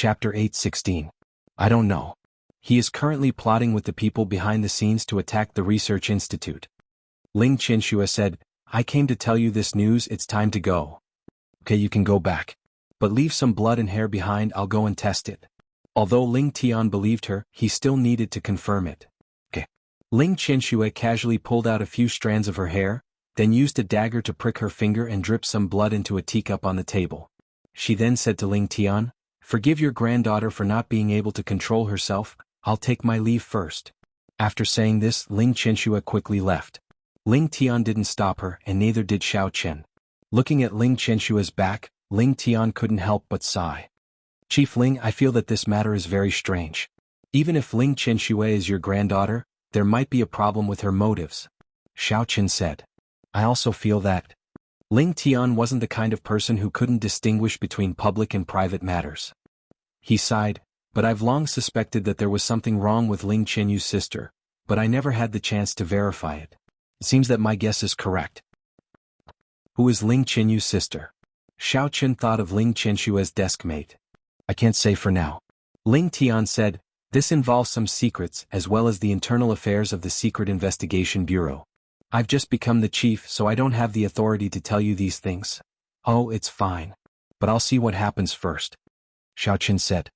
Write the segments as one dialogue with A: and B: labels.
A: Chapter 8:16. I don't know. He is currently plotting with the people behind the scenes to attack the research institute. Ling Qianxue said, I came to tell you this news, it's time to go. Okay, you can go back. But leave some blood and hair behind, I'll go and test it. Although Ling Tian believed her, he still needed to confirm it. Okay. Ling Qianxue casually pulled out a few strands of her hair, then used a dagger to prick her finger and drip some blood into a teacup on the table. She then said to Ling Tian, forgive your granddaughter for not being able to control herself, I'll take my leave first. After saying this, Ling Qianxue quickly left. Ling Tian didn't stop her, and neither did Xiao Chen. Looking at Ling Qianxue's back, Ling Tian couldn't help but sigh. Chief Ling, I feel that this matter is very strange. Even if Ling Qianxue is your granddaughter, there might be a problem with her motives. Xiao Chen said. I also feel that. Ling Tian wasn't the kind of person who couldn't distinguish between public and private matters. He sighed, but I've long suspected that there was something wrong with Ling Qianyu's sister, but I never had the chance to verify it. It seems that my guess is correct. Who is Ling Qianyu's sister? Xiao Chen thought of Ling Qianxue's desk mate. I can't say for now. Ling Tian said, this involves some secrets as well as the internal affairs of the Secret Investigation Bureau. I've just become the chief, so I don't have the authority to tell you these things. Oh, it's fine. But I'll see what happens first. Xiao Chen said.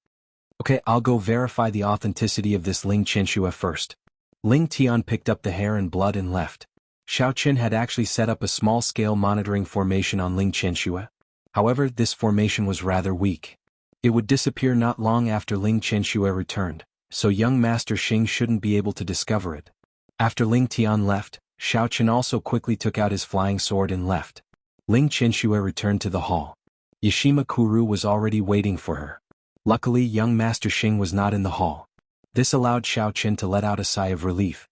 A: Okay, I'll go verify the authenticity of this Ling Qianxue first. Ling Tian picked up the hair and blood and left. Xiao Chen had actually set up a small-scale monitoring formation on Ling Qianxue. However, this formation was rather weak. It would disappear not long after Ling Qianxue returned, so young Master Xing shouldn't be able to discover it. After Ling Tian left, Xiao Chen also quickly took out his flying sword and left. Ling Qianxue returned to the hall. Yashima Kuru was already waiting for her. Luckily, young Master Xing was not in the hall. This allowed Xiao Chen to let out a sigh of relief.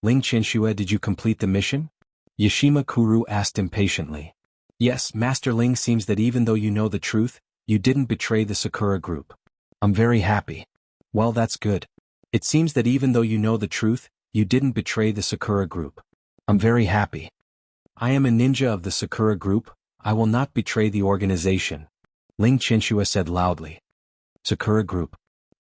A: Ling Qianxue, did you complete the mission? Yashima Kuru asked impatiently. Yes, Master Ling, seems that even though you know the truth, you didn't betray the Sakura group. I'm very happy. Well, that's good. It seems that even though you know the truth, you didn't betray the Sakura group. I'm very happy. I am a ninja of the Sakura group, I will not betray the organization. Ling Qianxue said loudly. Sakura group.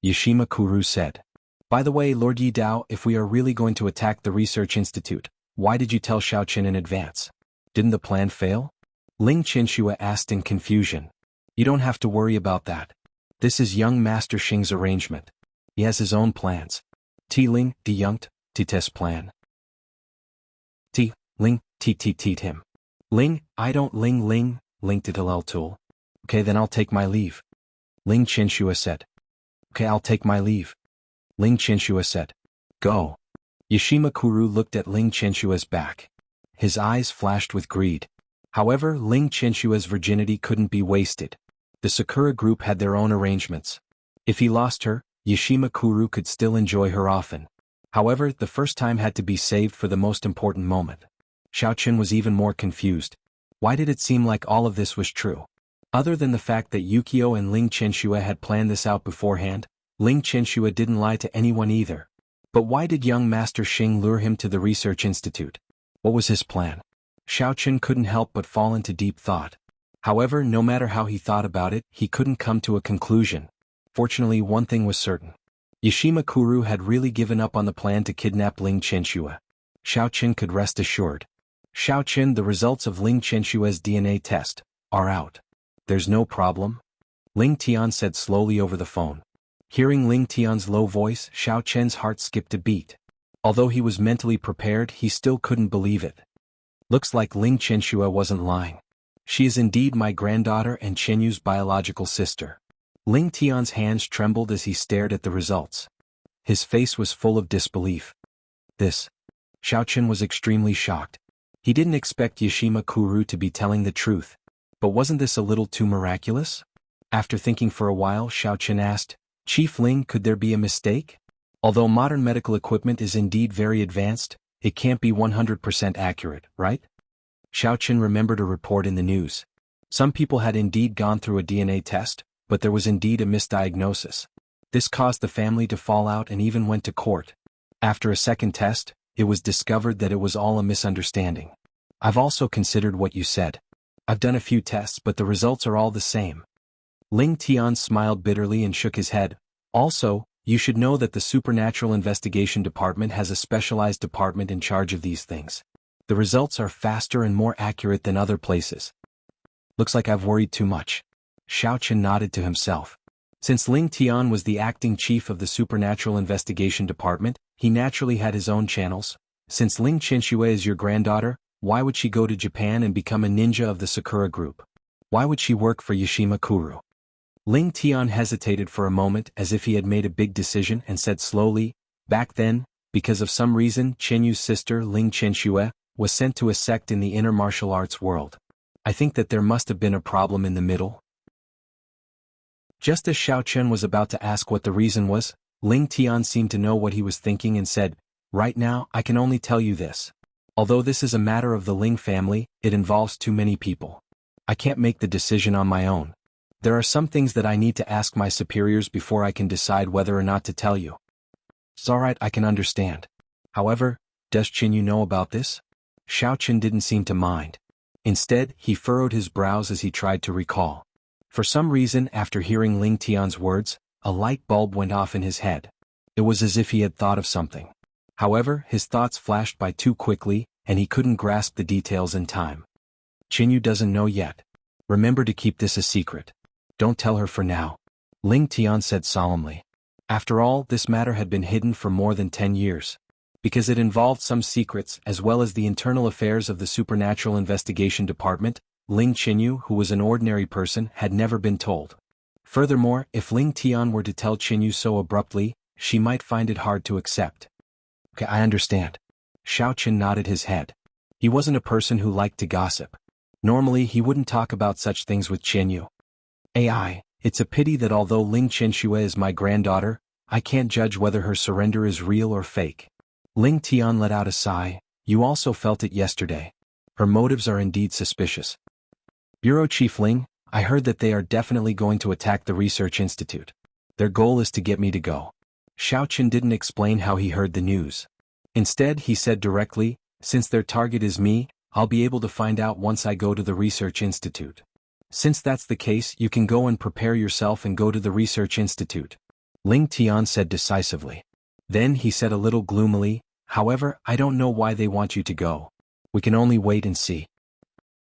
A: Yashima Kuru said. By the way, Lord Yi Dao, if we are really going to attack the research institute, why did you tell Xiao Chen in advance? Didn't the plan fail? Ling Qianxue asked in confusion. You don't have to worry about that. This is young Master Xing's arrangement. He has his own plans. T Ling, D Yungt, T Test plan. T, Ling, T him. Ling, I don't Ling Titalel tool. Okay, then I'll take my leave. Ling Qianxue said. Okay, I'll take my leave. Ling Qianxue said. Go. Yashima Kuru looked at Ling Qianxue's back. His eyes flashed with greed. However, Ling Qianxue's virginity couldn't be wasted. The Sakura group had their own arrangements. If he lost her, Yashima Kuru could still enjoy her often. However, the first time had to be saved for the most important moment. Xiao Chen was even more confused. Why did it seem like all of this was true? Other than the fact that Yukio and Ling Qianxue had planned this out beforehand, Ling Qianxue didn't lie to anyone either. But why did young Master Xing lure him to the research institute? What was his plan? Xiao Chen couldn't help but fall into deep thought. However, no matter how he thought about it, he couldn't come to a conclusion. Fortunately, one thing was certain. Yashima Kuru had really given up on the plan to kidnap Ling Qianxue. Xiao Chen could rest assured. Xiao Chen, the results of Ling Qianxue's DNA test are out. There's no problem. Ling Tian said slowly over the phone. Hearing Ling Tian's low voice, Xiao Chen's heart skipped a beat. Although he was mentally prepared, he still couldn't believe it. Looks like Ling Qianxue wasn't lying. She is indeed my granddaughter and Qianyu's biological sister. Ling Tian's hands trembled as he stared at the results. His face was full of disbelief. This. Xiao Chen was extremely shocked. He didn't expect Yashima Kuru to be telling the truth. But wasn't this a little too miraculous? After thinking for a while, Xiao Chen asked, Chief Ling, could there be a mistake? Although modern medical equipment is indeed very advanced, it can't be 100% accurate, right? Xiao Chen remembered a report in the news. Some people had indeed gone through a DNA test, but there was indeed a misdiagnosis. This caused the family to fall out and even went to court. After a second test, it was discovered that it was all a misunderstanding. I've also considered what you said. I've done a few tests, but the results are all the same. Ling Tian smiled bitterly and shook his head. Also, you should know that the Supernatural Investigation Department has a specialized department in charge of these things. The results are faster and more accurate than other places. Looks like I've worried too much. Xiao Chen nodded to himself. Since Ling Tian was the acting chief of the Supernatural Investigation Department, he naturally had his own channels. Since Ling Qianxue is your granddaughter, why would she go to Japan and become a ninja of the Sakura group? Why would she work for Yashima Kuru? Ling Tian hesitated for a moment as if he had made a big decision and said slowly, back then, because of some reason Qianyu's sister Ling Qianxue was sent to a sect in the inner martial arts world. I think that there must have been a problem in the middle. Just as Xiao Chen was about to ask what the reason was, Ling Tian seemed to know what he was thinking and said, right now I can only tell you this. Although this is a matter of the Ling family, it involves too many people. I can't make the decision on my own. There are some things that I need to ask my superiors before I can decide whether or not to tell you. It's alright, I can understand. However, does Qianyu know about this? Xiao Chen didn't seem to mind. Instead, he furrowed his brows as he tried to recall. For some reason, after hearing Ling Tian's words, a light bulb went off in his head. It was as if he had thought of something. However, his thoughts flashed by too quickly, and he couldn't grasp the details in time. Qianyu doesn't know yet. Remember to keep this a secret. Don't tell her for now. Ling Tian said solemnly. After all, this matter had been hidden for more than 10 years. Because it involved some secrets as well as the internal affairs of the Supernatural Investigation Department, Ling Qianyu, who was an ordinary person, had never been told. Furthermore, if Ling Tian were to tell Qianyu so abruptly, she might find it hard to accept. Okay, I understand. Xiao Chen nodded his head. He wasn't a person who liked to gossip. Normally he wouldn't talk about such things with Qianyu. It's a pity that although Ling Qianxue is my granddaughter, I can't judge whether her surrender is real or fake. Ling Tian let out a sigh. You also felt it yesterday. Her motives are indeed suspicious. Bureau Chief Ling, I heard that they are definitely going to attack the research institute. Their goal is to get me to go. Xiao Chen didn't explain how he heard the news. Instead, he said directly, since their target is me, I'll be able to find out once I go to the research institute. Since that's the case, you can go and prepare yourself and go to the research institute. Ling Tian said decisively. Then he said a little gloomily, however, I don't know why they want you to go. We can only wait and see.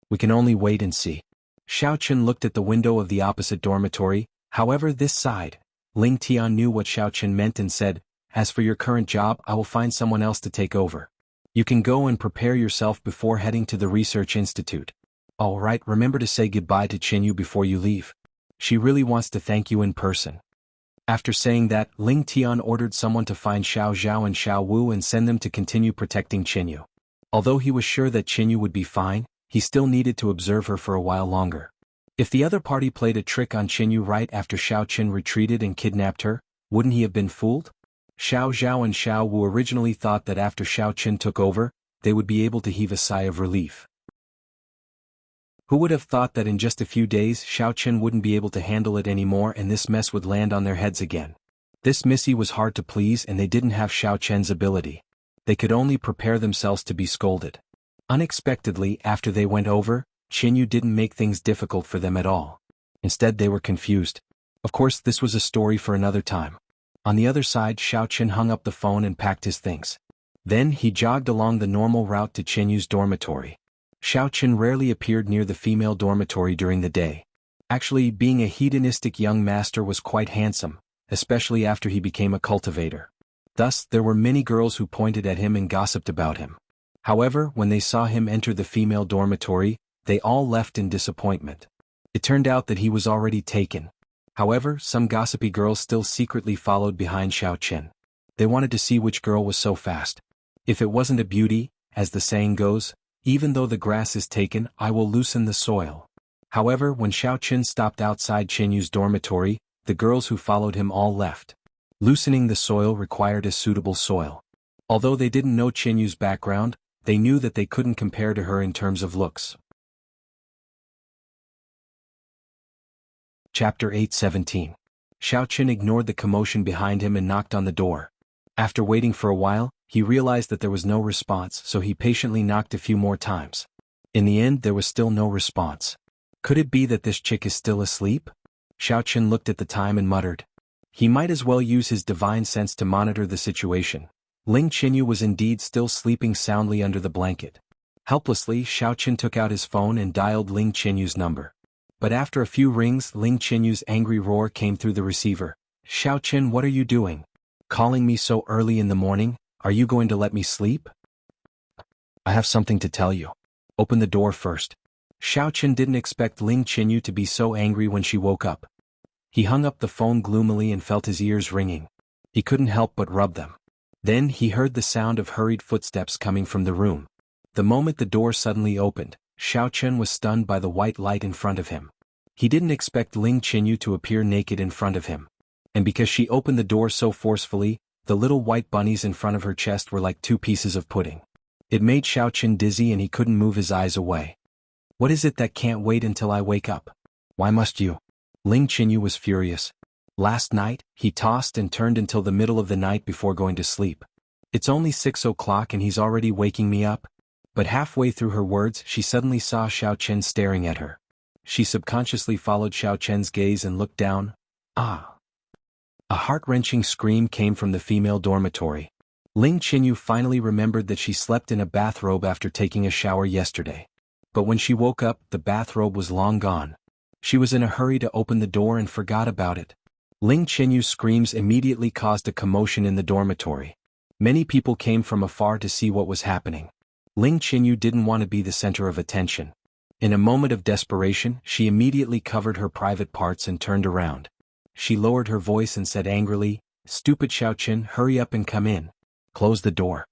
A: We can only wait and see. Xiao Chen looked at the window of the opposite dormitory, however this side. Ling Tian knew what Xiao Chen meant and said, as for your current job, I will find someone else to take over. You can go and prepare yourself before heading to the research institute. All right, remember to say goodbye to Qianyu before you leave. She really wants to thank you in person. After saying that, Ling Tian ordered someone to find Xiao Zhao and Xiao Wu and send them to continue protecting Qianyu. Although he was sure that Qianyu would be fine, he still needed to observe her for a while longer. If the other party played a trick on Qianyu right after Xiao Chen retreated and kidnapped her, wouldn't he have been fooled? Xiao Zhao and Xiao Wu originally thought that after Xiao Chen took over, they would be able to heave a sigh of relief. Who would have thought that in just a few days Xiao Chen wouldn't be able to handle it anymore and this mess would land on their heads again? This Missy was hard to please and they didn't have Xiao Chen's ability. They could only prepare themselves to be scolded. Unexpectedly, after they went over, Qianyu didn't make things difficult for them at all. Instead they were confused. Of course this was a story for another time. On the other side, Xiao Chen hung up the phone and packed his things. Then he jogged along the normal route to Qianyu's dormitory. Xiao Chen rarely appeared near the female dormitory during the day. Actually, being a hedonistic young master was quite handsome, especially after he became a cultivator. Thus, there were many girls who pointed at him and gossiped about him. However, when they saw him enter the female dormitory, they all left in disappointment. It turned out that he was already taken. However, some gossipy girls still secretly followed behind Xiao Chen. They wanted to see which girl was so fast. If it wasn't a beauty, as the saying goes, even though the grass is taken, I will loosen the soil. However, when Xiao Chen stopped outside Qianyu's dormitory, the girls who followed him all left. Loosening the soil required a suitable soil. Although they didn't know Qianyu's background, they knew that they couldn't compare to her in terms of looks. Chapter 8:17. Xiao Chen ignored the commotion behind him and knocked on the door. After waiting for a while, he realized that there was no response, so he patiently knocked a few more times. In the end, there was still no response. Could it be that this chick is still asleep? Xiao looked at the time and muttered. He might as well use his divine sense to monitor the situation. Ling Qinyu was indeed still sleeping soundly under the blanket. Helplessly, Xiao took out his phone and dialed Ling Qinyu's number. But after a few rings, Ling Qinyu's angry roar came through the receiver. Xiao, what are you doing? Calling me so early in the morning? Are you going to let me sleep? I have something to tell you. Open the door first. Xiao didn't expect Ling Qinyu to be so angry when she woke up. He hung up the phone gloomily and felt his ears ringing. He couldn't help but rub them. Then he heard the sound of hurried footsteps coming from the room. The moment the door suddenly opened, Xiao was stunned by the white light in front of him. He didn't expect Ling Qinyu to appear naked in front of him. And because she opened the door so forcefully, the little white bunnies in front of her chest were like two pieces of pudding. It made Xiao dizzy and he couldn't move his eyes away. What is it that can't wait until I wake up? Why must you? Ling Qinyu was furious. Last night, he tossed and turned until the middle of the night before going to sleep. It's only 6 o'clock and he's already waking me up? But halfway through her words, she suddenly saw Xiao staring at her. She subconsciously followed Xiao gaze and looked down. Ah! A heart-wrenching scream came from the female dormitory. Ling Qinyu finally remembered that she slept in a bathrobe after taking a shower yesterday. But when she woke up, the bathrobe was long gone. She was in a hurry to open the door and forgot about it. Ling Qinyu's screams immediately caused a commotion in the dormitory. Many people came from afar to see what was happening. Ling Qinyu didn't want to be the center of attention. In a moment of desperation, she immediately covered her private parts and turned around. She lowered her voice and said angrily, "Stupid Xiao, hurry up and come in. Close the door."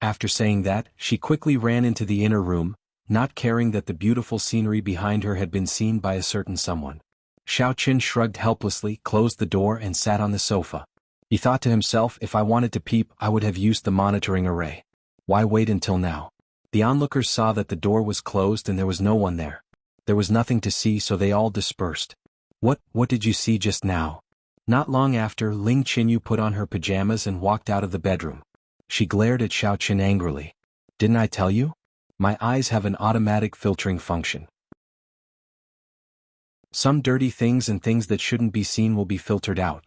A: After saying that, she quickly ran into the inner room, not caring that the beautiful scenery behind her had been seen by a certain someone. Xiao shrugged helplessly, closed the door and sat on the sofa. He thought to himself, if I wanted to peep, I would have used the monitoring array. Why wait until now? The onlookers saw that the door was closed and there was no one there. There was nothing to see, so they all dispersed. What did you see just now? Not long after, Ling Qinyu put on her pajamas and walked out of the bedroom. She glared at Xiao angrily. Didn't I tell you? My eyes have an automatic filtering function. Some dirty things and things that shouldn't be seen will be filtered out.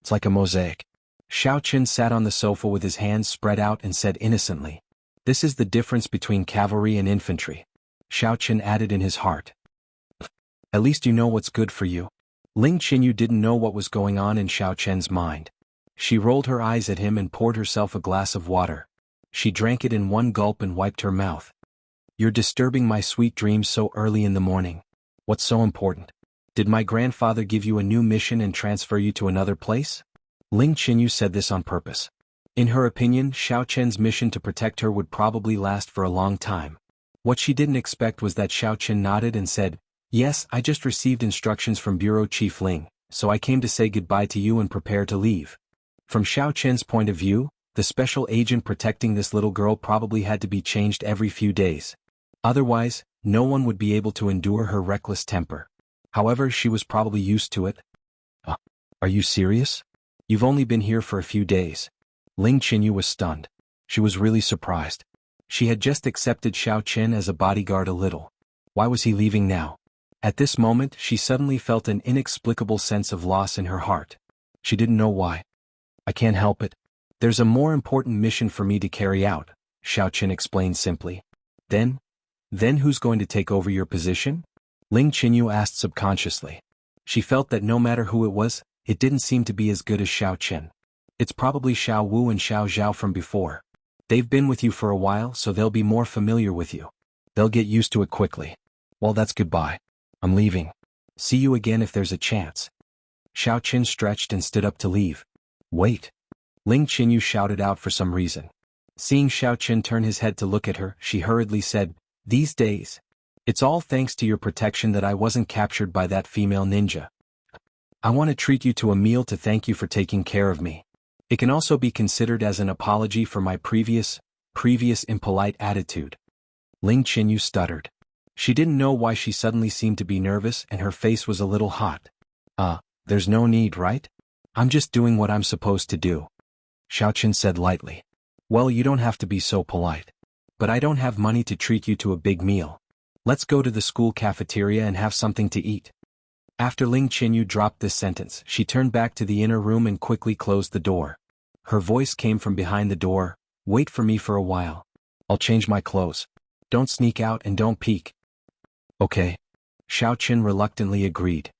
A: It's like a mosaic. Xiao sat on the sofa with his hands spread out and said innocently. This is the difference between cavalry and infantry. Xiao added in his heart. At least you know what's good for you. Ling Qinyu didn't know what was going on in Xiao mind. She rolled her eyes at him and poured herself a glass of water. She drank it in one gulp and wiped her mouth. You're disturbing my sweet dreams so early in the morning. What's so important? Did my grandfather give you a new mission and transfer you to another place? Ling Qinyu said this on purpose. In her opinion, Xiao mission to protect her would probably last for a long time. What she didn't expect was that Xiao nodded and said, "Yes, I just received instructions from Bureau Chief Ling, so I came to say goodbye to you and prepare to leave." From Xiao point of view, the special agent protecting this little girl probably had to be changed every few days. Otherwise, no one would be able to endure her reckless temper. However, she was probably used to it. Are you serious? You've only been here for a few days. Ling Qinyu was stunned. She was really surprised. She had just accepted Xiao as a bodyguard a little. Why was he leaving now? At this moment, she suddenly felt an inexplicable sense of loss in her heart. She didn't know why. I can't help it. There's a more important mission for me to carry out, Xiao explained simply. Then who's going to take over your position? Ling Qinyu asked subconsciously. She felt that no matter who it was, it didn't seem to be as good as Xiao. It's probably Xiao Wu and Xiao Zhao from before. They've been with you for a while, so they'll be more familiar with you. They'll get used to it quickly. Well, that's goodbye. I'm leaving. See you again if there's a chance. Xiao stretched and stood up to leave. Wait. Ling Qinyu shouted out for some reason. Seeing Xiao turn his head to look at her, she hurriedly said, "These days. It's all thanks to your protection that I wasn't captured by that female ninja. I want to treat you to a meal to thank you for taking care of me. It can also be considered as an apology for my previous impolite attitude." Ling Qinyu stuttered. She didn't know why she suddenly seemed to be nervous and her face was a little hot. There's no need, right? I'm just doing what I'm supposed to do. Xiao said lightly. Well, you don't have to be so polite. But I don't have money to treat you to a big meal. Let's go to the school cafeteria and have something to eat. After Ling Qinyu dropped this sentence, she turned back to the inner room and quickly closed the door. Her voice came from behind the door, "Wait for me for a while. I'll change my clothes. Don't sneak out and don't peek." "Okay." Xiao Qin reluctantly agreed.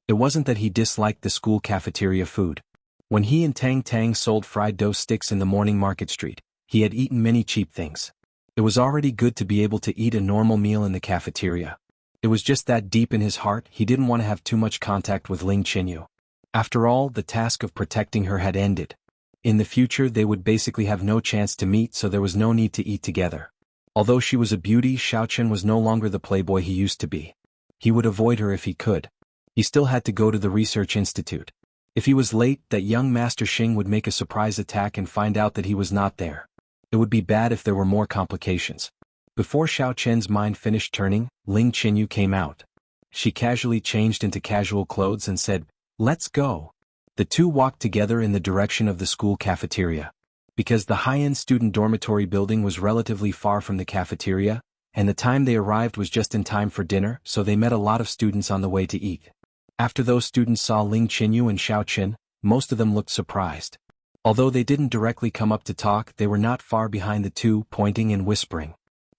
A: It wasn't that he disliked the school cafeteria food. When he and Tang Tang sold fried dough sticks in the morning market street, he had eaten many cheap things. It was already good to be able to eat a normal meal in the cafeteria. It was just that deep in his heart he didn't want to have too much contact with Ling Qinyu. After all, the task of protecting her had ended. In the future they would basically have no chance to meet, so there was no need to eat together. Although she was a beauty, Xiao Qin was no longer the playboy he used to be. He would avoid her if he could. He still had to go to the research institute. If he was late, that young Master Xing would make a surprise attack and find out that he was not there. It would be bad if there were more complications. Before Xiao Qian's mind finished turning, Ling Qinyu came out. She casually changed into casual clothes and said, "Let's go." The two walked together in the direction of the school cafeteria. Because the high-end student dormitory building was relatively far from the cafeteria, and the time they arrived was just in time for dinner, so they met a lot of students on the way to eat. After those students saw Ling Qinyu and Xiao Qin, most of them looked surprised. Although they didn't directly come up to talk, they were not far behind the two, pointing and whispering.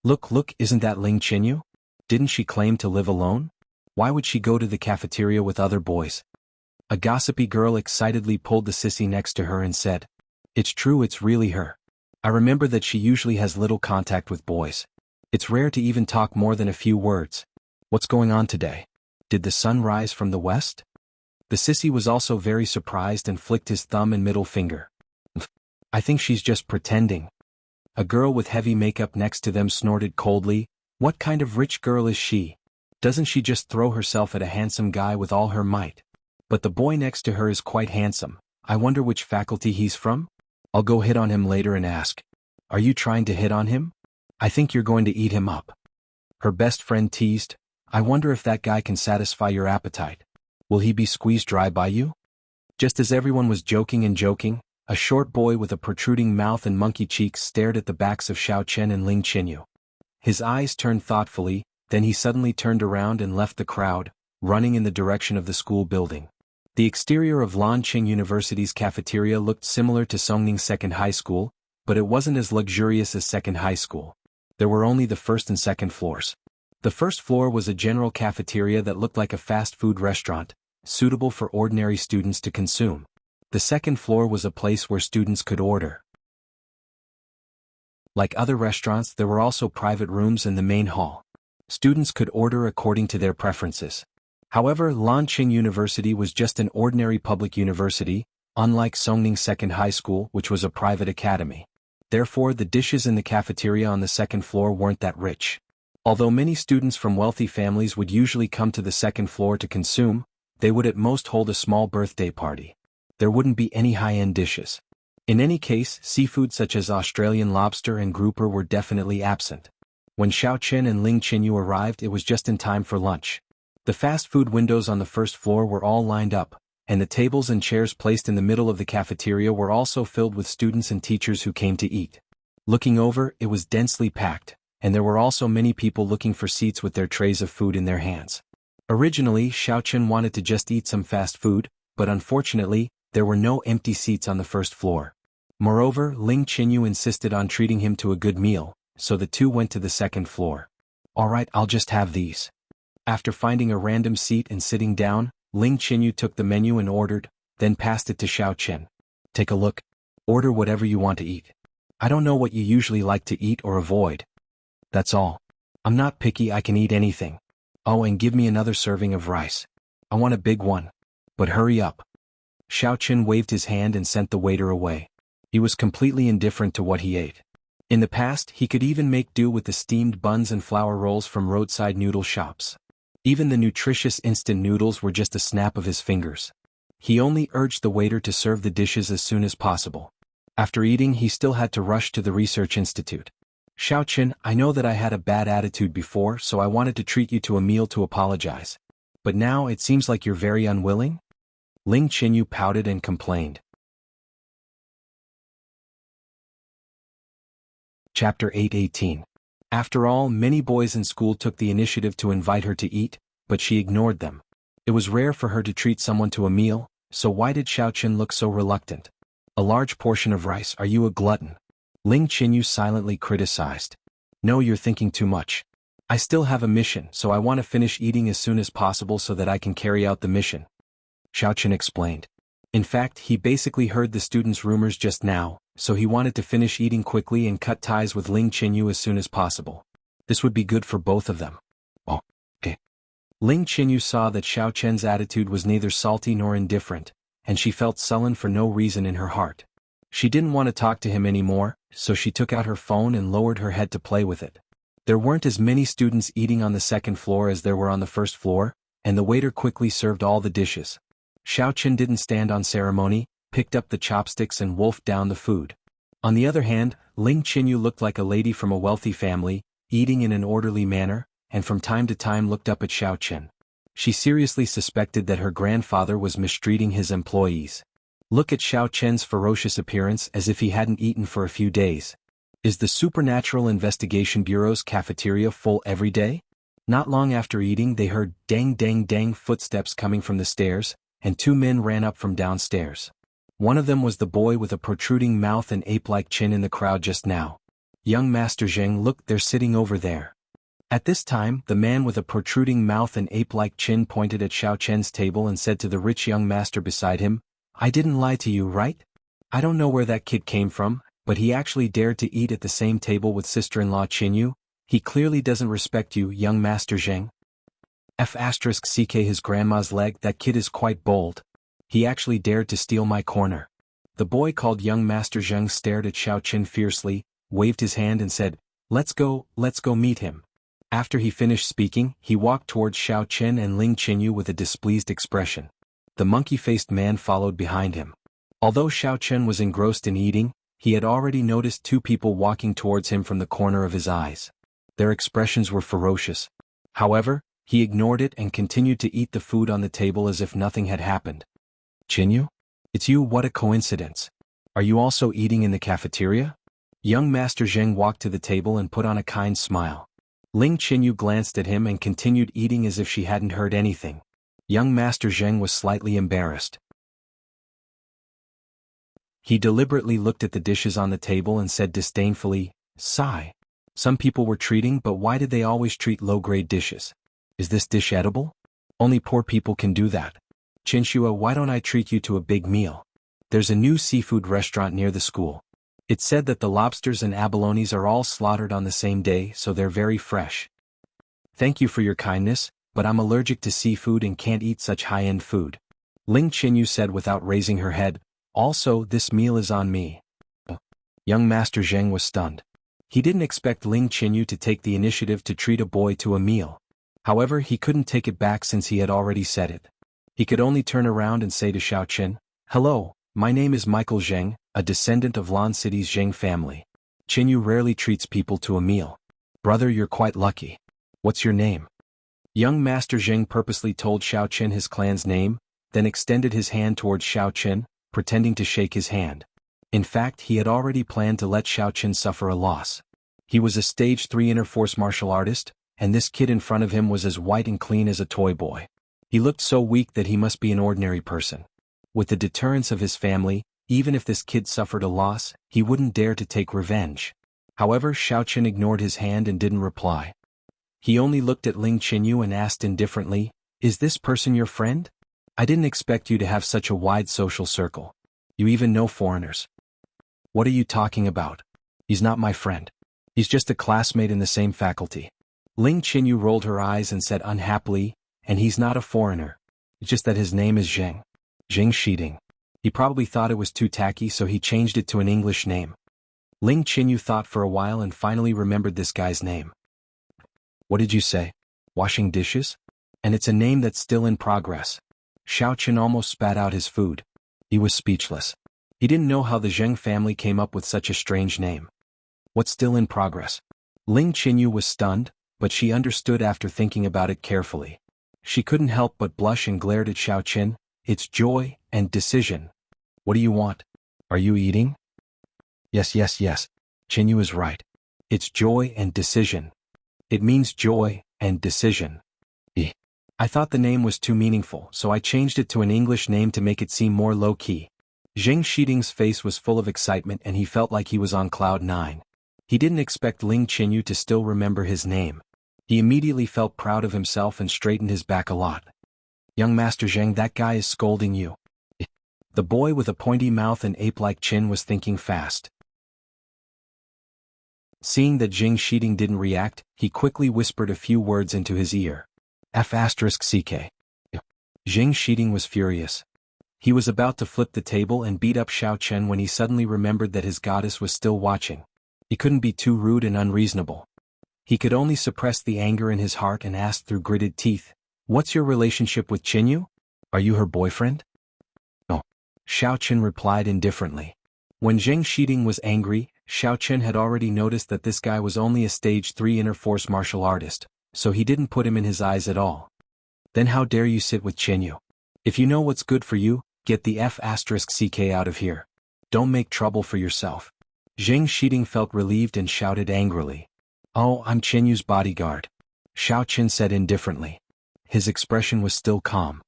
A: Look, isn't that Ling Qinyu? Didn't she claim to live alone? Why would she go to the cafeteria with other boys?" A gossipy girl excitedly pulled the sissy next to her and said, "It's true, it's really her. I remember that she usually has little contact with boys. It's rare to even talk more than a few words. What's going on today? Did the sun rise from the west?" The sissy was also very surprised and flicked his thumb and middle finger. "I think she's just pretending." A girl with heavy makeup next to them snorted coldly, "What kind of rich girl is she? Doesn't she just throw herself at a handsome guy with all her might? But the boy next to her is quite handsome. I wonder which faculty he's from? I'll go hit on him later and ask." "Are you trying to hit on him? I think you're going to eat him up." Her best friend teased, "I wonder if that guy can satisfy your appetite. Will he be squeezed dry by you?" Just as everyone was joking, a short boy with a protruding mouth and monkey cheeks stared at the backs of Xiao Qian and Ling Qinyu. His eyes turned thoughtfully, then he suddenly turned around and left the crowd, running in the direction of the school building. The exterior of Lanqing University's cafeteria looked similar to Songning Second High School, but it wasn't as luxurious as Second High School. There were only the first and second floors. The first floor was a general cafeteria that looked like a fast food restaurant, suitable for ordinary students to consume. The second floor was a place where students could order. Like other restaurants, there were also private rooms in the main hall. Students could order according to their preferences. However, Lanqing University was just an ordinary public university, unlike Songning Second High School, which was a private academy. Therefore, the dishes in the cafeteria on the second floor weren't that rich. Although many students from wealthy families would usually come to the second floor to consume, they would at most hold a small birthday party. There wouldn't be any high-end dishes. In any case, seafood such as Australian lobster and grouper were definitely absent. When Xiao Qin and Ling Qinyu arrived, it was just in time for lunch. The fast food windows on the first floor were all lined up, and the tables and chairs placed in the middle of the cafeteria were also filled with students and teachers who came to eat. Looking over, it was densely packed, and there were also many people looking for seats with their trays of food in their hands. Originally, Xiao Qin wanted to just eat some fast food, but unfortunately, there were no empty seats on the first floor. Moreover, Ling Qinyu insisted on treating him to a good meal, so the two went to the second floor. "All right, I'll just have these." After finding a random seat and sitting down, Ling Qinyu took the menu and ordered, then passed it to Xiao Qin. "Take a look. Order whatever you want to eat. I don't know what you usually like to eat or avoid. That's all. I'm not picky, I can eat anything. Oh, and give me another serving of rice. I want a big one. But hurry up." Xiao Qin waved his hand and sent the waiter away. He was completely indifferent to what he ate. In the past, he could even make do with the steamed buns and flour rolls from roadside noodle shops. Even the nutritious instant noodles were just a snap of his fingers. He only urged the waiter to serve the dishes as soon as possible. After eating, he still had to rush to the research institute. "Xiao Qin, I know that I had a bad attitude before, so I wanted to treat you to a meal to apologize. But now it seems like you're very unwilling?" Ling Qinyu pouted and complained. Chapter 8:18. After all, many boys in school took the initiative to invite her to eat, but she ignored them. It was rare for her to treat someone to a meal, so why did Xiaoqin look so reluctant? A large portion of rice, are you a glutton? Ling Qinyu silently criticized. No, you're thinking too much. I still have a mission, so I want to finish eating as soon as possible so that I can carry out the mission. Xiaoqin explained. In fact, he basically heard the students' rumors just now, so he wanted to finish eating quickly and cut ties with Ling Qinyu as soon as possible. This would be good for both of them. Oh, okay. Ling Qinyu saw that Xiaoqian's attitude was neither salty nor indifferent, and she felt sullen for no reason in her heart. She didn't want to talk to him anymore, so she took out her phone and lowered her head to play with it. There weren't as many students eating on the second floor as there were on the first floor, and the waiter quickly served all the dishes. Xiaoqin didn't stand on ceremony, picked up the chopsticks and wolfed down the food. On the other hand, Ling Qinyu looked like a lady from a wealthy family, eating in an orderly manner, and from time to time looked up at Xiaoqin. She seriously suspected that her grandfather was mistreating his employees. Look at Xiaoqin's ferocious appearance as if he hadn't eaten for a few days. Is the Supernatural Investigation Bureau's cafeteria full every day? Not long after eating they heard dang dang dang footsteps coming from the stairs, and two men ran up from downstairs. One of them was the boy with a protruding mouth and ape-like chin in the crowd just now. Young Master Zheng, look, they're sitting over there. At this time, the man with a protruding mouth and ape-like chin pointed at Xiaoqian's table and said to the rich young master beside him, I didn't lie to you, right? I don't know where that kid came from, but he actually dared to eat at the same table with sister-in-law Qinyu. He clearly doesn't respect you, young Master Zheng. F***ck his grandma's leg, that kid is quite bold. He actually dared to steal my corner. The boy called young Master Zheng stared at Xiaoqin fiercely, waved his hand and said, let's go meet him. After he finished speaking, he walked towards Xiaoqin and Ling Qinyu with a displeased expression. The monkey-faced man followed behind him. Although Xiaoqin was engrossed in eating, he had already noticed two people walking towards him from the corner of his eyes. Their expressions were ferocious. However, he ignored it and continued to eat the food on the table as if nothing had happened. Qinyu? It's you, what a coincidence. Are you also eating in the cafeteria? Young Master Zheng walked to the table and put on a kind smile. Ling Qinyu glanced at him and continued eating as if she hadn't heard anything. Young Master Zheng was slightly embarrassed. He deliberately looked at the dishes on the table and said disdainfully, sigh. Some people were treating, but why did they always treat low-grade dishes? Is this dish edible? Only poor people can do that. Qinshua, why don't I treat you to a big meal? There's a new seafood restaurant near the school. It's said that the lobsters and abalones are all slaughtered on the same day, so they're very fresh. Thank you for your kindness, but I'm allergic to seafood and can't eat such high-end food. Ling Qinyu said without raising her head, also, this meal is on me. Young Master Zheng was stunned. He didn't expect Ling Qinyu to take the initiative to treat a boy to a meal. However, he couldn't take it back since he had already said it. He could only turn around and say to Xiaoqin, hello, my name is Michael Zheng, a descendant of Lan City's Zheng family. Qinyu rarely treats people to a meal. Brother, you're quite lucky. What's your name? Young Master Zheng purposely told Xiaoqin his clan's name, then extended his hand towards Xiaoqin, pretending to shake his hand. In fact, he had already planned to let Xiaoqin suffer a loss. He was a Stage 3 Inner Force martial artist, and this kid in front of him was as white and clean as a toy boy. He looked so weak that he must be an ordinary person. With the deterrence of his family, even if this kid suffered a loss, he wouldn't dare to take revenge. However, Xiaoqin ignored his hand and didn't reply. He only looked at Ling Qinyu and asked indifferently, is this person your friend? I didn't expect you to have such a wide social circle. You even know foreigners. What are you talking about? He's not my friend. He's just a classmate in the same faculty. Ling Qinyu rolled her eyes and said unhappily, and he's not a foreigner. It's just that his name is Zheng. Zheng Shiding. He probably thought it was too tacky, so he changed it to an English name. Ling Qinyu thought for a while and finally remembered this guy's name. What did you say? Washing dishes? And it's a name that's still in progress. Xiaoqin almost spat out his food. He was speechless. He didn't know how the Zheng family came up with such a strange name. What's still in progress? Ling Qinyu was stunned, but she understood after thinking about it carefully. She couldn't help but blush and glared at Xiaoqin. It's joy and decision. What do you want? Are you eating? Yes. Qinyu is right. It's joy and decision. It means joy and decision. I thought the name was too meaningful, so I changed it to an English name to make it seem more low-key. Zheng Shiding's face was full of excitement and he felt like he was on cloud nine. He didn't expect Ling Qinyu to still remember his name. He immediately felt proud of himself and straightened his back a lot. Young Master Zheng, that guy is scolding you. The boy with a pointy mouth and ape-like chin was thinking fast. Seeing that Zheng Shiding didn't react, he quickly whispered a few words into his ear. F***ck. Zheng Shiding was furious. He was about to flip the table and beat up Xiao Chen when he suddenly remembered that his goddess was still watching. He couldn't be too rude and unreasonable. He could only suppress the anger in his heart and asked through gritted teeth, "What's your relationship with Qinyu? Are you her boyfriend?" "No." Xiao Chen replied indifferently. When Zheng Shiding was angry, Xiao Chen had already noticed that this guy was only a stage 3 inner force martial artist, so he didn't put him in his eyes at all. "Then how dare you sit with Qinyu? If you know what's good for you, get the F***ck out of here. Don't make trouble for yourself." Zheng Shiding felt relieved and shouted angrily. "Oh, I'm Qinyu's bodyguard," Xiao Chen said indifferently. His expression was still calm.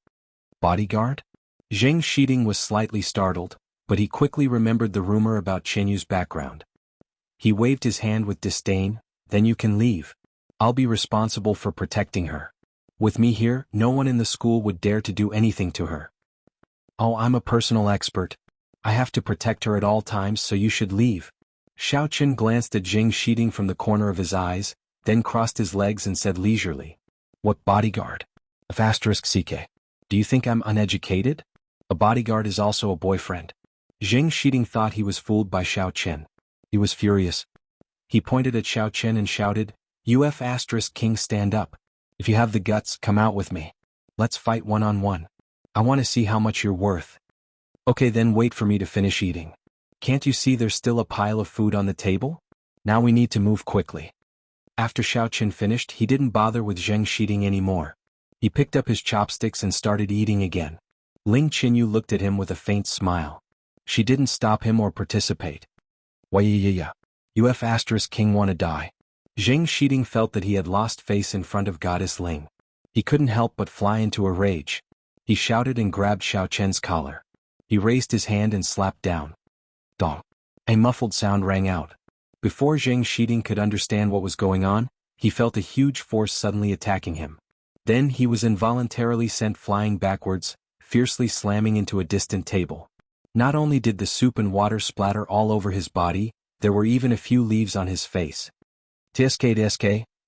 A: "Bodyguard?" Zheng Shiding was slightly startled, but he quickly remembered the rumor about Qinyu's background. He waved his hand with disdain. "Then you can leave. I'll be responsible for protecting her. With me here, no one in the school would dare to do anything to her." "Oh, I'm a personal expert. I have to protect her at all times, so you should leave." Xiao Chen glanced at Zheng Shiding from the corner of his eyes, then crossed his legs and said leisurely, "What bodyguard? F***ck. Do you think I'm uneducated? A bodyguard is also a boyfriend." Zheng Shiding thought he was fooled by Xiao Chen. He was furious. He pointed at Xiao Chen and shouted, "You F***king stand up. If you have the guts, come out with me. Let's fight one-on-one. I want to see how much you're worth." "Okay, then wait for me to finish eating. Can't you see there's still a pile of food on the table? Now we need to move quickly." After Xiao Chen finished, he didn't bother with Zheng Shiding anymore. He picked up his chopsticks and started eating again. Ling Qinyu looked at him with a faint smile. She didn't stop him or participate. "Why you F***king wanna die?" Zheng Shiding felt that he had lost face in front of Goddess Ling. He couldn't help but fly into a rage. He shouted and grabbed Xiao Chen's collar. He raised his hand and slapped down. Dong. A muffled sound rang out. Before Zheng Shiding could understand what was going on, he felt a huge force suddenly attacking him. Then he was involuntarily sent flying backwards, fiercely slamming into a distant table. Not only did the soup and water splatter all over his body, there were even a few leaves on his face. "Tsk,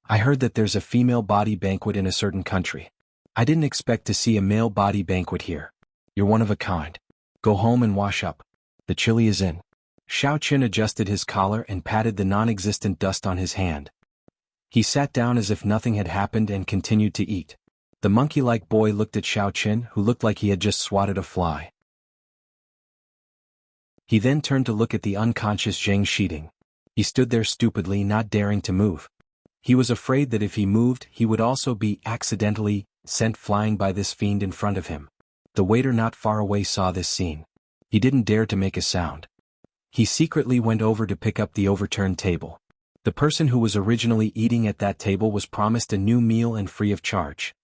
A: I heard that there's a female body banquet in a certain country. I didn't expect to see a male body banquet here. You're one of a kind. Go home and wash up. The chili is in." Xiao Chen adjusted his collar and patted the non-existent dust on his hand. He sat down as if nothing had happened and continued to eat. The monkey-like boy looked at Xiao Chen, who looked like he had just swatted a fly. He then turned to look at the unconscious Zheng Shiding. He stood there stupidly, not daring to move. He was afraid that if he moved, he would also be accidentally sent flying by this fiend in front of him. The waiter not far away saw this scene. He didn't dare to make a sound. He secretly went over to pick up the overturned table. The person who was originally eating at that table was promised a new meal and free of charge.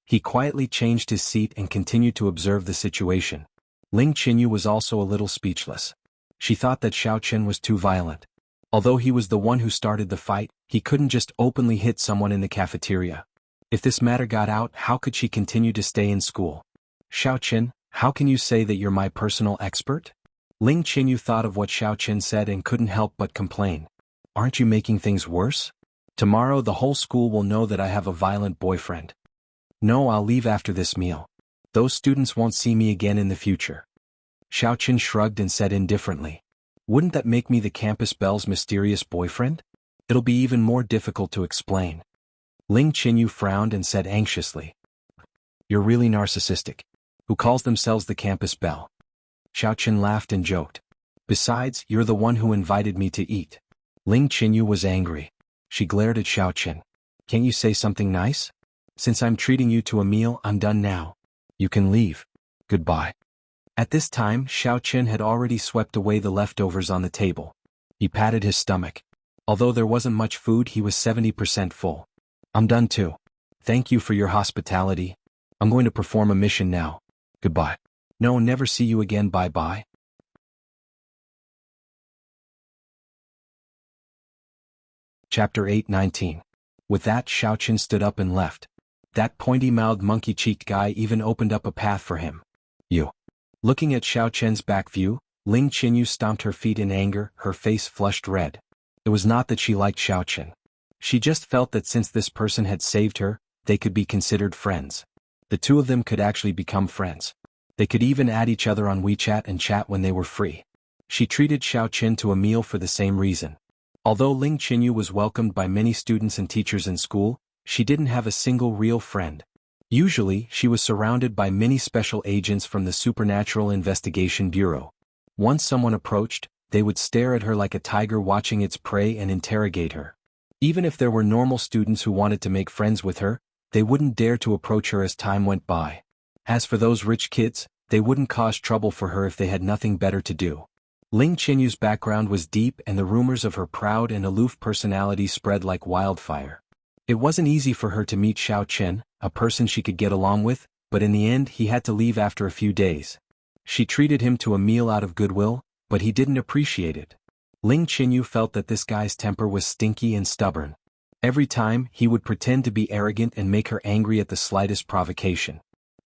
A: He quietly changed his seat and continued to observe the situation. Ling Qinyu was also a little speechless. She thought that Xiao Chen was too violent. Although he was the one who started the fight, he couldn't just openly hit someone in the cafeteria. If this matter got out, how could she continue to stay in school? "Xiao Chen, how can you say that you're my personal expert?" Ling Qinyu thought of what Xiao Chen said and couldn't help but complain. "Aren't you making things worse? Tomorrow the whole school will know that I have a violent boyfriend. No, I'll leave after this meal. Those students won't see me again in the future." Xiao Chen shrugged and said indifferently, "Wouldn't that make me the campus belle's mysterious boyfriend? It'll be even more difficult to explain." Ling Qinyu frowned and said anxiously, "You're really narcissistic. Who calls themselves the campus belle?" Xiao Chen laughed and joked. "Besides, you're the one who invited me to eat." Ling Qinyu was angry. She glared at Xiao Chen. "Can't you say something nice? Since I'm treating you to a meal, I'm done now. You can leave. Goodbye." At this time, Xiao Chen had already swept away the leftovers on the table. He patted his stomach. Although there wasn't much food, he was 70% full. "I'm done too. Thank you for your hospitality. I'm going to perform a mission now. Goodbye. No, never see you again. Bye-bye. Chapter 8:19. With that, Xiaoqin stood up and left. That pointy-mouthed monkey-cheeked guy even opened up a path for him. You. Looking at Xiaoqin's back view, Ling Qinyu stomped her feet in anger, her face flushed red. It was not that she liked Xiaoqin. She just felt that since this person had saved her, they could be considered friends. The two of them could actually become friends. They could even add each other on WeChat and chat when they were free. She treated Xiaoqin to a meal for the same reason. Although Ling Qinyu was welcomed by many students and teachers in school, she didn't have a single real friend. Usually, she was surrounded by many special agents from the Supernatural Investigation Bureau. Once someone approached, they would stare at her like a tiger watching its prey and interrogate her. Even if there were normal students who wanted to make friends with her, they wouldn't dare to approach her as time went by. As for those rich kids, they wouldn't cause trouble for her if they had nothing better to do. Ling Qinyu's background was deep and the rumors of her proud and aloof personality spread like wildfire. It wasn't easy for her to meet Xiaoqin, a person she could get along with, but in the end he had to leave after a few days. She treated him to a meal out of goodwill, but he didn't appreciate it. Ling Qinyu felt that this guy's temper was stinky and stubborn. Every time, he would pretend to be arrogant and make her angry at the slightest provocation.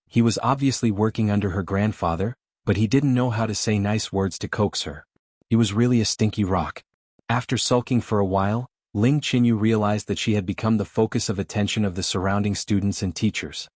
A: He was obviously working under her grandfather, but he didn't know how to say nice words to coax her. He was really a stinky rock. After sulking for a while, Ling Qinyu realized that she had become the focus of attention of the surrounding students and teachers.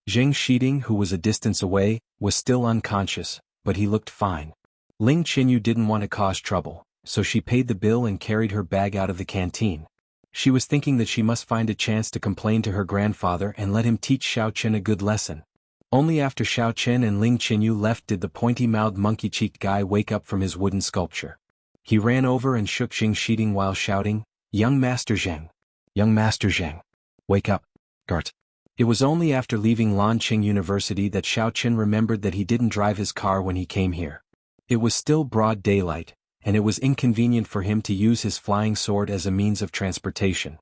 A: Zheng Shiding, who was a distance away, was still unconscious, but he looked fine. Ling Qinyu didn't want to cause trouble, so she paid the bill and carried her bag out of the canteen. She was thinking that she must find a chance to complain to her grandfather and let him teach Xiaoqin a good lesson. Only after Xiaoqin and Ling Qinyu left did the pointy-mouthed monkey-cheeked guy wake up from his wooden sculpture. He ran over and shook Zheng Shiding while shouting, "Young Master Zheng! Young Master Zheng! Wake up, Gart!" It was only after leaving Lanqing University that Xiaoqin remembered that he didn't drive his car when he came here. It was still broad daylight, and it was inconvenient for him to use his flying sword as a means of transportation.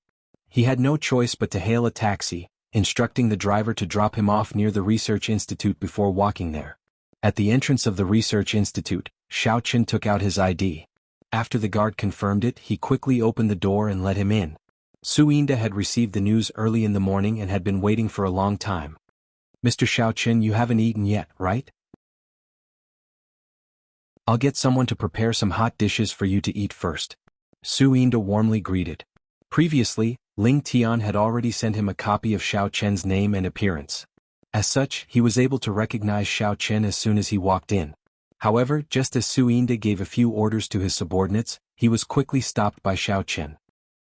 A: He had no choice but to hail a taxi, instructing the driver to drop him off near the Research Institute before walking there. At the entrance of the Research Institute, Xiaoqin took out his ID. After the guard confirmed it, he quickly opened the door and let him in. Suinda had received the news early in the morning and had been waiting for a long time. "Mr. Xiaoqin, you haven't eaten yet, right? I'll get someone to prepare some hot dishes for you to eat first." Suinda warmly greeted. Previously, Ling Tian had already sent him a copy of Xiaoqin's name and appearance. As such, he was able to recognize Xiaoqin as soon as he walked in. However, just as Suinda gave a few orders to his subordinates, he was quickly stopped by Xiaoqin.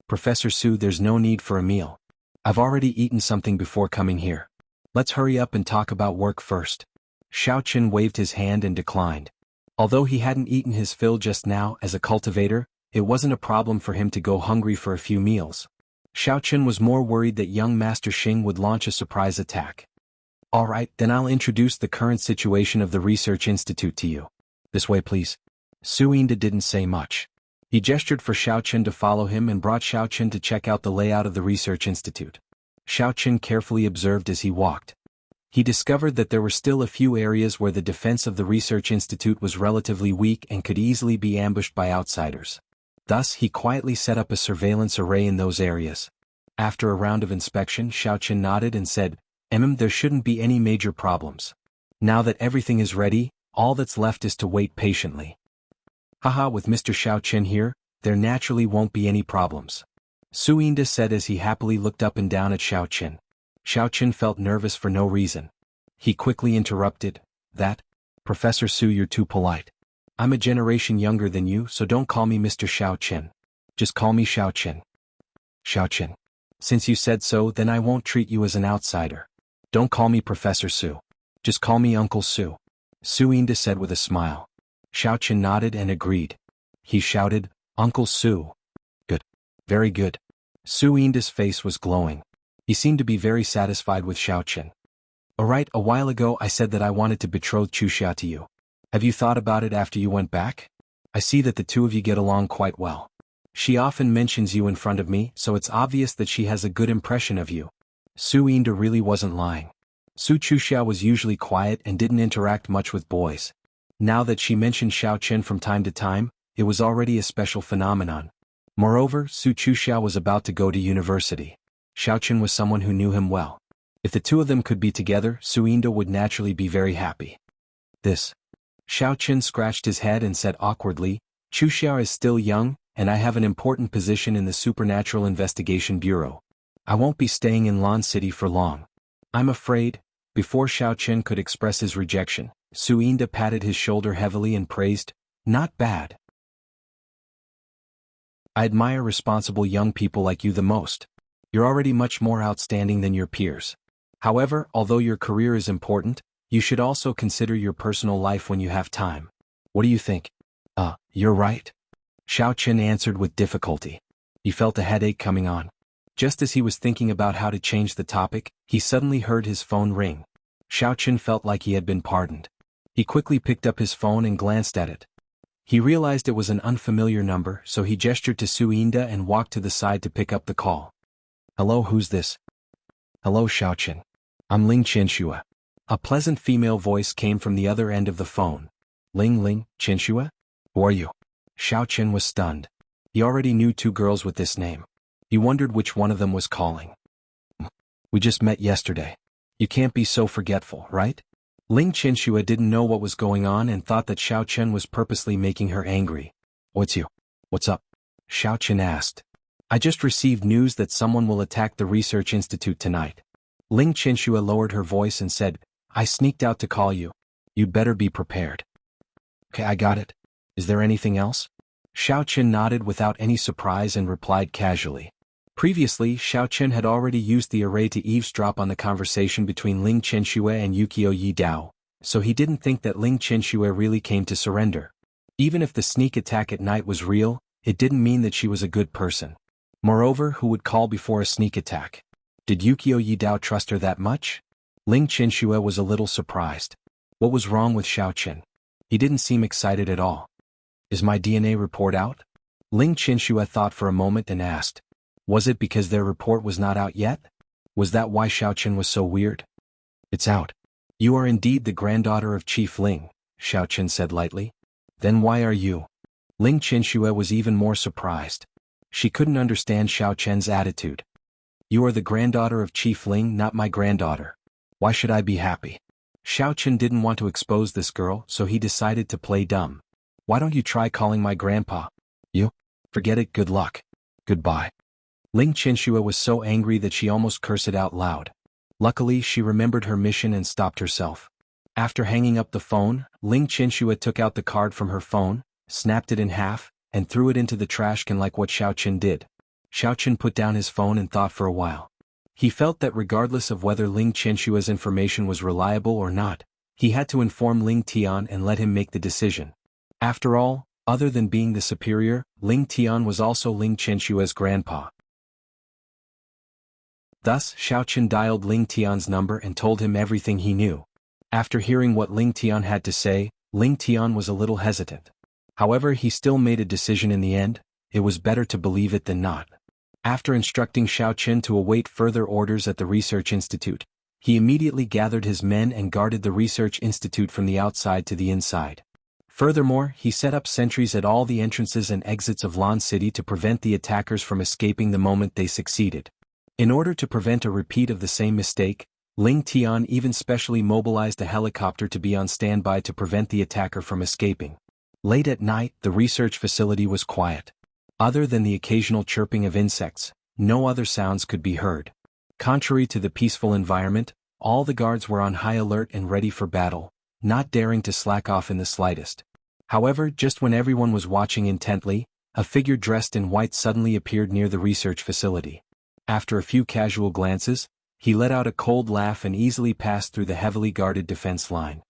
A: "Professor Su, there's no need for a meal. I've already eaten something before coming here. Let's hurry up and talk about work first." Xiaoqin waved his hand and declined. Although he hadn't eaten his fill just now as a cultivator, it wasn't a problem for him to go hungry for a few meals. Xiaoqin was more worried that young Master Xing would launch a surprise attack. "All right, then I'll introduce the current situation of the Research Institute to you. This way, please." Suinda didn't say much. He gestured for Xiaoqin to follow him and brought Xiaoqin to check out the layout of the Research Institute. Xiaoqin carefully observed as he walked. He discovered that there were still a few areas where the defense of the Research Institute was relatively weak and could easily be ambushed by outsiders. Thus, he quietly set up a surveillance array in those areas. After a round of inspection, Xiaoqin nodded and said, There shouldn't be any major problems. Now that everything is ready, all that's left is to wait patiently." "Haha, with Mr. Xiaoqin here, there naturally won't be any problems," Suinda said as he happily looked up and down at Xiaoqin. Xiaoqin felt nervous for no reason. He quickly interrupted, "Professor Su, you're too polite. I'm a generation younger than you, so don't call me Mr. Xiaoqin. Just call me Xiaoqin." "Xiaoqin. Since you said so, then I won't treat you as an outsider. Don't call me Professor Su. Just call me Uncle Su," Suinda said with a smile. Xiaoqin nodded and agreed. He shouted, "Uncle Su." "Good. Very good." Suinda's face was glowing. He seemed to be very satisfied with Xiaoqin. "Alright, a while ago I said that I wanted to betroth Chuxia to you. Have you thought about it after you went back? I see that the two of you get along quite well. She often mentions you in front of me, so it's obvious that she has a good impression of you. Su Yinda really wasn't lying. Su Chuxiao was usually quiet and didn't interact much with boys. Now that she mentioned Xiao Chen from time to time, it was already a special phenomenon. Moreover, Su Chuxiao was about to go to university. Xiao Chen was someone who knew him well. If the two of them could be together, Su Yinda would naturally be very happy. This. Xiao Chen scratched his head and said awkwardly, Chuxiao is still young, and I have an important position in the Supernatural Investigation Bureau. I won't be staying in Lan City for long. I'm afraid. Before Xiao Chen could express his rejection, Su Yinda patted his shoulder heavily and praised, not bad. I admire responsible young people like you the most. You're already much more outstanding than your peers. However, although your career is important, you should also consider your personal life when you have time. What do you think? You're right. Xiao Chen answered with difficulty. He felt a headache coming on. Just as he was thinking about how to change the topic, he suddenly heard his phone ring. Xiao Chen felt like he had been pardoned. He quickly picked up his phone and glanced at it. He realized it was an unfamiliar number, so he gestured to Su Yinda and walked to the side to pick up the call. Hello, who's this? Hello, Xiao Chen. I'm Ling Qianxue. A pleasant female voice came from the other end of the phone. Ling Qianxue? Who are you? Xiao Chen was stunned. He already knew two girls with this name. He wondered which one of them was calling. We just met yesterday. You can't be so forgetful, right? Ling Qianxue didn't know what was going on and thought that Xiao Chen was purposely making her angry. What's up? Xiao Chen asked. I just received news that someone will attack the research institute tonight. Ling Qianxue lowered her voice and said, I sneaked out to call you. You'd better be prepared. Okay, I got it. Is there anything else? Xiao Chen nodded without any surprise and replied casually. Previously, Xiao Chen had already used the array to eavesdrop on the conversation between Ling Qianxue and Yukio Yi Dao, so he didn't think that Ling Qianxue really came to surrender. Even if the sneak attack at night was real, it didn't mean that she was a good person. Moreover, who would call before a sneak attack? Did Yukio Yi Dao trust her that much? Ling Qianxue was a little surprised. What was wrong with Xiao Chen? He didn't seem excited at all. Is my DNA report out? Ling Qianxue thought for a moment and asked. Was it because their report was not out yet? Was that why Xiao Chen was so weird? It's out. You are indeed the granddaughter of Chief Ling, Xiao Chen said lightly. Then why are you? Ling Qianxue was even more surprised. She couldn't understand Xiao Chen's attitude. You are the granddaughter of Chief Ling, not my granddaughter. Why should I be happy? Xiao Chen didn't want to expose this girl, so he decided to play dumb. Why don't you try calling my grandpa? You? Forget it, good luck. Goodbye. Ling Qianxue was so angry that she almost cursed it out loud. Luckily, she remembered her mission and stopped herself. After hanging up the phone, Ling Qianxue took out the card from her phone, snapped it in half, and threw it into the trash can like what Xiao Chen did. Xiao Chen put down his phone and thought for a while. He felt that regardless of whether Ling Qianxue's information was reliable or not, he had to inform Ling Tian and let him make the decision. After all, other than being the superior, Ling Tian was also Ling Qianxue's grandpa. Thus, Xiao Chen dialed Ling Tian's number and told him everything he knew. After hearing what Ling Tian had to say, Ling Tian was a little hesitant. However, he still made a decision in the end. It was better to believe it than not. After instructing Xiao Chen to await further orders at the research institute, he immediately gathered his men and guarded the research institute from the outside to the inside. Furthermore, he set up sentries at all the entrances and exits of Lan City to prevent the attackers from escaping the moment they succeeded. In order to prevent a repeat of the same mistake, Ling Tian even specially mobilized a helicopter to be on standby to prevent the attacker from escaping. Late at night, the research facility was quiet. Other than the occasional chirping of insects, no other sounds could be heard. Contrary to the peaceful environment, all the guards were on high alert and ready for battle, not daring to slack off in the slightest. However, just when everyone was watching intently, a figure dressed in white suddenly appeared near the research facility. After a few casual glances, he let out a cold laugh and easily passed through the heavily guarded defense line.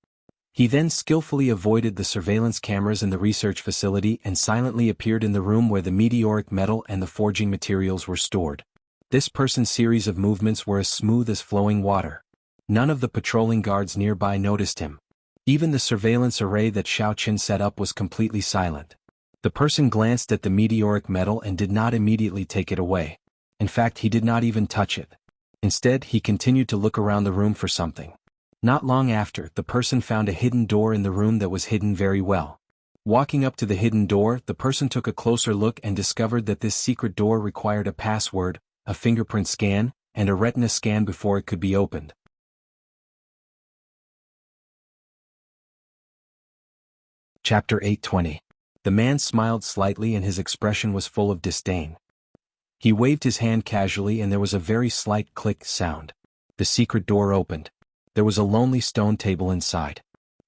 A: He then skillfully avoided the surveillance cameras in the research facility and silently appeared in the room where the meteoric metal and the forging materials were stored. This person's series of movements were as smooth as flowing water. None of the patrolling guards nearby noticed him. Even the surveillance array that Xiao Chen set up was completely silent. The person glanced at the meteoric metal and did not immediately take it away. In fact, he did not even touch it. Instead, he continued to look around the room for something. Not long after, the person found a hidden door in the room that was hidden very well. Walking up to the hidden door, the person took a closer look and discovered that this secret door required a password, a fingerprint scan, and a retina scan before it could be opened. Chapter 820. The man smiled slightly and his expression was full of disdain. He waved his hand casually and there was a very slight click sound. The secret door opened. There was a lonely stone table inside.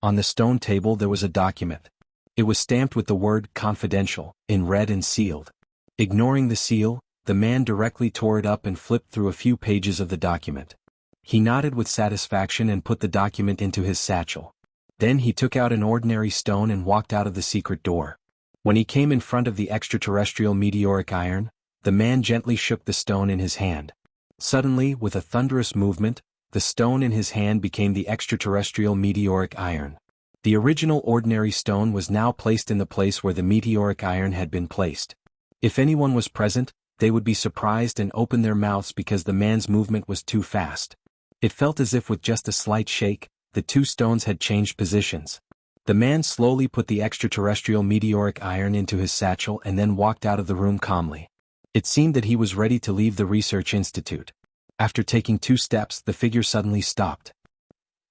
A: On the stone table there was a document. It was stamped with the word confidential, in red and sealed. Ignoring the seal, the man directly tore it up and flipped through a few pages of the document. He nodded with satisfaction and put the document into his satchel. Then he took out an ordinary stone and walked out of the secret door. When he came in front of the extraterrestrial meteoric iron, the man gently shook the stone in his hand. Suddenly, with a thunderous movement, the stone in his hand became the extraterrestrial meteoric iron. The original ordinary stone was now placed in the place where the meteoric iron had been placed. If anyone was present, they would be surprised and open their mouths because the man's movement was too fast. It felt as if with just a slight shake, the two stones had changed positions. The man slowly put the extraterrestrial meteoric iron into his satchel and then walked out of the room calmly. It seemed that he was ready to leave the research institute. After taking 2 steps, the figure suddenly stopped.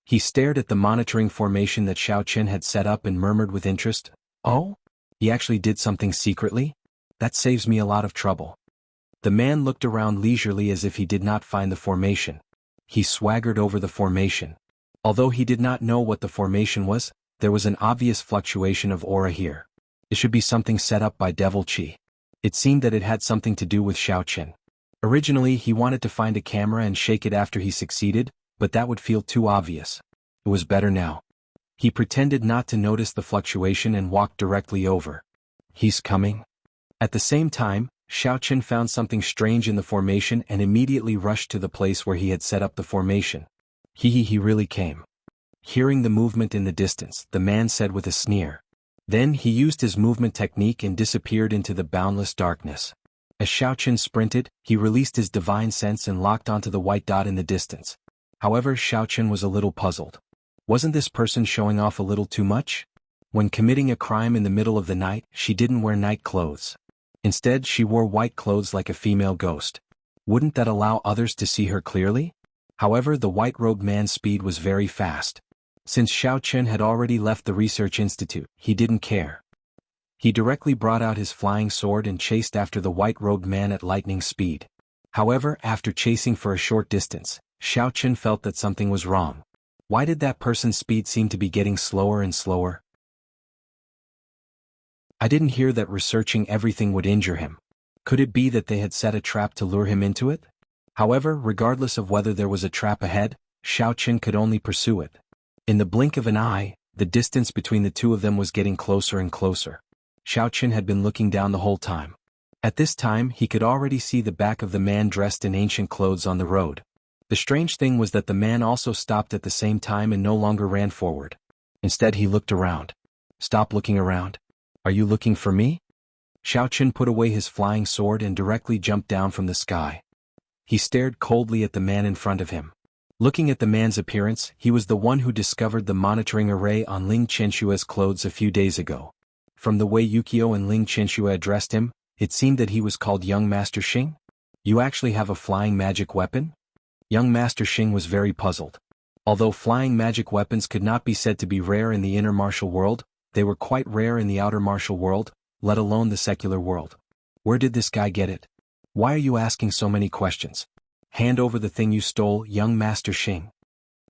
A: He stared at the monitoring formation that Xiao Qin had set up and murmured with interest, "Oh? He actually did something secretly? That saves me a lot of trouble." The man looked around leisurely as if he did not find the formation. He swaggered over the formation. Although he did not know what the formation was, there was an obvious fluctuation of aura here. It should be something set up by Devil Chi. It seemed that it had something to do with Xiao Qin. Originally he wanted to find a camera and shake it after he succeeded, but that would feel too obvious. It was better now. He pretended not to notice the fluctuation and walked directly over. "He's coming?" At the same time, Xiao Qin found something strange in the formation and immediately rushed to the place where he had set up the formation. He really came. Hearing the movement in the distance, the man said with a sneer. Then he used his movement technique and disappeared into the boundless darkness. As Xiao Qin sprinted, he released his divine sense and locked onto the white dot in the distance. However, Xiao Qin was a little puzzled. Wasn't this person showing off a little too much? When committing a crime in the middle of the night, she didn't wear night clothes. Instead, she wore white clothes like a female ghost. Wouldn't that allow others to see her clearly? However, the white-robed man's speed was very fast. Since Xiao Qin had already left the research institute, he didn't care. He directly brought out his flying sword and chased after the white-robed man at lightning speed. However, after chasing for a short distance, Xiao Qin felt that something was wrong. Why did that person's speed seem to be getting slower and slower? I didn't hear that researching everything would injure him. Could it be that they had set a trap to lure him into it? However, regardless of whether there was a trap ahead, Xiao Qin could only pursue it. In the blink of an eye, the distance between the two of them was getting closer and closer. Xiao Qin had been looking down the whole time. At this time, he could already see the back of the man dressed in ancient clothes on the road. The strange thing was that the man also stopped at the same time and no longer ran forward. Instead he looked around. "Stop looking around. Are you looking for me?" Xiao Qin put away his flying sword and directly jumped down from the sky. He stared coldly at the man in front of him. Looking at the man's appearance, he was the one who discovered the monitoring array on Ling Qinshua's clothes a few days ago. From the way Yukio and Ling Qinshu addressed him, it seemed that he was called Young Master Xing. "You actually have a flying magic weapon?" Young Master Xing was very puzzled. Although flying magic weapons could not be said to be rare in the inner martial world, they were quite rare in the outer martial world, let alone the secular world. Where did this guy get it? Why are you asking so many questions? Hand over the thing you stole, Young Master Xing.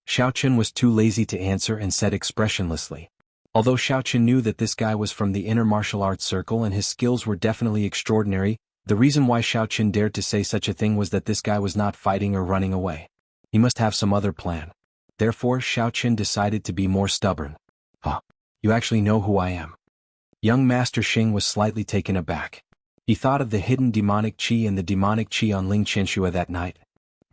A: Xiao Qin was too lazy to answer and said expressionlessly. Although Xiao Qin knew that this guy was from the inner martial arts circle and his skills were definitely extraordinary, the reason why Xiao Qin dared to say such a thing was that this guy was not fighting or running away. He must have some other plan. Therefore, Xiao Qin decided to be more stubborn. "Huh. You actually know who I am." Young Master Xing was slightly taken aback. He thought of the hidden demonic chi and the demonic chi on Ling Qinshu that night.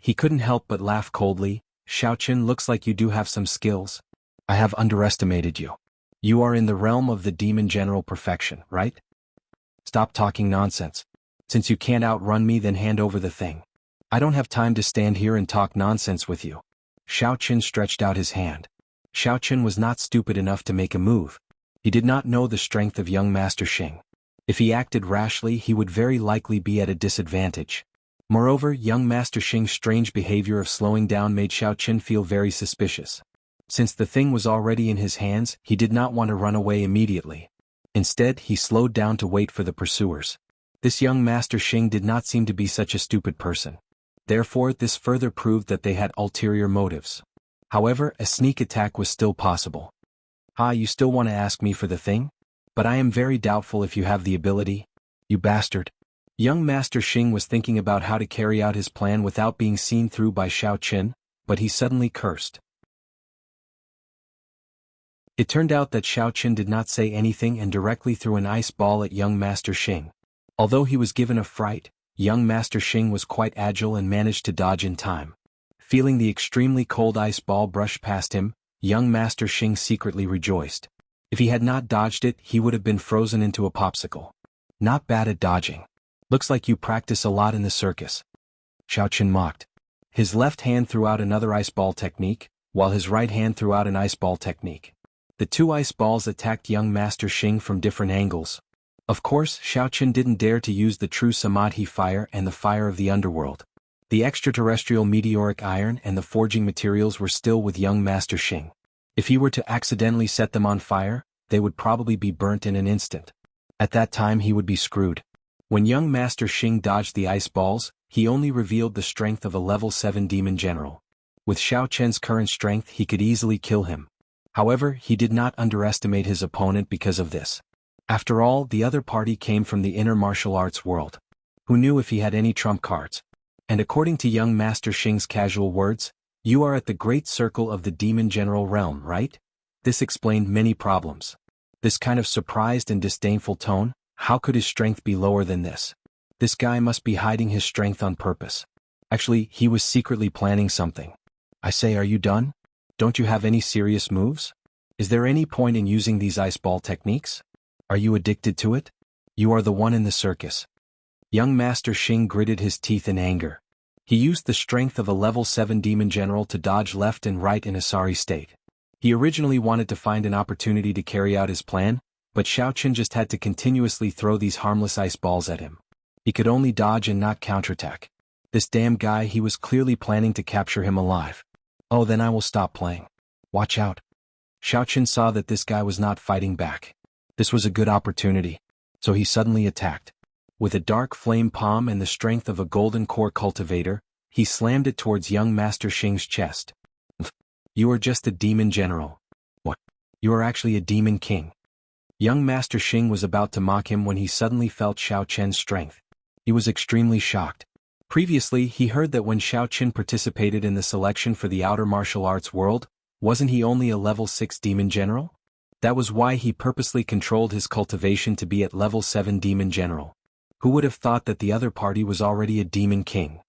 A: He couldn't help but laugh coldly. "Xiao Qin, looks like you do have some skills. I have underestimated you. You are in the realm of the demon general perfection, right? Stop talking nonsense. Since you can't outrun me, then hand over the thing." I don't have time to stand here and talk nonsense with you. Xiao Qin stretched out his hand. Xiao Qin was not stupid enough to make a move. He did not know the strength of young Master Xing. If he acted rashly, he would very likely be at a disadvantage. Moreover, young Master Xing's strange behavior of slowing down made Xiao Qin feel very suspicious. Since the thing was already in his hands, he did not want to run away immediately. Instead, he slowed down to wait for the pursuers. This young Master Xing did not seem to be such a stupid person. Therefore, this further proved that they had ulterior motives. However, a sneak attack was still possible. You still want to ask me for the thing? But I am very doubtful if you have the ability. You bastard. Young Master Xing was thinking about how to carry out his plan without being seen through by Xiao Qin, but he suddenly cursed. It turned out that Xiao Qin did not say anything and directly threw an ice ball at young Master Xing. Although he was given a fright, young Master Xing was quite agile and managed to dodge in time. Feeling the extremely cold ice ball brush past him, young Master Xing secretly rejoiced. If he had not dodged it, he would have been frozen into a popsicle. Not bad at dodging. Looks like you practice a lot in the circus. Xiao Qin mocked. His left hand threw out another ice ball technique, while his right hand threw out an ice ball technique. The two ice balls attacked young Master Xing from different angles. Of course, Xiao Qin didn't dare to use the true Samadhi fire and the fire of the underworld. The extraterrestrial meteoric iron and the forging materials were still with young Master Xing. If he were to accidentally set them on fire, they would probably be burnt in an instant. At that time he would be screwed. When young Master Xing dodged the ice balls, he only revealed the strength of a level 7 demon general. With Xiao Qian's current strength he could easily kill him. However, he did not underestimate his opponent because of this. After all, the other party came from the inner martial arts world. Who knew if he had any trump cards? And according to young Master Xing's casual words, you are at the great circle of the demon general realm, right? This explained many problems. This kind of surprised and disdainful tone, how could his strength be lower than this? This guy must be hiding his strength on purpose. Actually, he was secretly planning something. I say, are you done? Don't you have any serious moves? Is there any point in using these ice ball techniques? Are you addicted to it? You are the one in the circus. Young Master Xing gritted his teeth in anger. He used the strength of a level 7 demon general to dodge left and right in a sorry state. He originally wanted to find an opportunity to carry out his plan, but Xiao Qin just had to continuously throw these harmless ice balls at him. He could only dodge and not counterattack. This damn guy, he was clearly planning to capture him alive. Oh, then I will stop playing. Watch out. Xiao Qin saw that this guy was not fighting back. This was a good opportunity. So he suddenly attacked. With a dark flame palm and the strength of a golden core cultivator, he slammed it towards young Master Xing's chest. You are just a demon general. What? You are actually a demon king. Young Master Xing was about to mock him when he suddenly felt Xiao Qian's strength. He was extremely shocked. Previously, he heard that when Xiao Qin participated in the selection for the outer martial arts world, wasn't he only a level 6 demon general? That was why he purposely controlled his cultivation to be at level 7 demon general. Who would have thought that the other party was already a demon king?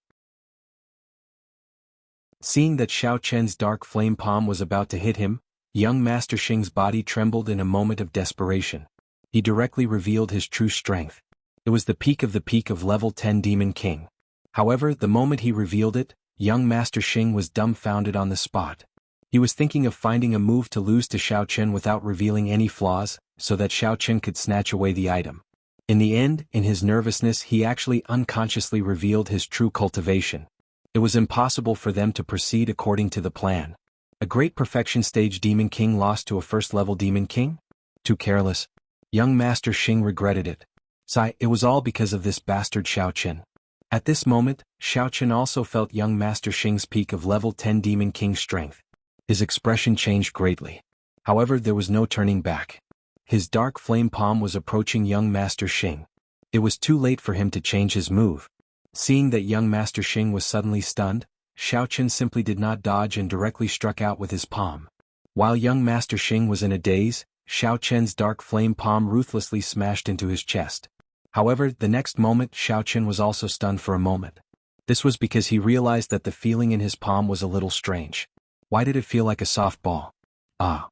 A: Seeing that Xiao Qian's dark flame palm was about to hit him, young Master Xing's body trembled in a moment of desperation. He directly revealed his true strength. It was the peak of level 10 demon king. However, the moment he revealed it, young Master Xing was dumbfounded on the spot. He was thinking of finding a move to lose to Xiao Qin without revealing any flaws, so that Xiao Qin could snatch away the item. In the end, in his nervousness, he actually unconsciously revealed his true cultivation. It was impossible for them to proceed according to the plan. A great perfection stage demon king lost to a first-level demon king? Too careless. Young Master Xing regretted it. Sigh, it was all because of this bastard Xiao Qin. At this moment, Xiao Qin also felt young Master Xing's peak of level 10 demon king strength. His expression changed greatly. However, there was no turning back. His dark flame palm was approaching young Master Xing. It was too late for him to change his move. Seeing that young Master Xing was suddenly stunned, Xiao Qin simply did not dodge and directly struck out with his palm. While young Master Xing was in a daze, Xiao Qian's dark flame palm ruthlessly smashed into his chest. However, the next moment Xiao Qin was also stunned for a moment. This was because he realized that the feeling in his palm was a little strange. Why did it feel like a soft ball? Ah.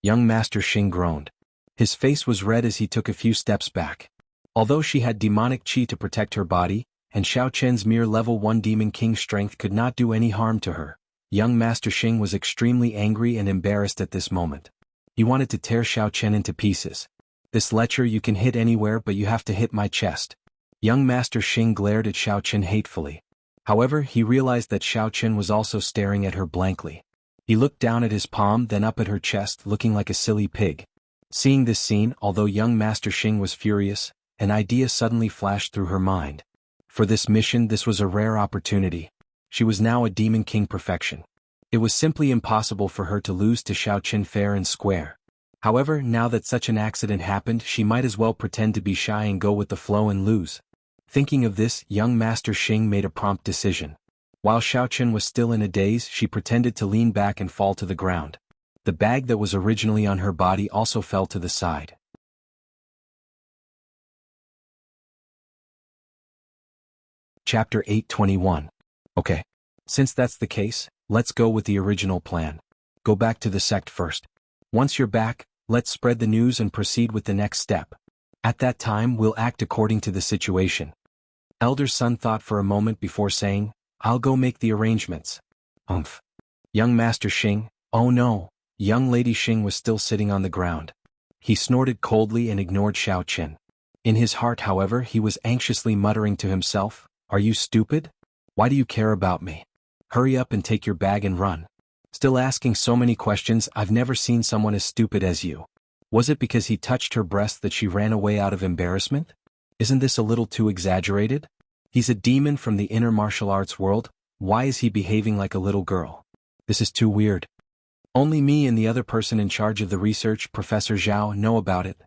A: Young Master Xing groaned. His face was red as he took a few steps back. Although she had demonic chi to protect her body, and Xiao Chen's mere level 1 Demon King strength could not do any harm to her. Young Master Xing was extremely angry and embarrassed at this moment. He wanted to tear Xiao Chen into pieces. "This lecher you can hit anywhere, but you have to hit my chest." Young Master Xing glared at Xiao Chen hatefully. However, he realized that Xiao Chen was also staring at her blankly. He looked down at his palm, then up at her chest, looking like a silly pig. Seeing this scene, although young Master Xing was furious, an idea suddenly flashed through her mind. For this mission, this was a rare opportunity. She was now a Demon King perfection. It was simply impossible for her to lose to Xiao Chen fair and square. However, now that such an accident happened, she might as well pretend to be shy and go with the flow and lose. Thinking of this, young Master Xing made a prompt decision. While Xiao Chen was still in a daze, she pretended to lean back and fall to the ground. The bag that was originally on her body also fell to the side. Chapter 821. Okay. Since that's the case, let's go with the original plan. Go back to the sect first. Once you're back, let's spread the news and proceed with the next step. At that time, we'll act according to the situation. Elder Sun thought for a moment before saying, "I'll go make the arrangements." Young Master Xing, oh no. Young Lady Xing was still sitting on the ground. He snorted coldly and ignored Xiao Chen. In his heart, however, he was anxiously muttering to himself, "Are you stupid? Why do you care about me? Hurry up and take your bag and run. Still asking so many questions, I've never seen someone as stupid as you." Was it because he touched her breast that she ran away out of embarrassment? Isn't this a little too exaggerated? He's a demon from the inner martial arts world. Why is he behaving like a little girl? This is too weird. Only me and the other person in charge of the research, Professor Zhao, know about it.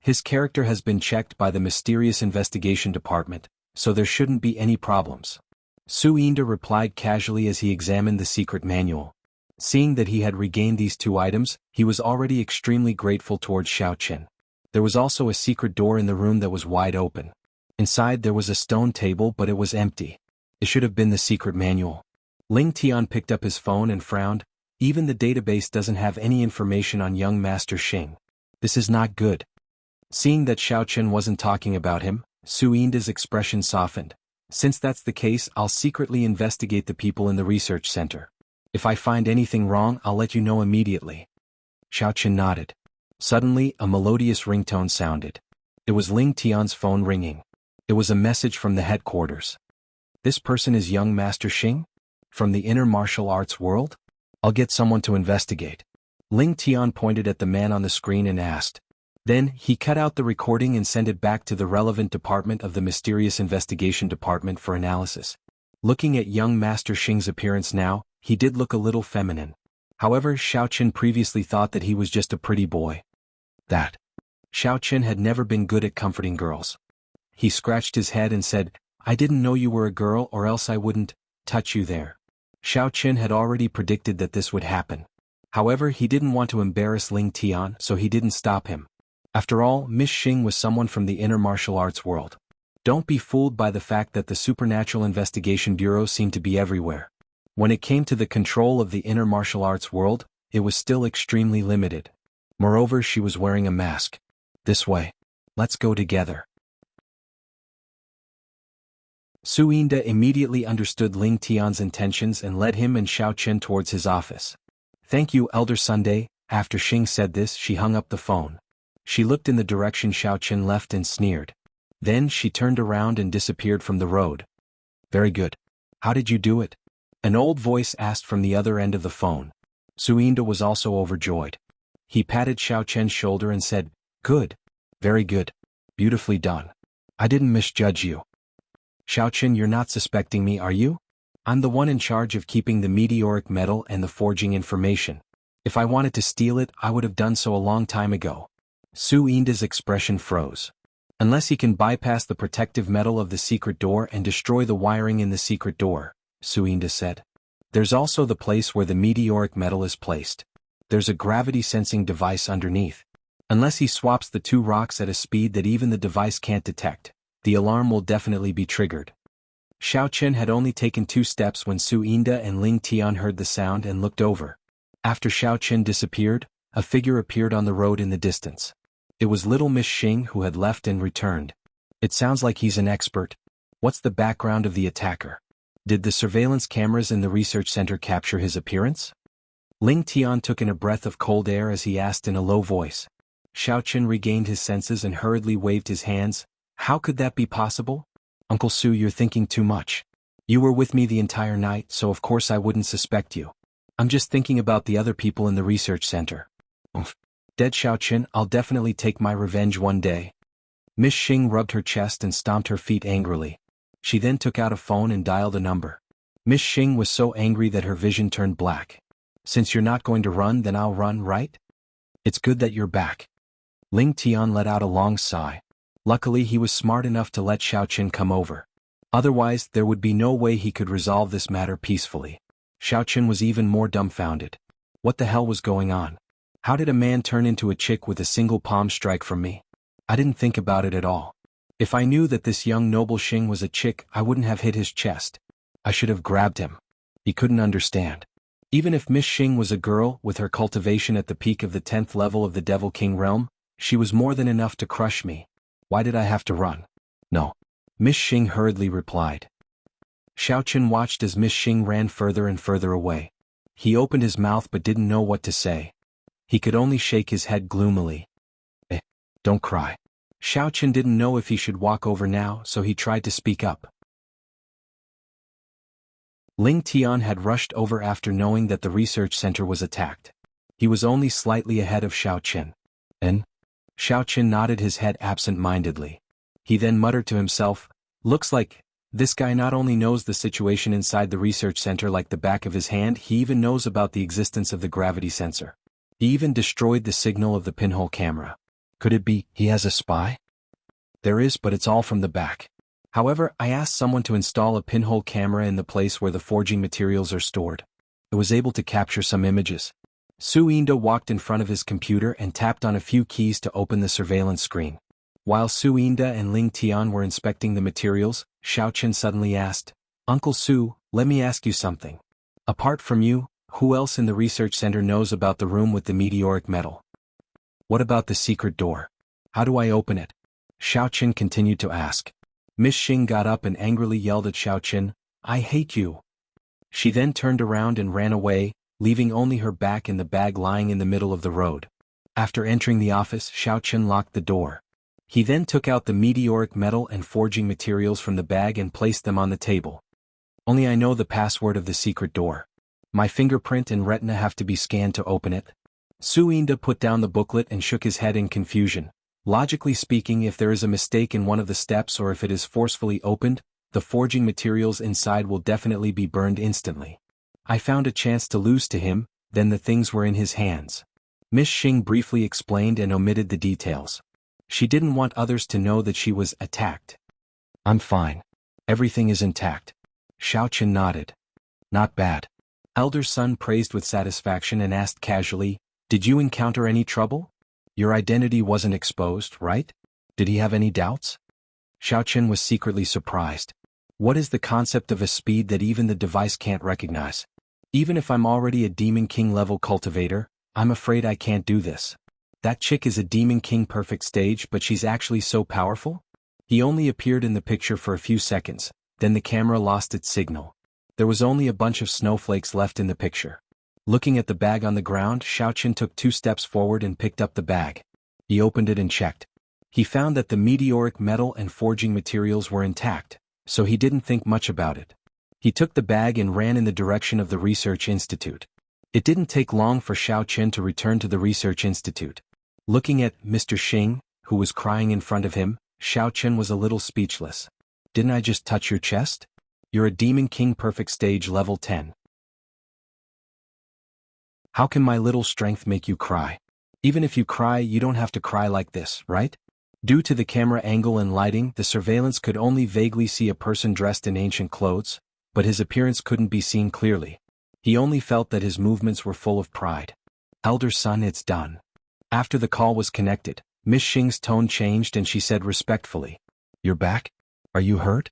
A: His character has been checked by the mysterious investigation department, so there shouldn't be any problems. Su Yinda replied casually as he examined the secret manual. Seeing that he had regained these 2 items, he was already extremely grateful towards Xiao Chen. There was also a secret door in the room that was wide open. Inside there was a stone table, but it was empty. It should have been the secret manual. Ling Tian picked up his phone and frowned. Even the database doesn't have any information on young Master Xing. This is not good. Seeing that Xiao Chen wasn't talking about him, Su Yinda's expression softened. "Since that's the case, I'll secretly investigate the people in the research center. If I find anything wrong, I'll let you know immediately." Xiao Chen nodded. Suddenly, a melodious ringtone sounded. It was Ling Tian's phone ringing. It was a message from the headquarters. "This person is young Master Xing? From the inner martial arts world? I'll get someone to investigate." Ling Tian pointed at the man on the screen and asked. Then, he cut out the recording and sent it back to the relevant department of the Mysterious Investigation Department for analysis. Looking at young Master Xing's appearance now, he did look a little feminine. However, Xiao Chen previously thought that he was just a pretty boy. Xiao Chen had never been good at comforting girls. He scratched his head and said, "I didn't know you were a girl, or else I wouldn't touch you there." Xiao Chen had already predicted that this would happen. However, he didn't want to embarrass Ling Tian, so he didn't stop him. After all, Miss Xing was someone from the inner martial arts world. Don't be fooled by the fact that the Supernatural Investigation Bureau seemed to be everywhere. When it came to the control of the inner martial arts world, it was still extremely limited. Moreover, she was wearing a mask. "This way. Let's go together." Su Yinda immediately understood Ling Tian's intentions and led him and Xiao Chen towards his office. "Thank you, Elder Sunday." After Xing said this, she hung up the phone. She looked in the direction Xiao Chen left and sneered. Then she turned around and disappeared from the road. "Very good. How did you do it?" An old voice asked from the other end of the phone. Su Yinda was also overjoyed. He patted Xiao Chen's shoulder and said, "Good. Very good. Beautifully done. I didn't misjudge you. Xiao Chen, you're not suspecting me, are you? I'm the one in charge of keeping the meteoric metal and the forging information. If I wanted to steal it, I would have done so a long time ago." Su Yinda's expression froze. "Unless he can bypass the protective metal of the secret door and destroy the wiring in the secret door," Su Yinda said. "There's also the place where the meteoric metal is placed. There's a gravity-sensing device underneath. Unless he swaps the 2 rocks at a speed that even the device can't detect, the alarm will definitely be triggered." Xiao Chen had only taken 2 steps when Su Yinda and Ling Tian heard the sound and looked over. After Xiao Chen disappeared, a figure appeared on the road in the distance. It was little Miss Xing, who had left and returned. "It sounds like he's an expert." What's the background of the attacker? Did the surveillance cameras in the research center capture his appearance? Ling Tian took in a breath of cold air as he asked in a low voice. Xiaoqun regained his senses and hurriedly waved his hands. How could that be possible? Uncle Su, you're thinking too much. You were with me the entire night, so of course I wouldn't suspect you. I'm just thinking about the other people in the research center. Oof. Dead Xiaoqun, I'll definitely take my revenge one day. Miss Xing rubbed her chest and stomped her feet angrily. She then took out a phone and dialed a number. Miss Xing was so angry that her vision turned black. Since you're not going to run, then I'll run, right? It's good that you're back. Ling Tian let out a long sigh. Luckily he was smart enough to let Xiaoqun come over. Otherwise, there would be no way he could resolve this matter peacefully. Xiaoqun was even more dumbfounded. What the hell was going on? How did a man turn into a chick with a single palm strike from me? I didn't think about it at all. If I knew that this young noble Xing was a chick, I wouldn't have hit his chest. I should have grabbed him. He couldn't understand. Even if Miss Xing was a girl, with her cultivation at the peak of the 10th level of the Devil King realm, she was more than enough to crush me. Why did I have to run? No. Miss Xing hurriedly replied. Xiaoqun watched as Miss Xing ran further and further away. He opened his mouth but didn't know what to say. He could only shake his head gloomily. Don't cry. Xiaoqun didn't know if he should walk over now, so he tried to speak up. Ling Tian had rushed over after knowing that the research center was attacked. He was only slightly ahead of Xiaoqun. And? Xiaoqun nodded his head absent-mindedly. He then muttered to himself, looks like this guy not only knows the situation inside the research center like the back of his hand, he even knows about the existence of the gravity sensor. He even destroyed the signal of the pinhole camera. Could it be he has a spy? There is, but it's all from the back. However, I asked someone to install a pinhole camera in the place where the forging materials are stored. It was able to capture some images. Su Yinda walked in front of his computer and tapped on a few keys to open the surveillance screen. While Su Yinda and Ling Tian were inspecting the materials, Xiaoqun suddenly asked, Uncle Su, let me ask you something. Apart from you, who else in the research center knows about the room with the meteoric metal? What about the secret door? How do I open it? Xiaoqun continued to ask. Miss Xing got up and angrily yelled at Xiaoqun, I hate you. She then turned around and ran away, leaving only her back and the bag lying in the middle of the road. After entering the office, Xiaoqun locked the door. He then took out the meteoric metal and forging materials from the bag and placed them on the table. Only I know the password of the secret door. My fingerprint and retina have to be scanned to open it. Su Yinda put down the booklet and shook his head in confusion. Logically speaking, if there is a mistake in one of the steps or if it is forcefully opened, the forging materials inside will definitely be burned instantly. I found a chance to lose to him, then the things were in his hands. Miss Xing briefly explained and omitted the details. She didn't want others to know that she was attacked. I'm fine. Everything is intact. Xiaoqun nodded. Not bad. Elder son praised with satisfaction and asked casually, did you encounter any trouble? Your identity wasn't exposed, right? Did he have any doubts? Xiaoqun was secretly surprised. What is the concept of a speed that even the device can't recognize? Even if I'm already a Demon King level cultivator, I'm afraid I can't do this. That chick is a Demon King perfect stage, but she's actually so powerful? He only appeared in the picture for a few seconds, then the camera lost its signal. There was only a bunch of snowflakes left in the picture. Looking at the bag on the ground, Xiaoqun took 2 steps forward and picked up the bag. He opened it and checked. He found that the meteoric metal and forging materials were intact, so he didn't think much about it. He took the bag and ran in the direction of the research institute. It didn't take long for Xiaoqun to return to the research institute. Looking at Mr. Xing, who was crying in front of him, Xiaoqun was a little speechless. Didn't I just touch your chest? You're a Demon King perfect stage level 10. How can my little strength make you cry? Even if you cry, you don't have to cry like this, right? Due to the camera angle and lighting, the surveillance could only vaguely see a person dressed in ancient clothes, but his appearance couldn't be seen clearly. He only felt that his movements were full of pride. Elder son, it's done. After the call was connected, Miss Xing's tone changed and she said respectfully, You're back? Are you hurt?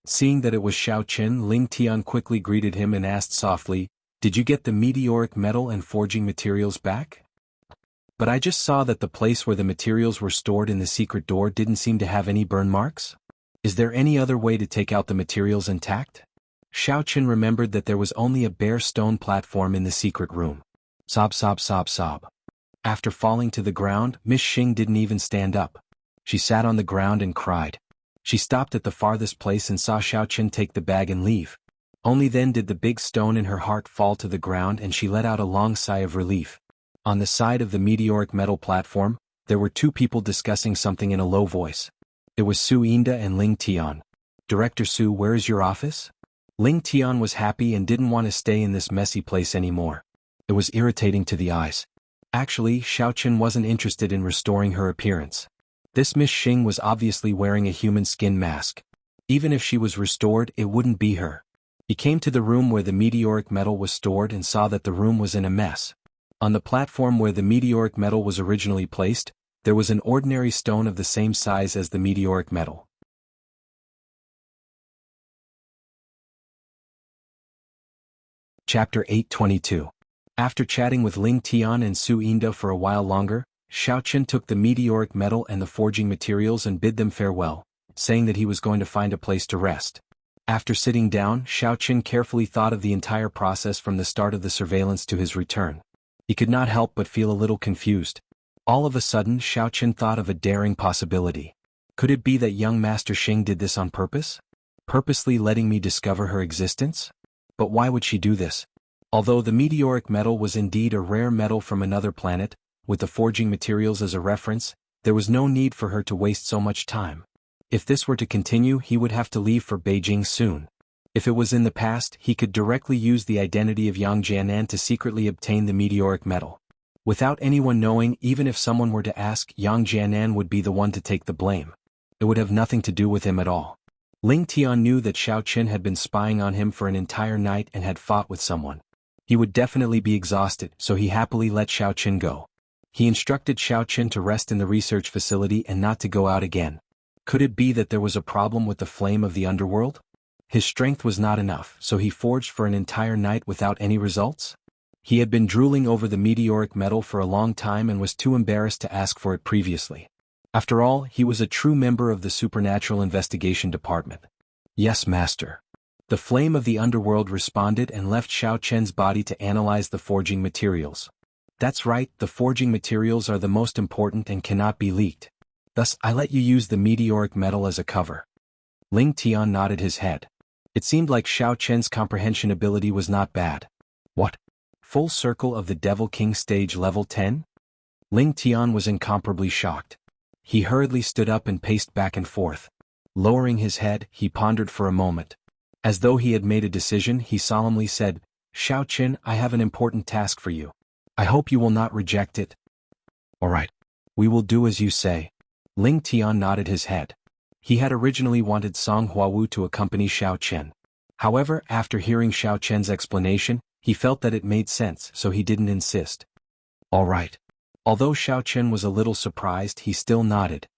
A: Seeing that it was Xiaoqun, Ling Tian quickly greeted him and asked softly, Did you get the meteoric metal and forging materials back? But I just saw that the place where the materials were stored in the secret door didn't seem to have any burn marks. Is there any other way to take out the materials intact? Xiaoqin remembered that there was only a bare stone platform in the secret room. Sob sob sob sob. After falling to the ground, Miss Xing didn't even stand up. She sat on the ground and cried. She stopped at the farthest place and saw Xiaoqin take the bag and leave. Only then did the big stone in her heart fall to the ground and she let out a long sigh of relief. On the side of the meteoric metal platform, there were two people discussing something in a low voice. It was Su Yinda and Ling Tian. Director Su, where is your office? Ling Tian was happy and didn't want to stay in this messy place anymore. It was irritating to the eyes. Actually, Xiaoqin wasn't interested in restoring her appearance. This Miss Xing was obviously wearing a human skin mask. Even if she was restored, it wouldn't be her. He came to the room where the meteoric metal was stored and saw that the room was in a mess. On the platform where the meteoric metal was originally placed, there was an ordinary stone of the same size as the meteoric metal. Chapter 822. After chatting with Ling Tian and Su Yinda for a while longer, Xiaoqin took the meteoric metal and the forging materials and bid them farewell, saying that he was going to find a place to rest. After sitting down, Xiaoqin carefully thought of the entire process from the start of the surveillance to his return. He could not help but feel a little confused. All of a sudden, Xiaoqin thought of a daring possibility. Could it be that young Master Xing did this on purpose? Purposely letting me discover her existence? But why would she do this? Although the meteoric metal was indeed a rare metal from another planet, with the forging materials as a reference, there was no need for her to waste so much time. If this were to continue, he would have to leave for Beijing soon. If it was in the past, he could directly use the identity of Yang Jianan to secretly obtain the meteoric metal. Without anyone knowing, even if someone were to ask, Yang Jianan would be the one to take the blame. It would have nothing to do with him at all. Ling Tian knew that Xiaoqin had been spying on him for an entire night and had fought with someone. He would definitely be exhausted, so he happily let Xiaoqin go. He instructed Xiaoqin to rest in the research facility and not to go out again. Could it be that there was a problem with the flame of the underworld? His strength was not enough, so he forged for an entire night without any results? He had been drooling over the meteoric metal for a long time and was too embarrassed to ask for it previously. After all, he was a true member of the Supernatural Investigation Department. Yes, Master. The flame of the underworld responded and left Xiaoqin's body to analyze the forging materials. That's right, the forging materials are the most important and cannot be leaked. Thus, I let you use the meteoric metal as a cover. Ling Tian nodded his head. It seemed like Xiaoqin's comprehension ability was not bad. What? Full circle of the Devil King stage level 10? Ling Tian was incomparably shocked. He hurriedly stood up and paced back and forth. Lowering his head, he pondered for a moment. As though he had made a decision, he solemnly said, Xiaoqin, I have an important task for you. I hope you will not reject it. All right. We will do as you say. Ling Tian nodded his head. He had originally wanted Song Huawu to accompany Xiaoqin. However, after hearing Xiaoqin's explanation, he felt that it made sense, so he didn't insist. All right. Although Xiaoqin was a little surprised, he still nodded.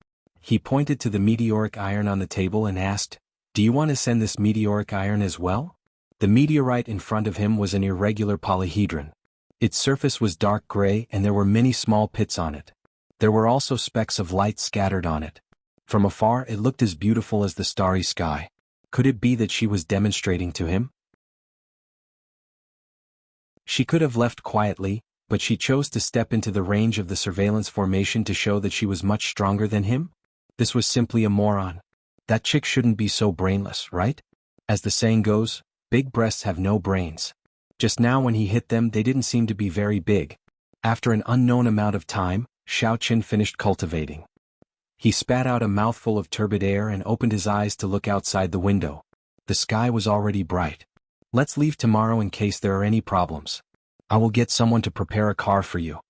A: He pointed to the meteoric iron on the table and asked, Do you want to send this meteoric iron as well? The meteorite in front of him was an irregular polyhedron. Its surface was dark gray and there were many small pits on it. There were also specks of light scattered on it. From afar it looked as beautiful as the starry sky. Could it be that she was demonstrating to him? She could have left quietly, but she chose to step into the range of the surveillance formation to show that she was much stronger than him? This was simply a moron. That chick shouldn't be so brainless, right? As the saying goes, big breasts have no brains. Just now when he hit them they didn't seem to be very big. After an unknown amount of time, Xiaoqin finished cultivating. He spat out a mouthful of turbid air and opened his eyes to look outside the window. The sky was already bright. Let's leave tomorrow in case there are any problems. I will get someone to prepare a car for you.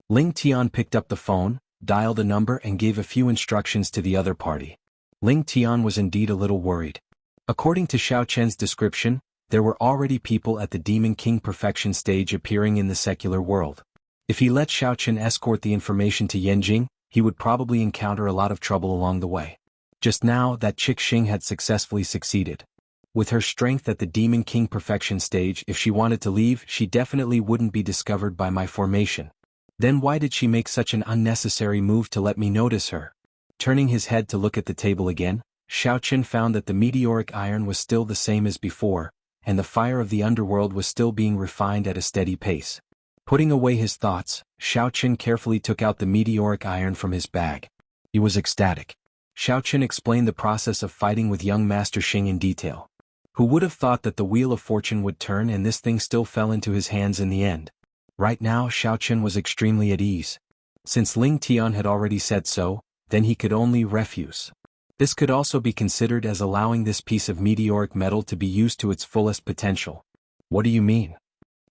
A: Ling Tian picked up the phone, dialed a number and gave a few instructions to the other party. Ling Tian was indeed a little worried. According to Xiaoqin's description, there were already people at the Demon King perfection stage appearing in the secular world. If he let Xiaoqin escort the information to Yanjing, he would probably encounter a lot of trouble along the way. Just now, that chick Xing had successfully succeeded. With her strength at the Demon King perfection stage, if she wanted to leave, she definitely wouldn't be discovered by my formation. Then why did she make such an unnecessary move to let me notice her? Turning his head to look at the table again, Xiaoqin found that the meteoric iron was still the same as before, and the fire of the underworld was still being refined at a steady pace. Putting away his thoughts, Xiaoqin carefully took out the meteoric iron from his bag. He was ecstatic. Xiaoqin explained the process of fighting with young Master Xing in detail. Who would have thought that the wheel of fortune would turn and this thing still fell into his hands in the end? Right now Xiaoqin was extremely at ease. Since Ling Tian had already said so, then he could only refuse. This could also be considered as allowing this piece of meteoric metal to be used to its fullest potential. What do you mean?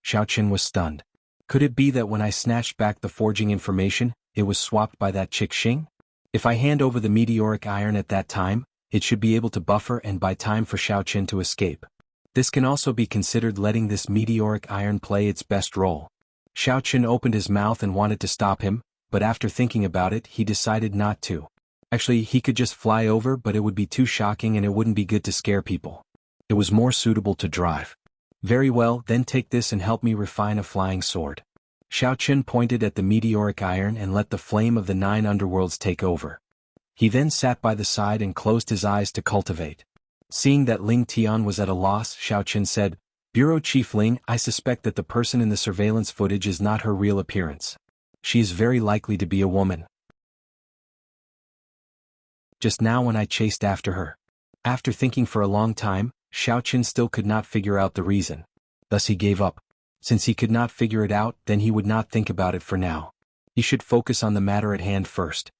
A: Xiaoqin was stunned. Could it be that when I snatched back the forging information, it was swapped by that chick Xing? If I hand over the meteoric iron at that time, it should be able to buffer and buy time for Xiaoqin to escape. This can also be considered letting this meteoric iron play its best role. Xiaoqin opened his mouth and wanted to stop him, but after thinking about it he decided not to. Actually, he could just fly over, but it would be too shocking and it wouldn't be good to scare people. It was more suitable to drive. Very well, then take this and help me refine a flying sword. Xiaoqin pointed at the meteoric iron and let the flame of the 9 underworlds take over. He then sat by the side and closed his eyes to cultivate. Seeing that Ling Tian was at a loss, Xiaoqin said, "Bureau Chief Ling, I suspect that the person in the surveillance footage is not her real appearance. She is very likely to be a woman. Just now when I chased after her." After thinking for a long time, Xiaoqin still could not figure out the reason. Thus he gave up. Since he could not figure it out, then he would not think about it for now. He should focus on the matter at hand first.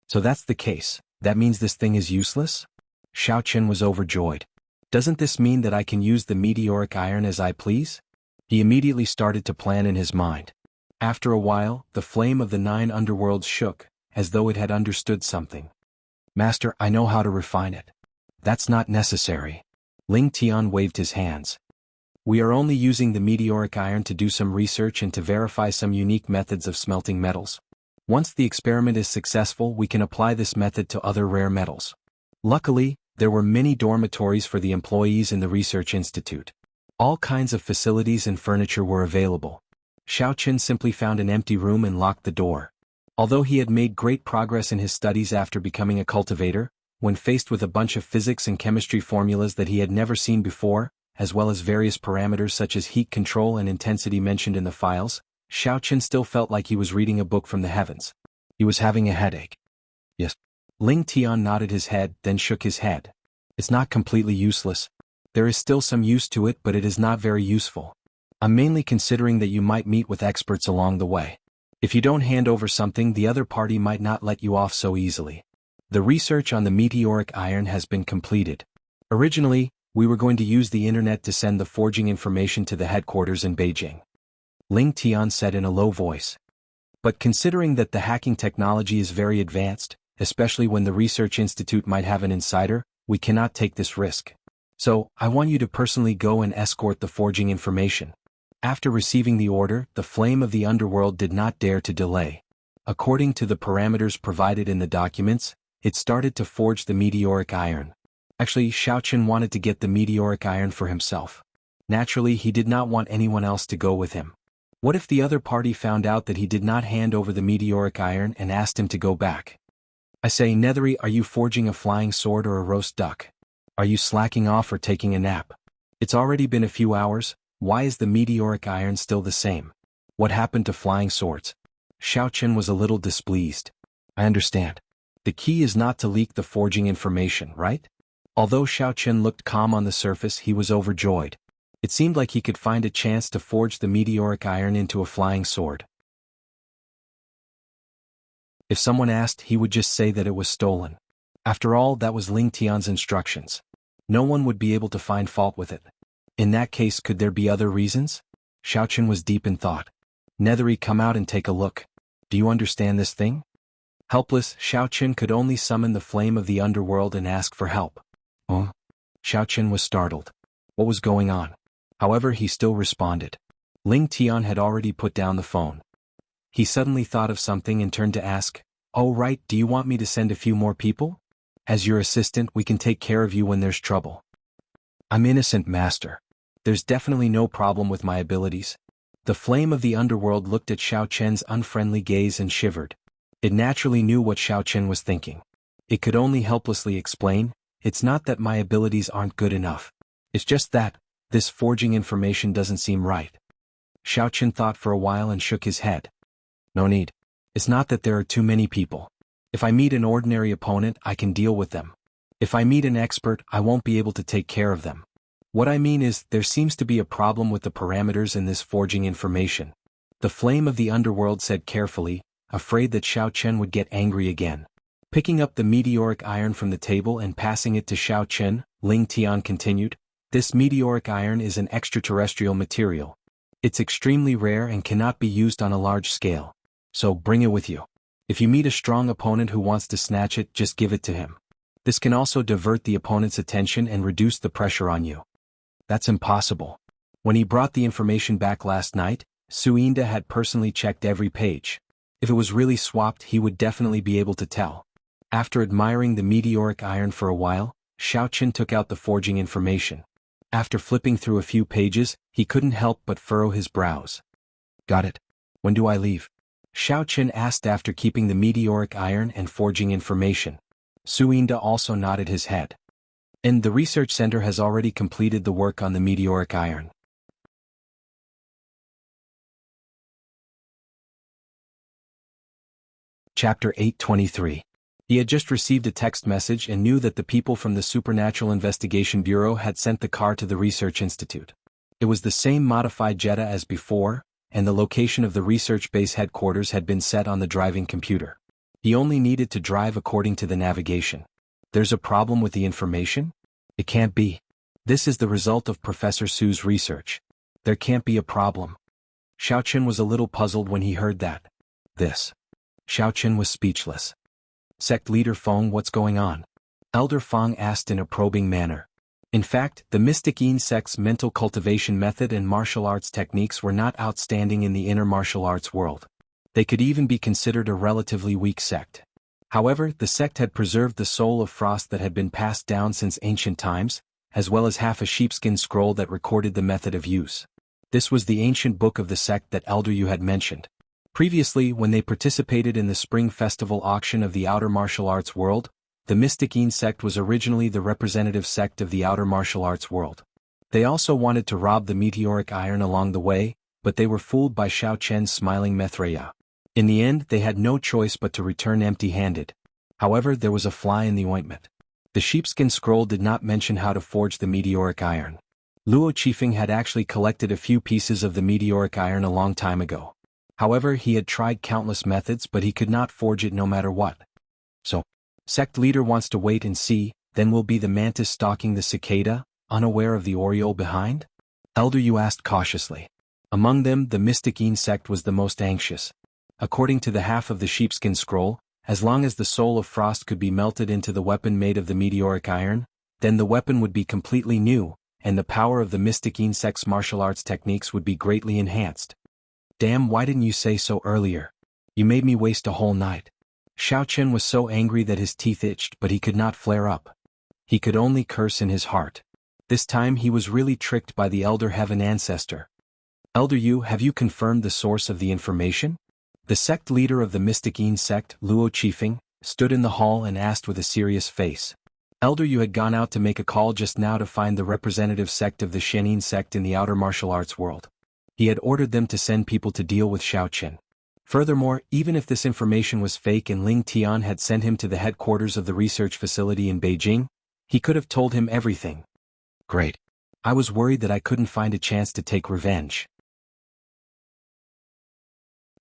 A: So that's the case. That means this thing is useless? Xiaoqin was overjoyed. Doesn't this mean that I can use the meteoric iron as I please? He immediately started to plan in his mind. After a while, the flame of the 9 underworlds shook, as though it had understood something. "Master, I know how to refine it." "That's not necessary." Ling Tian waved his hands. "We are only using the meteoric iron to do some research and to verify some unique methods of smelting metals. Once the experiment is successful, we can apply this method to other rare metals." Luckily, there were many dormitories for the employees in the research institute. All kinds of facilities and furniture were available. Xiaoqin simply found an empty room and locked the door. Although he had made great progress in his studies after becoming a cultivator, when faced with a bunch of physics and chemistry formulas that he had never seen before, as well as various parameters such as heat control and intensity mentioned in the files, Xiaoqin still felt like he was reading a book from the heavens. He was having a headache. "Yes." Ling Tian nodded his head, then shook his head. "It's not completely useless. There is still some use to it, but it is not very useful. I'm mainly considering that you might meet with experts along the way. If you don't hand over something, the other party might not let you off so easily. The research on the meteoric iron has been completed. Originally, we were going to use the internet to send the forging information to the headquarters in Beijing," Ling Tian said in a low voice. "But considering that the hacking technology is very advanced, especially when the research institute might have an insider, we cannot take this risk. So, I want you to personally go and escort the forging information." After receiving the order, the flame of the underworld did not dare to delay. According to the parameters provided in the documents, it started to forge the meteoric iron. Actually, Xiaoqin wanted to get the meteoric iron for himself. Naturally, he did not want anyone else to go with him. What if the other party found out that he did not hand over the meteoric iron and asked him to go back? "I say, Nethery, are you forging a flying sword or a roast duck? Are you slacking off or taking a nap? It's already been a few hours. Why is the meteoric iron still the same? What happened to flying swords?" Xiaoqin was a little displeased. "I understand. The key is not to leak the forging information, right?" Although Xiaoqin looked calm on the surface, he was overjoyed. It seemed like he could find a chance to forge the meteoric iron into a flying sword. If someone asked, he would just say that it was stolen. After all, that was Ling Tian's instructions. No one would be able to find fault with it. In that case, could there be other reasons? Xiaoqin was deep in thought. "Nethery, come out and take a look. Do you understand this thing?" Helpless, Xiaoqin could only summon the flame of the underworld and ask for help. "Oh?" Xiaoqin was startled. What was going on? However, he still responded. Ling Tian had already put down the phone. He suddenly thought of something and turned to ask, "Oh right, do you want me to send a few more people? As your assistant, we can take care of you when there's trouble." "I'm innocent, master. There's definitely no problem with my abilities." The flame of the underworld looked at Xiaoqin's unfriendly gaze and shivered. It naturally knew what Xiaoqin was thinking. It could only helplessly explain, "It's not that my abilities aren't good enough. It's just that, this forging information doesn't seem right." Xiao Qin thought for a while and shook his head. "No need. It's not that there are too many people. If I meet an ordinary opponent, I can deal with them. If I meet an expert, I won't be able to take care of them. What I mean is, there seems to be a problem with the parameters in this forging information." The Flame of the Underworld said carefully, afraid that Xiao Chen would get angry again. Picking up the meteoric iron from the table and passing it to Xiao Chen, Ling Tian continued, "This meteoric iron is an extraterrestrial material. It's extremely rare and cannot be used on a large scale. So bring it with you. If you meet a strong opponent who wants to snatch it, just give it to him. This can also divert the opponent's attention and reduce the pressure on you." "That's impossible. When he brought the information back last night, Suinda had personally checked every page. If it was really swapped, he would definitely be able to tell." After admiring the meteoric iron for a while, Xiao Qin took out the forging information. After flipping through a few pages, he couldn't help but furrow his brows. "Got it. When do I leave?" Xiao Qin asked after keeping the meteoric iron and forging information. Suinda also nodded his head. "And the research center has already completed the work on the meteoric iron." Chapter 823. He had just received a text message and knew that the people from the Supernatural Investigation Bureau had sent the car to the Research Institute. It was the same modified Jetta as before, and the location of the research base headquarters had been set on the driving computer. He only needed to drive according to the navigation. "There's a problem with the information? It can't be. This is the result of Professor Su's research. There can't be a problem." Xiao Qin was a little puzzled when he heard that. Xiao Qin was speechless. "Sect Leader Feng, what's going on?" Elder Feng asked in a probing manner. In fact, the Mystic Yin sect's mental cultivation method and martial arts techniques were not outstanding in the inner martial arts world. They could even be considered a relatively weak sect. However, the sect had preserved the soul of frost that had been passed down since ancient times, as well as half a sheepskin scroll that recorded the method of use. This was the ancient book of the sect that Elder Yu had mentioned. Previously, when they participated in the spring festival auction of the outer martial arts world, the Mystic Yin sect was originally the representative sect of the outer martial arts world. They also wanted to rob the meteoric iron along the way, but they were fooled by Xiao Chen's smiling Mithraea. In the end, they had no choice but to return empty-handed. However, there was a fly in the ointment. The sheepskin scroll did not mention how to forge the meteoric iron. Luo Qifeng had actually collected a few pieces of the meteoric iron a long time ago. However, he had tried countless methods, but he could not forge it no matter what. "So, sect leader wants to wait and see, then will be the mantis stalking the cicada, unaware of the oriole behind?" Elder Yu asked cautiously. Among them, the Mystic Yin sect was the most anxious. According to the half of the sheepskin scroll, as long as the soul of frost could be melted into the weapon made of the meteoric iron, then the weapon would be completely new, and the power of the Mystic Yin sect's martial arts techniques would be greatly enhanced. "Damn, why didn't you say so earlier? You made me waste a whole night." Xiao Chen was so angry that his teeth itched, but he could not flare up. He could only curse in his heart. This time he was really tricked by the Elder Heaven Ancestor. "Elder Yu, have you confirmed the source of the information?" The sect leader of the Mystic Yin sect, Luo Qifeng, stood in the hall and asked with a serious face. Elder Yu had gone out to make a call just now to find the representative sect of the Shenin sect in the outer martial arts world. He had ordered them to send people to deal with Xiao Chen. Furthermore, even if this information was fake and Ling Tian had sent him to the headquarters of the research facility in Beijing, he could have told him everything. Great. I was worried that I couldn't find a chance to take revenge.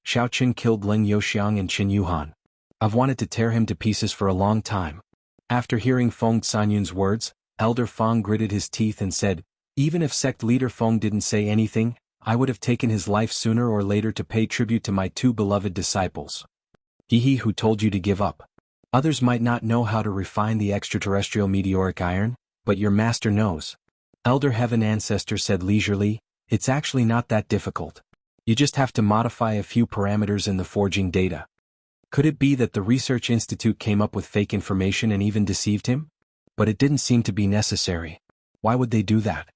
A: Xiao Chen killed Ling Youxiang and Qin Yuhan. I've wanted to tear him to pieces for a long time. After hearing Feng Sanyun's words, Elder Feng gritted his teeth and said, "Even if sect leader Feng didn't say anything, I would have taken his life sooner or later to pay tribute to my two beloved disciples." He who told you to give up. Others might not know how to refine the extraterrestrial meteoric iron, but your master knows. Elder Heaven Ancestor said leisurely, "It's actually not that difficult. You just have to modify a few parameters in the forging data." Could it be that the Research Institute came up with fake information and even deceived him? But it didn't seem to be necessary. Why would they do that?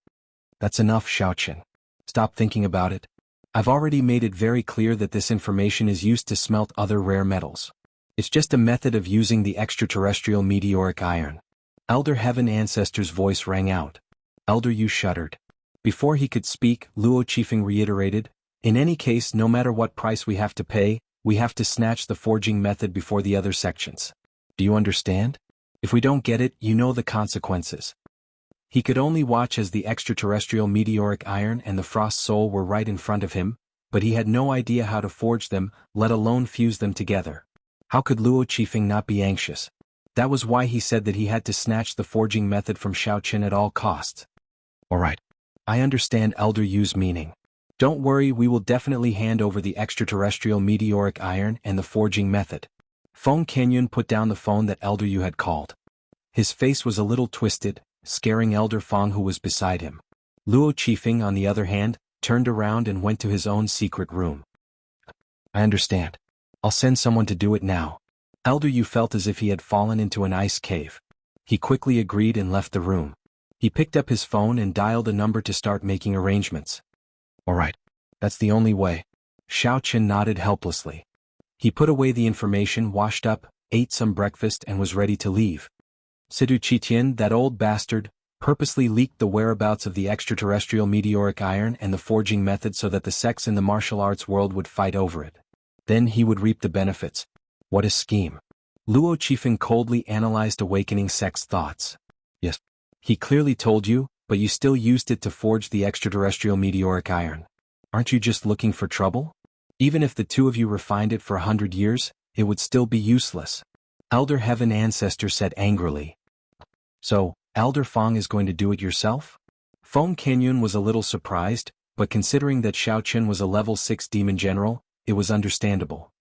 A: That's enough, Xiao Chen. Stop thinking about it. I've already made it very clear that this information is used to smelt other rare metals. It's just a method of using the extraterrestrial meteoric iron. Elder Heaven Ancestor's voice rang out. Elder Yu shuddered. Before he could speak, Luo Qifeng reiterated, in any case, no matter what price we have to pay, we have to snatch the forging method before the other sections. Do you understand? If we don't get it, you know the consequences. He could only watch as the extraterrestrial meteoric iron and the frost soul were right in front of him, but he had no idea how to forge them, let alone fuse them together. How could Luo Qifeng not be anxious? That was why he said that he had to snatch the forging method from Xiaoqin at all costs. Alright. I understand Elder Yu's meaning. Don't worry, we will definitely hand over the extraterrestrial meteoric iron and the forging method. Feng Kenyun put down the phone that Elder Yu had called. His face was a little twisted, scaring Elder Feng who was beside him. Luo Qifeng, on the other hand, turned around and went to his own secret room. I understand. I'll send someone to do it now. Elder Yu felt as if he had fallen into an ice cave. He quickly agreed and left the room. He picked up his phone and dialed a number to start making arrangements. Alright. That's the only way. Xiaoqin nodded helplessly. He put away the information, washed up, ate some breakfast and was ready to leave. Sidu Qitian, that old bastard, purposely leaked the whereabouts of the extraterrestrial meteoric iron and the forging method so that the sects in the martial arts world would fight over it. Then he would reap the benefits. What a scheme. Luo Qifeng coldly analyzed Awakening Sect's thoughts. Yes. He clearly told you, but you still used it to forge the extraterrestrial meteoric iron. Aren't you just looking for trouble? Even if the two of you refined it for 100 years, it would still be useless. Elder Heaven Ancestor said angrily. So, Elder Feng is going to do it yourself? Feng Kenyun was a little surprised, but considering that Xiaoqin was a level 6 demon general, it was understandable.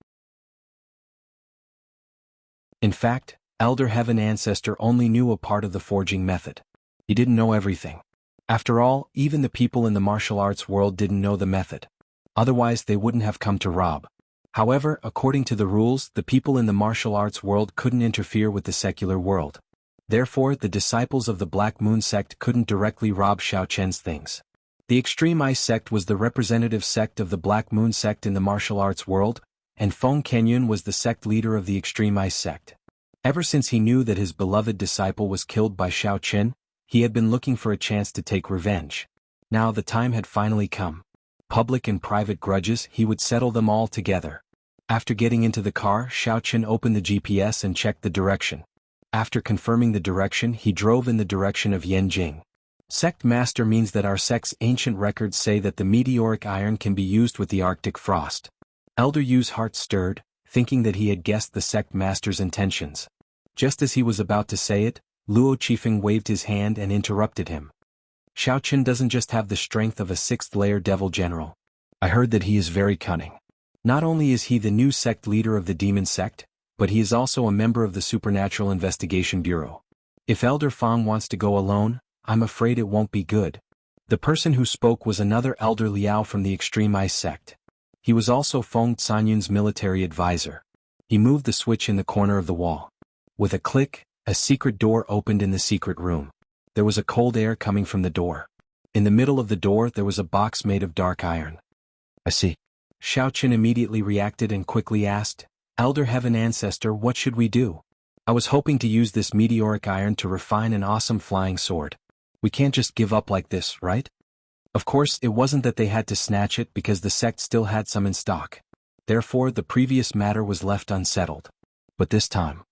A: In fact, Elder Heaven Ancestor only knew a part of the forging method. He didn't know everything. After all, even the people in the martial arts world didn't know the method. Otherwise they wouldn't have come to rob. However, according to the rules, the people in the martial arts world couldn't interfere with the secular world. Therefore, the disciples of the Black Moon sect couldn't directly rob Xiaoqian's things. The Extreme Ice sect was the representative sect of the Black Moon sect in the martial arts world, and Feng Kenyun was the sect leader of the Extreme Ice sect. Ever since he knew that his beloved disciple was killed by Xiaoqin, he had been looking for a chance to take revenge. Now the time had finally come. Public and private grudges, he would settle them all together. After getting into the car, Xiaoqin opened the GPS and checked the direction. After confirming the direction, he drove in the direction of Yanjing. Sect Master means that our sect's ancient records say that the meteoric iron can be used with the Arctic frost. Elder Yu's heart stirred, thinking that he had guessed the Sect Master's intentions. Just as he was about to say it, Luo Qifeng waved his hand and interrupted him. Xiaoqin doesn't just have the strength of a 6th-layer devil general. I heard that he is very cunning. Not only is he the new sect leader of the demon sect, but he is also a member of the Supernatural Investigation Bureau. If Elder Feng wants to go alone, I'm afraid it won't be good. The person who spoke was another Elder Liao from the Extreme Ice sect. He was also Feng Canyun's military advisor. He moved the switch in the corner of the wall. With a click, a secret door opened in the secret room. There was a cold air coming from the door. In the middle of the door there was a box made of dark iron. I see. Xiaoqin immediately reacted and quickly asked, Elder Heaven Ancestor, what should we do? I was hoping to use this meteoric iron to refine an awesome flying sword. We can't just give up like this, right? Of course, it wasn't that they had to snatch it because the sect still had some in stock. Therefore, the previous matter was left unsettled. But this time.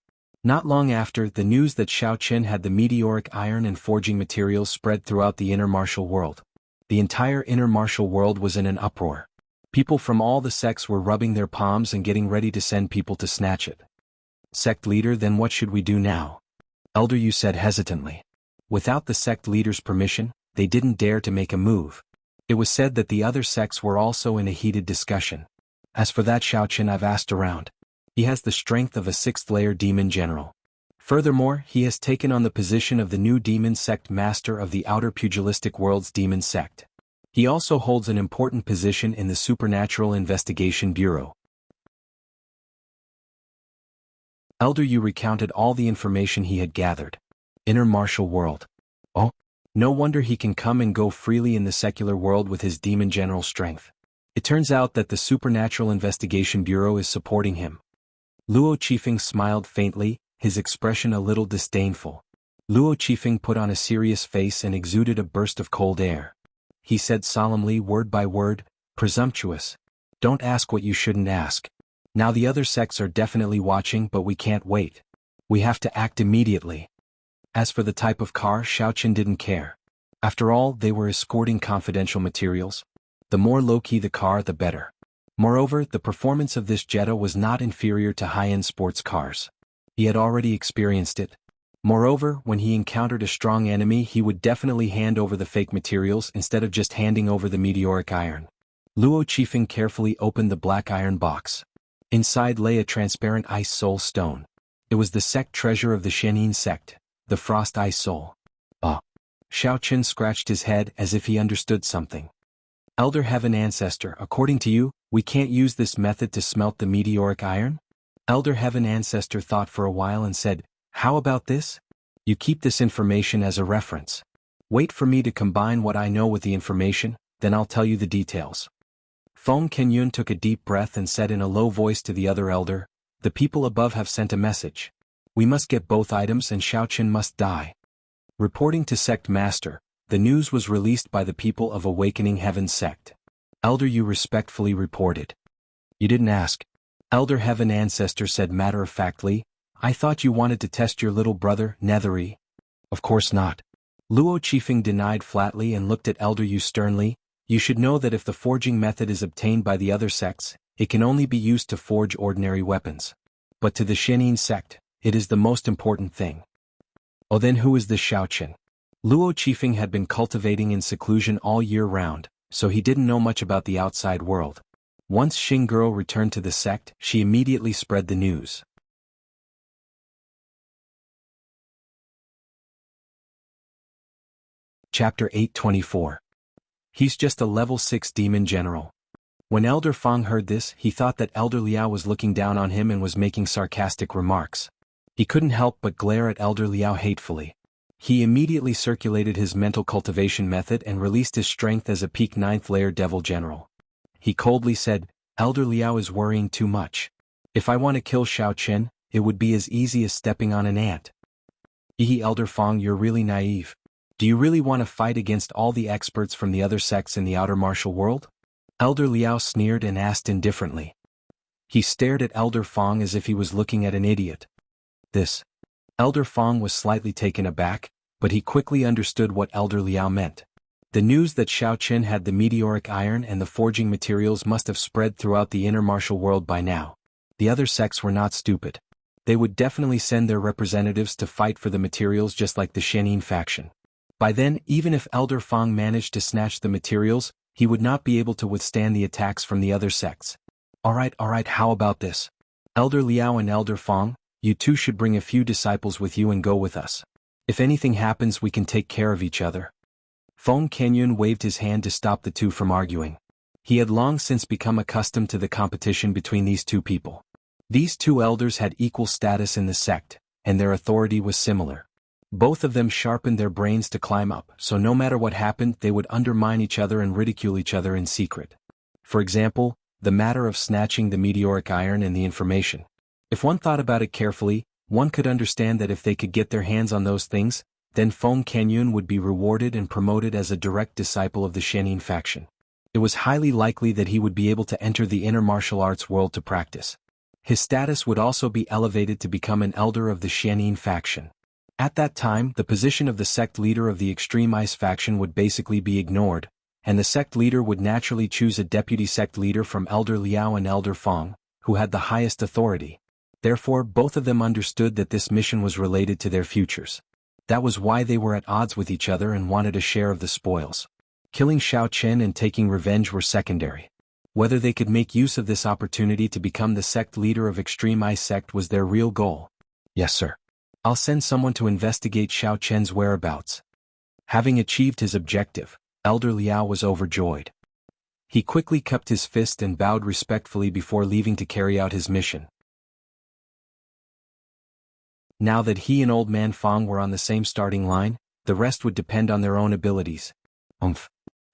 A: Not long after, the news that Xiaoqin had the meteoric iron and forging materials spread throughout the inner martial world. The entire inner martial world was in an uproar. People from all the sects were rubbing their palms and getting ready to send people to snatch it. Sect leader, then what should we do now? Elder Yu said hesitantly. Without the sect leader's permission, they didn't dare to make a move. It was said that the other sects were also in a heated discussion. As for that Xiaoqin, I've asked around. He has the strength of a 6th-layer demon general. Furthermore, he has taken on the position of the new demon sect master of the outer pugilistic world's demon sect. He also holds an important position in the Supernatural Investigation Bureau. Elder Yu recounted all the information he had gathered. Inner martial world. Oh, no wonder he can come and go freely in the secular world with his demon general strength. It turns out that the Supernatural Investigation Bureau is supporting him. Luo Qifeng smiled faintly, his expression a little disdainful. Luo Qifeng put on a serious face and exuded a burst of cold air. He said solemnly, word by word, "Presumptuous. Don't ask what you shouldn't ask. Now the other sects are definitely watching, but we can't wait. We have to act immediately." As for the type of car, Xiaoqin didn't care. After all, they were escorting confidential materials. The more low-key the car, the better. Moreover, the performance of this Jetta was not inferior to high-end sports cars. He had already experienced it. Moreover, when he encountered a strong enemy, he would definitely hand over the fake materials instead of just handing over the meteoric iron. Luo Qifeng carefully opened the black iron box. Inside lay a transparent ice soul stone. It was the sect treasure of the Shenin sect, the Frost Ice Soul. Xiaoqin scratched his head as if he understood something. Elder Heaven Ancestor, according to you, we can't use this method to smelt the meteoric iron? Elder Heaven Ancestor thought for a while and said, how about this? You keep this information as a reference. Wait for me to combine what I know with the information, then I'll tell you the details. Feng Kenyun took a deep breath and said in a low voice to the other elder, the people above have sent a message. We must get both items and Xiaoqin must die. Reporting to Sect Master, the news was released by the people of Awakening Heaven Sect. Elder Yu respectfully reported. You didn't ask. Elder Heaven Ancestor said matter-of-factly, I thought you wanted to test your little brother, Nethery. Of course not. Luo Qifeng denied flatly and looked at Elder Yu sternly. You should know that if the forging method is obtained by the other sects, it can only be used to forge ordinary weapons. But to the Shenin sect, it is the most important thing. Oh, then who is this Xiaoqin? Luo Qifeng had been cultivating in seclusion all year round, so he didn't know much about the outside world. Once Xinguo returned to the sect, she immediately spread the news. Chapter 824. He's just a level 6 demon general. When Elder Feng heard this, he thought that Elder Liao was looking down on him and was making sarcastic remarks. He couldn't help but glare at Elder Liao hatefully. He immediately circulated his mental cultivation method and released his strength as a peak 9th layer devil general. He coldly said, Elder Liao is worrying too much. If I want to kill Xiaoqin, it would be as easy as stepping on an ant. Elder Feng, you're really naive. Do you really want to fight against all the experts from the other sects in the outer martial world? Elder Liao sneered and asked indifferently. He stared at Elder Feng as if he was looking at an idiot. This. Elder Feng was slightly taken aback, but he quickly understood what Elder Liao meant. The news that Xiaoqin had the meteoric iron and the forging materials must have spread throughout the inner martial world by now. The other sects were not stupid. They would definitely send their representatives to fight for the materials just like the Shenin faction. By then, even if Elder Feng managed to snatch the materials, he would not be able to withstand the attacks from the other sects. Alright, how about this? Elder Liao and Elder Feng, you two should bring a few disciples with you and go with us. If anything happens, we can take care of each other. Feng Kenyun waved his hand to stop the two from arguing. He had long since become accustomed to the competition between these two people. These two elders had equal status in the sect, and their authority was similar. Both of them sharpened their brains to climb up, so no matter what happened, they would undermine each other and ridicule each other in secret. For example, the matter of snatching the meteoric iron and the information. If one thought about it carefully, one could understand that if they could get their hands on those things, then Feng Kenyun would be rewarded and promoted as a direct disciple of the Shenin faction. It was highly likely that he would be able to enter the inner martial arts world to practice. His status would also be elevated to become an elder of the Shenin faction. At that time, the position of the sect leader of the Extreme Ice faction would basically be ignored, and the sect leader would naturally choose a deputy sect leader from Elder Liao and Elder Feng, who had the highest authority. Therefore, both of them understood that this mission was related to their futures. That was why they were at odds with each other and wanted a share of the spoils. Killing Xiaoqin and taking revenge were secondary. Whether they could make use of this opportunity to become the sect leader of Extreme Ice sect was their real goal. Yes, sir. I'll send someone to investigate Xiaoqin's whereabouts. Having achieved his objective, Elder Liao was overjoyed. He quickly cupped his fist and bowed respectfully before leaving to carry out his mission. Now that he and Old Man Feng were on the same starting line, the rest would depend on their own abilities.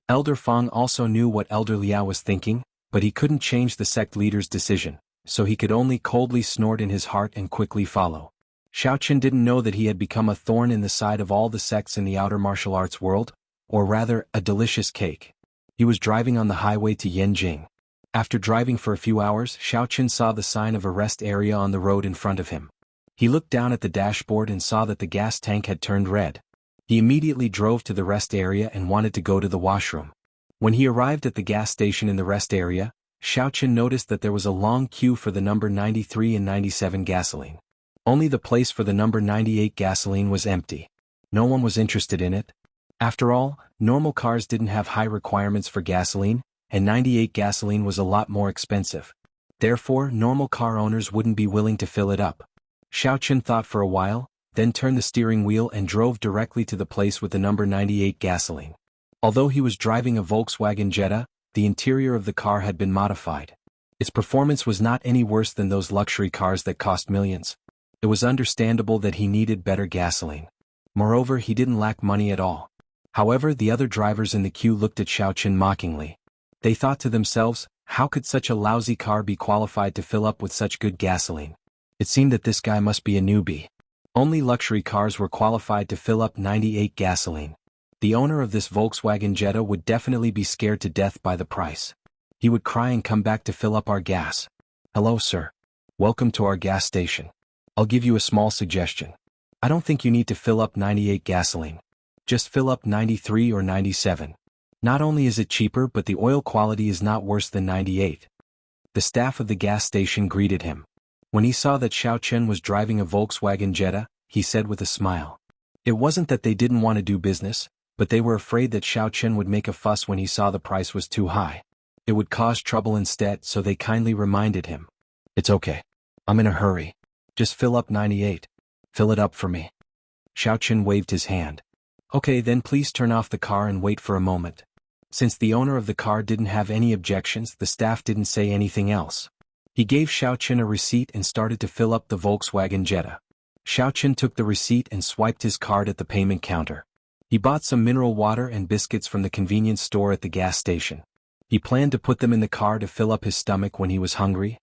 A: Elder Feng also knew what Elder Liao was thinking, but he couldn't change the sect leader's decision, so he could only coldly snort in his heart and quickly follow. Xiaochen didn't know that he had become a thorn in the side of all the sects in the outer martial arts world, or rather, a delicious cake. He was driving on the highway to Yanjing. After driving for a few hours, Xiaochen saw the sign of a rest area on the road in front of him. He looked down at the dashboard and saw that the gas tank had turned red. He immediately drove to the rest area and wanted to go to the washroom. When he arrived at the gas station in the rest area, Xiaochen noticed that there was a long queue for the number 93 and 97 gasoline. Only the place for the number 98 gasoline was empty. No one was interested in it. After all, normal cars didn't have high requirements for gasoline, and 98 gasoline was a lot more expensive. Therefore, normal car owners wouldn't be willing to fill it up. Xiaochen thought for a while, then turned the steering wheel and drove directly to the place with the number 98 gasoline. Although he was driving a Volkswagen Jetta, the interior of the car had been modified. Its performance was not any worse than those luxury cars that cost millions. It was understandable that he needed better gasoline. Moreover, he didn't lack money at all. However, the other drivers in the queue looked at Xiaochen mockingly. They thought to themselves, how could such a lousy car be qualified to fill up with such good gasoline? It seemed that this guy must be a newbie. Only luxury cars were qualified to fill up 98 gasoline. The owner of this Volkswagen Jetta would definitely be scared to death by the price. He would cry and come back to fill up our gas. Hello, sir. Welcome to our gas station. I'll give you a small suggestion. I don't think you need to fill up 98 gasoline. Just fill up 93 or 97. Not only is it cheaper, but the oil quality is not worse than 98. The staff of the gas station greeted him. When he saw that Xiaochen was driving a Volkswagen Jetta, he said with a smile. It wasn't that they didn't want to do business, but they were afraid that Xiaochen would make a fuss when he saw the price was too high. It would cause trouble instead, so they kindly reminded him. It's okay. I'm in a hurry. Just fill up 98. Fill it up for me. Xiaochen waved his hand. Okay, then please turn off the car and wait for a moment. Since the owner of the car didn't have any objections, the staff didn't say anything else. He gave Xiaochen a receipt and started to fill up the Volkswagen Jetta. Xiaochen took the receipt and swiped his card at the payment counter. He bought some mineral water and biscuits from the convenience store at the gas station. He planned to put them in the car to fill up his stomach when he was hungry.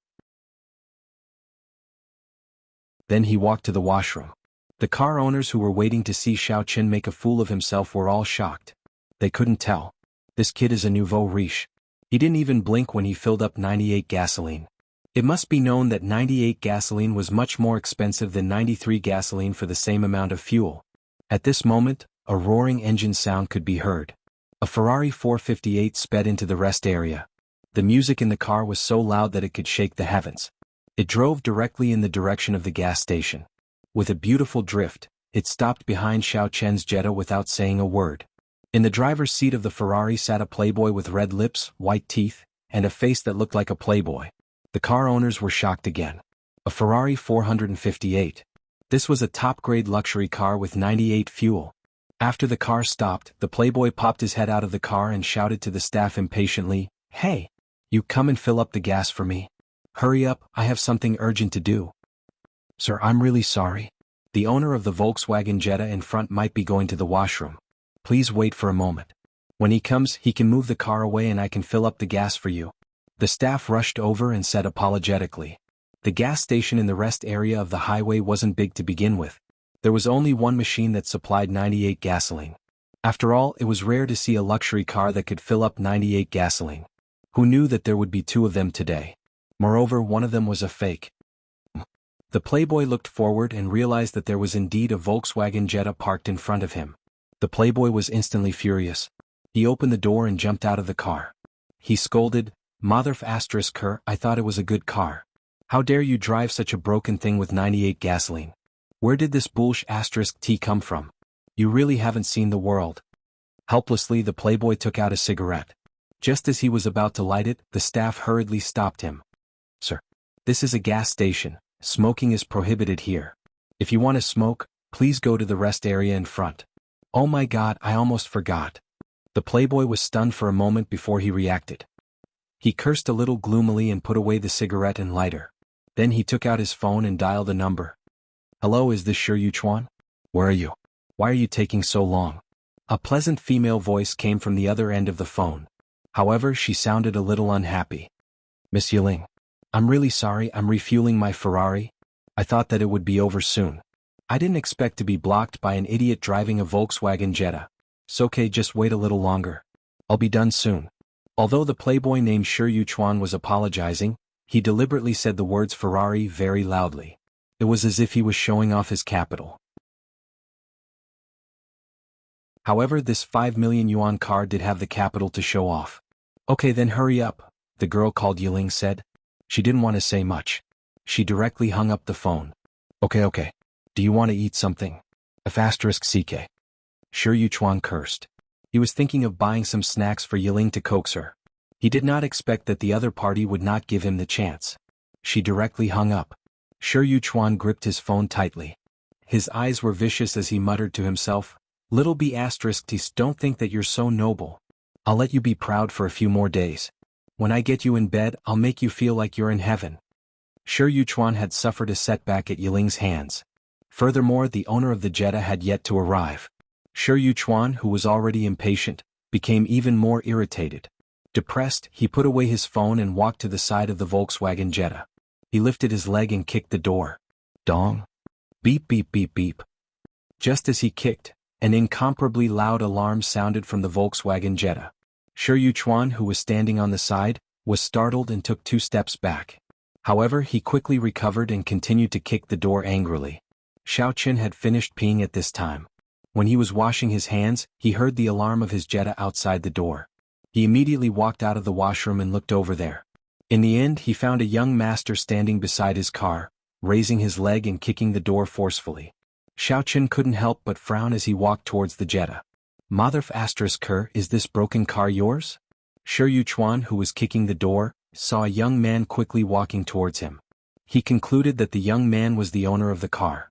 A: Then he walked to the washroom. The car owners who were waiting to see Xiaochen make a fool of himself were all shocked. They couldn't tell. This kid is a nouveau riche. He didn't even blink when he filled up 98 gasoline. It must be known that 98 gasoline was much more expensive than 93 gasoline for the same amount of fuel. At this moment, a roaring engine sound could be heard. A Ferrari 458 sped into the rest area. The music in the car was so loud that it could shake the heavens. It drove directly in the direction of the gas station. With a beautiful drift, it stopped behind Xiaochen's Jetta without saying a word. In the driver's seat of the Ferrari sat a playboy with red lips, white teeth, and a face that looked like a playboy. The car owners were shocked again. A Ferrari 458. This was a top-grade luxury car with 98 fuel. After the car stopped, the playboy popped his head out of the car and shouted to the staff impatiently, "Hey! You come and fill up the gas for me. Hurry up, I have something urgent to do." "Sir, I'm really sorry. The owner of the Volkswagen Jetta in front might be going to the washroom. Please wait for a moment. When he comes, he can move the car away and I can fill up the gas for you." The staff rushed over and said apologetically. The gas station in the rest area of the highway wasn't big to begin with. There was only one machine that supplied 98 gasoline. After all, it was rare to see a luxury car that could fill up 98 gasoline. Who knew that there would be two of them today? Moreover, one of them was a fake. The playboy looked forward and realized that there was indeed a Volkswagen Jetta parked in front of him. The playboy was instantly furious. He opened the door and jumped out of the car. He scolded, "Motherf***her, I thought it was a good car. How dare you drive such a broken thing with 98 gasoline? Where did this ***T come from? You really haven't seen the world." Helplessly, the playboy took out a cigarette. Just as he was about to light it, the staff hurriedly stopped him. "Sir, this is a gas station. Smoking is prohibited here. If you want to smoke, please go to the rest area in front." "Oh my God, I almost forgot." The playboy was stunned for a moment before he reacted. He cursed a little gloomily and put away the cigarette and lighter. Then he took out his phone and dialed a number. "Hello, is this Shi Yuchuan? Where are you? Why are you taking so long?" A pleasant female voice came from the other end of the phone. However, she sounded a little unhappy. "Miss Yiling, I'm really sorry, I'm refueling my Ferrari. I thought that it would be over soon. I didn't expect to be blocked by an idiot driving a Volkswagen Jetta. It's okay, just wait a little longer. I'll be done soon. Although the playboy named Shi Yuchuan was apologizing, he deliberately said the words Ferrari very loudly. It was as if he was showing off his capital. However, this 5 million yuan car did have the capital to show off. Okay, then hurry up, the girl called Yiling said. She didn't want to say much. She directly hung up the phone. Okay. Do you want to eat something? *CK. Shi Yuchuan cursed. He was thinking of buying some snacks for Yiling to coax her. He did not expect that the other party would not give him the chance. She directly hung up. Shi Yuchuan gripped his phone tightly. His eyes were vicious as he muttered to himself, "Little b****, don't think that you're so noble. I'll let you be proud for a few more days. When I get you in bed, I'll make you feel like you're in heaven." Shi Yuchuan had suffered a setback at Yiling's hands. Furthermore, the owner of the Jetta had yet to arrive. Shi Yuchuan, who was already impatient, became even more irritated. Depressed, he put away his phone and walked to the side of the Volkswagen Jetta. He lifted his leg and kicked the door. Dong. Beep beep beep beep. Just as he kicked, an incomparably loud alarm sounded from the Volkswagen Jetta. Shi Yuchuan, who was standing on the side, was startled and took 2 steps back. However, he quickly recovered and continued to kick the door angrily. Xiaoqin had finished peeing at this time. When he was washing his hands, he heard the alarm of his Jetta outside the door. He immediately walked out of the washroom and looked over there. In the end, he found a young master standing beside his car, raising his leg and kicking the door forcefully. Xiaoqin couldn't help but frown as he walked towards the Jetta. Mother***, is this broken car yours? Shi Yuchuan, who was kicking the door, saw a young man quickly walking towards him. He concluded that the young man was the owner of the car.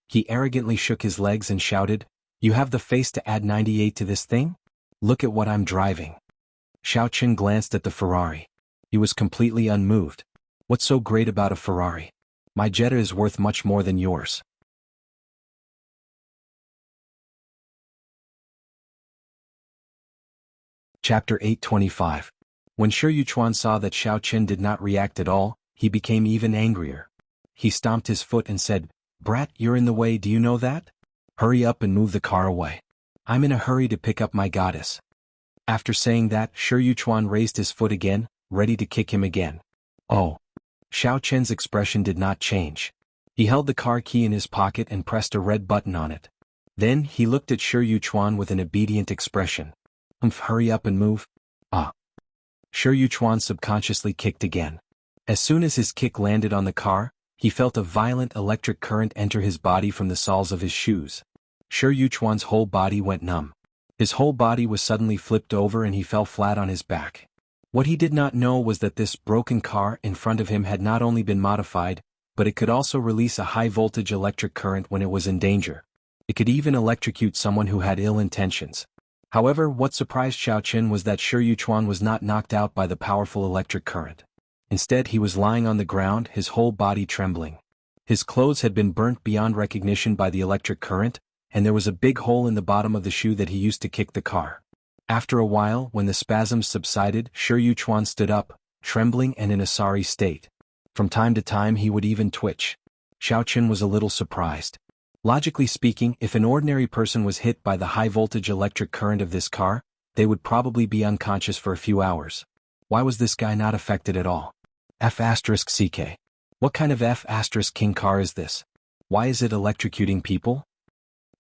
A: He arrogantly shook his legs and shouted, "You have the face to add 98 to this thing? Look at what I'm driving." Xiaoqin glanced at the Ferrari. He was completely unmoved. "What's so great about a Ferrari? My Jetta is worth much more than yours." Chapter 825. When Shi Yuchuan saw that Xiaoqin did not react at all, he became even angrier. He stomped his foot and said, "Brat, you're in the way, do you know that? Hurry up and move the car away. I'm in a hurry to pick up my goddess." After saying that, Shi Yuchuan raised his foot again, ready to kick him again. Oh. Xiaoqin's expression did not change. He held the car key in his pocket and pressed a red button on it. Then, he looked at Shi Yuchuan with an obedient expression. Hurry up and move. Ah. Shi Yuchuan subconsciously kicked again. As soon as his kick landed on the car, he felt a violent electric current enter his body from the soles of his shoes. Shi Yuchuan's whole body went numb. His whole body was suddenly flipped over and he fell flat on his back. What he did not know was that this broken car in front of him had not only been modified, but it could also release a high-voltage electric current when it was in danger. It could even electrocute someone who had ill intentions. However, what surprised Xiaoqin was that Shi Yuchuan was not knocked out by the powerful electric current. Instead, he was lying on the ground, his whole body trembling. His clothes had been burnt beyond recognition by the electric current, and there was a big hole in the bottom of the shoe that he used to kick the car. After a while, when the spasms subsided, Shi Yuchuan stood up, trembling and in a sorry state. From time to time he would even twitch. Xiaoqin was a little surprised. Logically speaking, if an ordinary person was hit by the high-voltage electric current of this car, they would probably be unconscious for a few hours. Why was this guy not affected at all? *CK. What kind of F***king car is this? Why is it electrocuting people?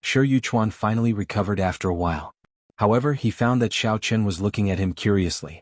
A: Shi Yuchuan finally recovered after a while. However, he found that Xiaoqin was looking at him curiously.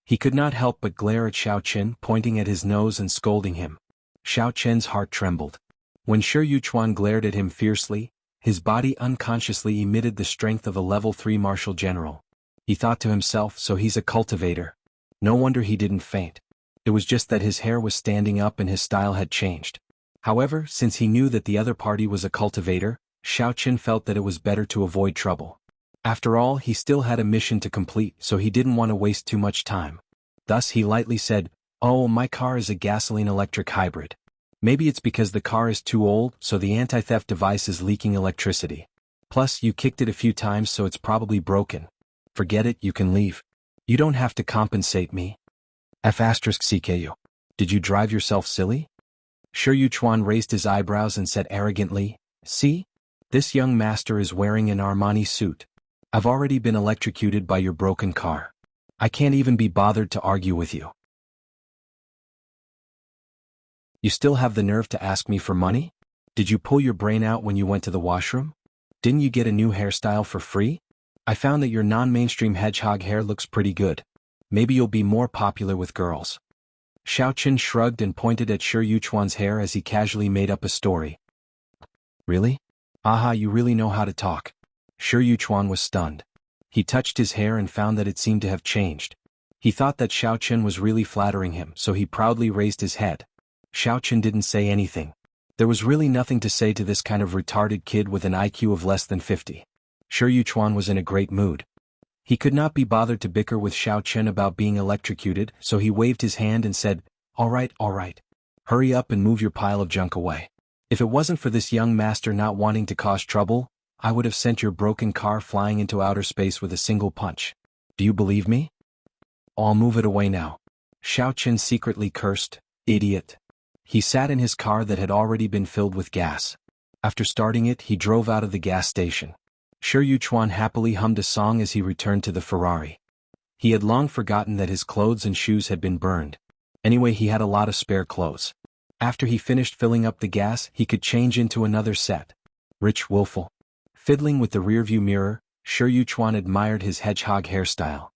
A: He could not help but glare at Xiaoqin, pointing at his nose and scolding him. Xiaoqin's heart trembled. When Shi Yuchuan glared at him fiercely, his body unconsciously emitted the strength of a level 3 martial general. He thought to himself, so he's a cultivator. No wonder he didn't faint. It was just that his hair was standing up and his style had changed. However, since he knew that the other party was a cultivator, Xiaoqin felt that it was better to avoid trouble. After all, he still had a mission to complete, so he didn't want to waste too much time. Thus he lightly said, "Oh, my car is a gasoline-electric hybrid. Maybe it's because the car is too old, so the anti-theft device is leaking electricity. Plus, you kicked it a few times, so it's probably broken. Forget it, you can leave. You don't have to compensate me." *CKU. Did you drive yourself silly? Shi Yuchuan raised his eyebrows and said arrogantly, "See? This young master is wearing an Armani suit. I've already been electrocuted by your broken car. I can't even be bothered to argue with you. You still have the nerve to ask me for money? Did you pull your brain out when you went to the washroom? Didn't you get a new hairstyle for free? I found that your non-mainstream hedgehog hair looks pretty good. Maybe you'll be more popular with girls." Xiaoqin shrugged and pointed at Shi Yuchuan's hair as he casually made up a story. "Really? Aha, you really know how to talk." Shi Yuchuan was stunned. He touched his hair and found that it seemed to have changed. He thought that Xiaoqin was really flattering him, so he proudly raised his head. Xiaoqin didn't say anything. There was really nothing to say to this kind of retarded kid with an IQ of less than 50. Shi Yuchuan was in a great mood. He could not be bothered to bicker with Xiaoqin about being electrocuted, so he waved his hand and said, all right. Hurry up and move your pile of junk away. If it wasn't for this young master not wanting to cause trouble, I would have sent your broken car flying into outer space with a single punch. Do you believe me? I'll move it away now." Xiaoqin secretly cursed, "Idiot." He sat in his car that had already been filled with gas. After starting it, he drove out of the gas station. Shi Yuchuan happily hummed a song as he returned to the Ferrari. He had long forgotten that his clothes and shoes had been burned. Anyway, he had a lot of spare clothes. After he finished filling up the gas, he could change into another set. Rich willful. Fiddling with the rearview mirror, Shi Yuchuan admired his hedgehog hairstyle.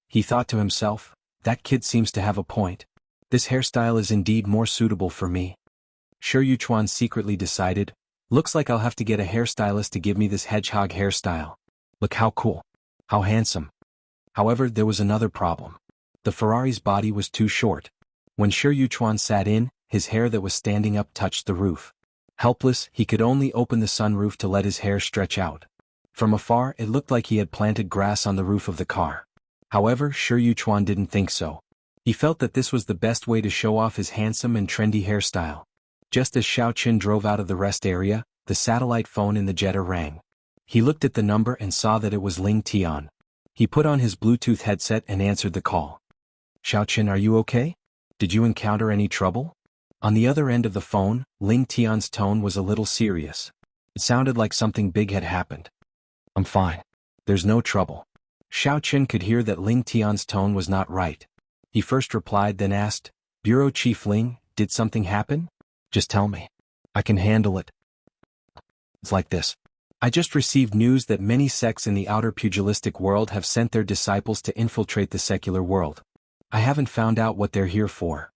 A: He thought to himself, that kid seems to have a point. This hairstyle is indeed more suitable for me. Shi Yuchuan secretly decided, looks like I'll have to get a hairstylist to give me this hedgehog hairstyle. Look how cool. How handsome. However, there was another problem. The Ferrari's body was too short. When Shi Yuchuan sat in, his hair that was standing up touched the roof. Helpless, he could only open the sunroof to let his hair stretch out. From afar, it looked like he had planted grass on the roof of the car. However, Shi Yuchuan didn't think so. He felt that this was the best way to show off his handsome and trendy hairstyle. Just as Xiaoqin drove out of the rest area, the satellite phone in the Jetta rang. He looked at the number and saw that it was Ling Tian. He put on his Bluetooth headset and answered the call. "Xiaoqin, are you okay? Did you encounter any trouble?" On the other end of the phone, Ling Tian's tone was a little serious. It sounded like something big had happened. "I'm fine. There's no trouble." Xiaoqin could hear that Ling Tian's tone was not right. He first replied, then asked, "Bureau Chief Ling, did something happen? Just tell me. I can handle it." "It's like this. I just received news that many sects in the outer pugilistic world have sent their disciples to infiltrate the secular world. I haven't found out what they're here for.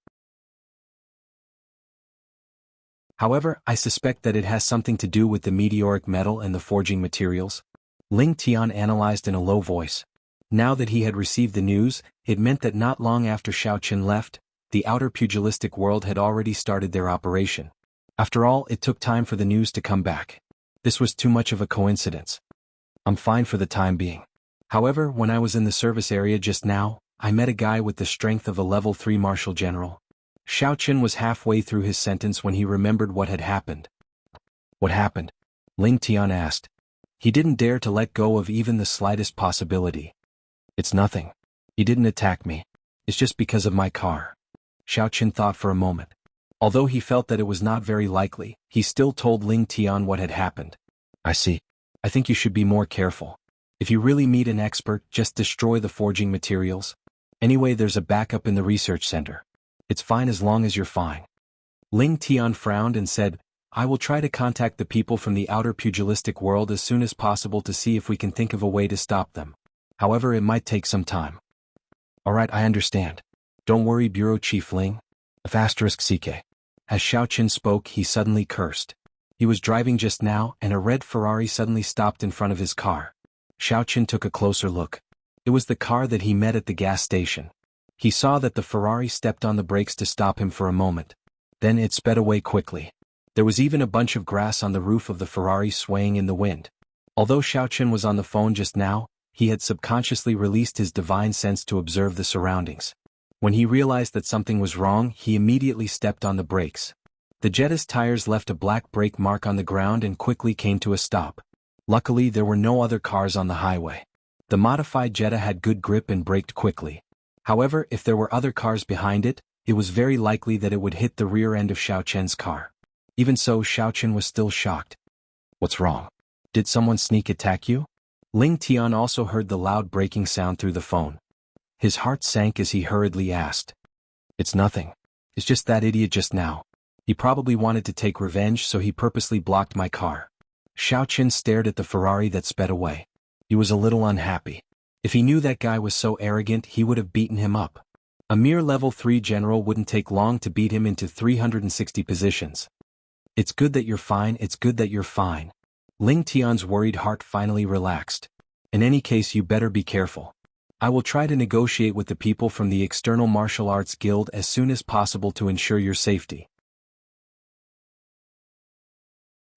A: However, I suspect that it has something to do with the meteoric metal and the forging materials." Ling Tian analyzed in a low voice. Now that he had received the news, it meant that not long after Xiaoqin left, the outer pugilistic world had already started their operation. After all, it took time for the news to come back. This was too much of a coincidence. "I'm fine for the time being. However, when I was in the service area just now, I met a guy with the strength of a level 3 marshal general." Xiaoqin was halfway through his sentence when he remembered what had happened. "What happened?" Ling Tian asked. He didn't dare to let go of even the slightest possibility. "It's nothing. He didn't attack me. It's just because of my car." Xiaoqin thought for a moment. Although he felt that it was not very likely, he still told Ling Tian what had happened. "I see. I think you should be more careful. If you really meet an expert, just destroy the forging materials. Anyway, there's a backup in the research center. It's fine as long as you're fine." Ling Tian frowned and said, "I will try to contact the people from the outer pugilistic world as soon as possible to see if we can think of a way to stop them. However, it might take some time." "All right, I understand. Don't worry, Bureau Chief Ling. *CK. As Xiaoqin spoke, he suddenly cursed. He was driving just now, and a red Ferrari suddenly stopped in front of his car. Xiaoqin took a closer look. It was the car that he met at the gas station. He saw that the Ferrari stepped on the brakes to stop him for a moment. Then it sped away quickly. There was even a bunch of grass on the roof of the Ferrari swaying in the wind. Although Xiaoqin was on the phone just now, he had subconsciously released his divine sense to observe the surroundings. When he realized that something was wrong, he immediately stepped on the brakes. The Jetta's tires left a black brake mark on the ground and quickly came to a stop. Luckily, there were no other cars on the highway. The modified Jetta had good grip and braked quickly. However, if there were other cars behind it, it was very likely that it would hit the rear end of Xiao Chen's car. Even so, Xiao Chen was still shocked. What's wrong? Did someone sneak attack you? Ling Tian also heard the loud breaking sound through the phone. His heart sank as he hurriedly asked. It's nothing. It's just that idiot just now. He probably wanted to take revenge, so he purposely blocked my car. Xiao Chen stared at the Ferrari that sped away. He was a little unhappy. If he knew that guy was so arrogant, he would have beaten him up. A mere level 3 general wouldn't take long to beat him into 360 positions. It's good that you're fine, it's good that you're fine. Ling Tian's worried heart finally relaxed. In any case, you better be careful. I will try to negotiate with the people from the External Martial Arts Guild as soon as possible to ensure your safety.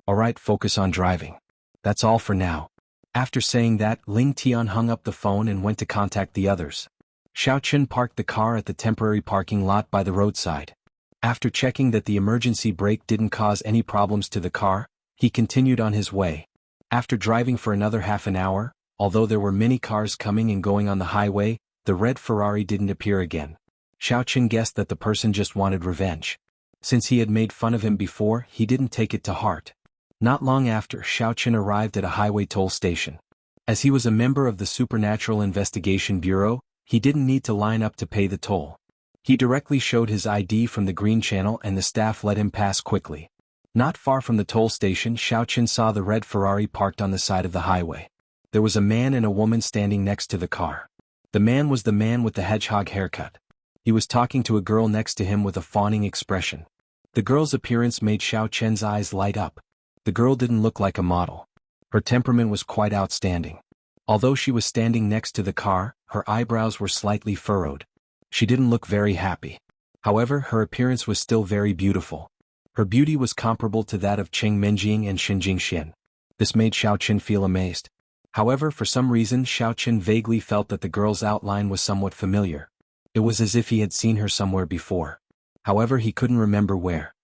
A: Alright, focus on driving. That's all for now. After saying that, Ling Tian hung up the phone and went to contact the others. Xiao Chen parked the car at the temporary parking lot by the roadside. After checking that the emergency brake didn't cause any problems to the car, he continued on his way. After driving for another half an hour, although there were many cars coming and going on the highway, the red Ferrari didn't appear again. Xiao Chen guessed that the person just wanted revenge. Since he had made fun of him before, he didn't take it to heart. Not long after, Xiao Chen arrived at a highway toll station. As he was a member of the Supernatural Investigation Bureau, he didn't need to line up to pay the toll. He directly showed his ID from the green channel and the staff let him pass quickly. Not far from the toll station, Xiao Chen saw the red Ferrari parked on the side of the highway. There was a man and a woman standing next to the car. The man was the man with the hedgehog haircut. He was talking to a girl next to him with a fawning expression. The girl's appearance made Xiao Chen's eyes light up. The girl didn't look like a model. Her temperament was quite outstanding. Although she was standing next to the car, her eyebrows were slightly furrowed. She didn't look very happy. However, her appearance was still very beautiful. Her beauty was comparable to that of Cheng Menjing and Xin Jingxian. This made Xiao Chen feel amazed. However, for some reason, Xiao Chen vaguely felt that the girl's outline was somewhat familiar. It was as if he had seen her somewhere before. However, he couldn't remember where.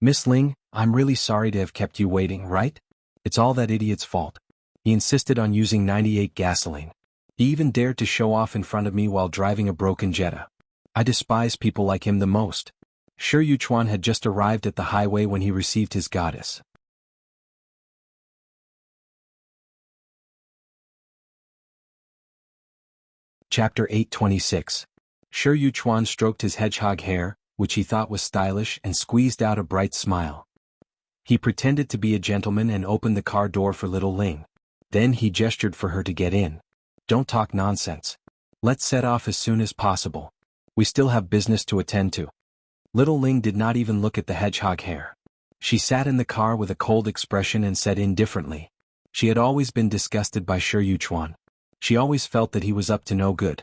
A: Miss Ling, I'm really sorry to have kept you waiting, right? It's all that idiot's fault. He insisted on using 98 gasoline. He even dared to show off in front of me while driving a broken Jetta. I despise people like him the most. Shi Yuchuan had just arrived at the highway when he received his goddess. Chapter 826. Shi Yuchuan stroked his hedgehog hair, which he thought was stylish, and squeezed out a bright smile. He pretended to be a gentleman and opened the car door for little Ling. Then he gestured for her to get in. Don't talk nonsense. Let's set off as soon as possible. We still have business to attend to. Little Ling did not even look at the hedgehog hair. She sat in the car with a cold expression and said indifferently. She had always been disgusted by Shi Yuchuan. She always felt that he was up to no good.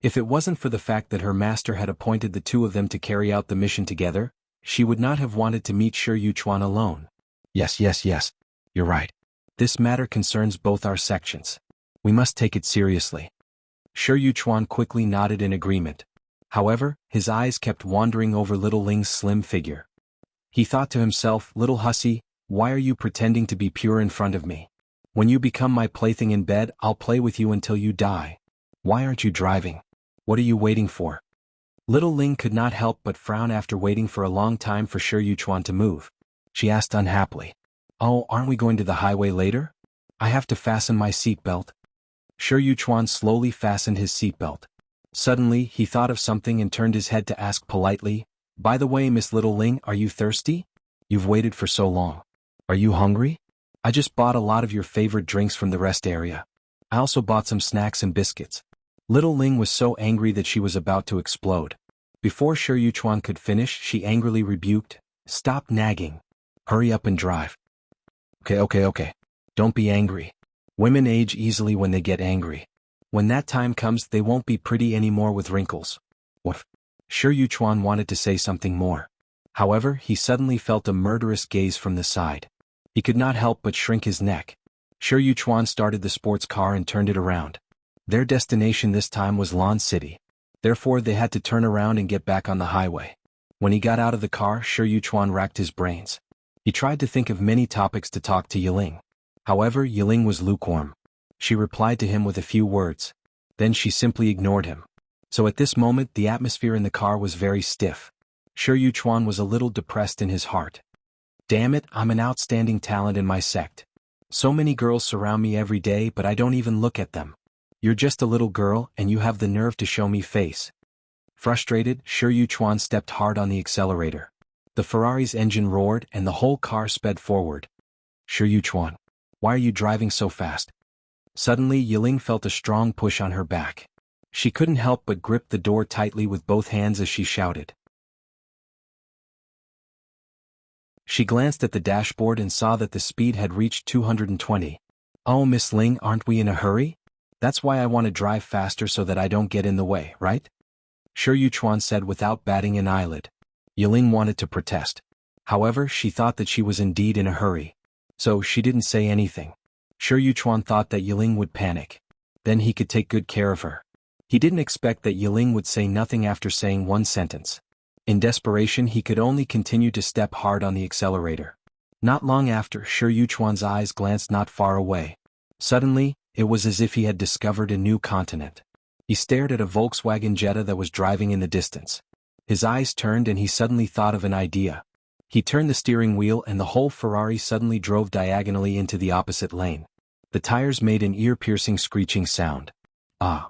A: If it wasn't for the fact that her master had appointed the two of them to carry out the mission together, she would not have wanted to meet Shi Yuchuan alone. Yes, you're right. This matter concerns both our sections. We must take it seriously. Shi Yuchuan quickly nodded in agreement. However, his eyes kept wandering over little Ling's slim figure. He thought to himself, little hussy, why are you pretending to be pure in front of me? When you become my plaything in bed, I'll play with you until you die. Why aren't you driving? What are you waiting for? Little Ling could not help but frown after waiting for a long time for Shi Yuchuan to move. She asked unhappily. Oh, aren't we going to the highway later? I have to fasten my seatbelt. Shi Yuchuan slowly fastened his seatbelt. Suddenly, he thought of something and turned his head to ask politely, by the way, Miss Little Ling, are you thirsty? You've waited for so long. Are you hungry? I just bought a lot of your favorite drinks from the rest area. I also bought some snacks and biscuits. Little Ling was so angry that she was about to explode. Before Shi Yuchuan could finish, she angrily rebuked, stop nagging. Hurry up and drive. Okay. Don't be angry. Women age easily when they get angry. When that time comes, they won't be pretty anymore with wrinkles. What? Shi Yuchuan wanted to say something more. However, he suddenly felt a murderous gaze from the side. He could not help but shrink his neck. Shi Yuchuan started the sports car and turned it around. Their destination this time was Lan City. Therefore, they had to turn around and get back on the highway. When he got out of the car, Shi Yuchuan racked his brains. He tried to think of many topics to talk to Yiling. However, Yiling was lukewarm. She replied to him with a few words. Then she simply ignored him. So at this moment the atmosphere in the car was very stiff. Shi Yuchuan was a little depressed in his heart. Damn it, I'm an outstanding talent in my sect. So many girls surround me every day but I don't even look at them. You're just a little girl and you have the nerve to show me face. Frustrated, Shi Yuchuan stepped hard on the accelerator. The Ferrari's engine roared and the whole car sped forward. Shi Yuchuan, why are you driving so fast? Suddenly Yiling felt a strong push on her back. She couldn't help but grip the door tightly with both hands as she shouted. She glanced at the dashboard and saw that the speed had reached 220. Oh, Miss Ling, aren't we in a hurry? That's why I want to drive faster so that I don't get in the way, right? Shi Yuchuan said without batting an eyelid. Yiling wanted to protest. However, she thought that she was indeed in a hurry. So she didn't say anything. Shi Yuchuan thought that Yiling would panic. Then he could take good care of her. He didn't expect that Yiling would say nothing after saying one sentence. In desperation he could only continue to step hard on the accelerator. Not long after, Shi Yuchuan's eyes glanced not far away. Suddenly, it was as if he had discovered a new continent. He stared at a Volkswagen Jetta that was driving in the distance. His eyes turned and he suddenly thought of an idea. He turned the steering wheel and the whole Ferrari suddenly drove diagonally into the opposite lane. The tires made an ear-piercing screeching sound. Ah!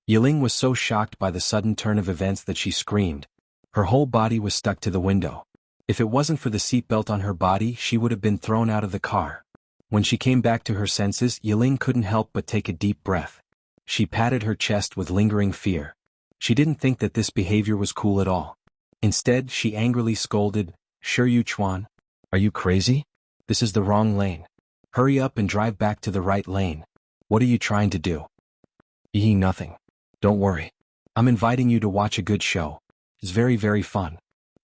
A: Yiling was so shocked by the sudden turn of events that she screamed. Her whole body was stuck to the window. If it wasn't for the seatbelt on her body, she would have been thrown out of the car. When she came back to her senses, Yiling couldn't help but take a deep breath. She patted her chest with lingering fear. She didn't think that this behavior was cool at all. Instead, she angrily scolded, Shi Yuchuan, are you crazy? This is the wrong lane. Hurry up and drive back to the right lane. What are you trying to do? Nothing. Don't worry. I'm inviting you to watch a good show. It's very, very fun.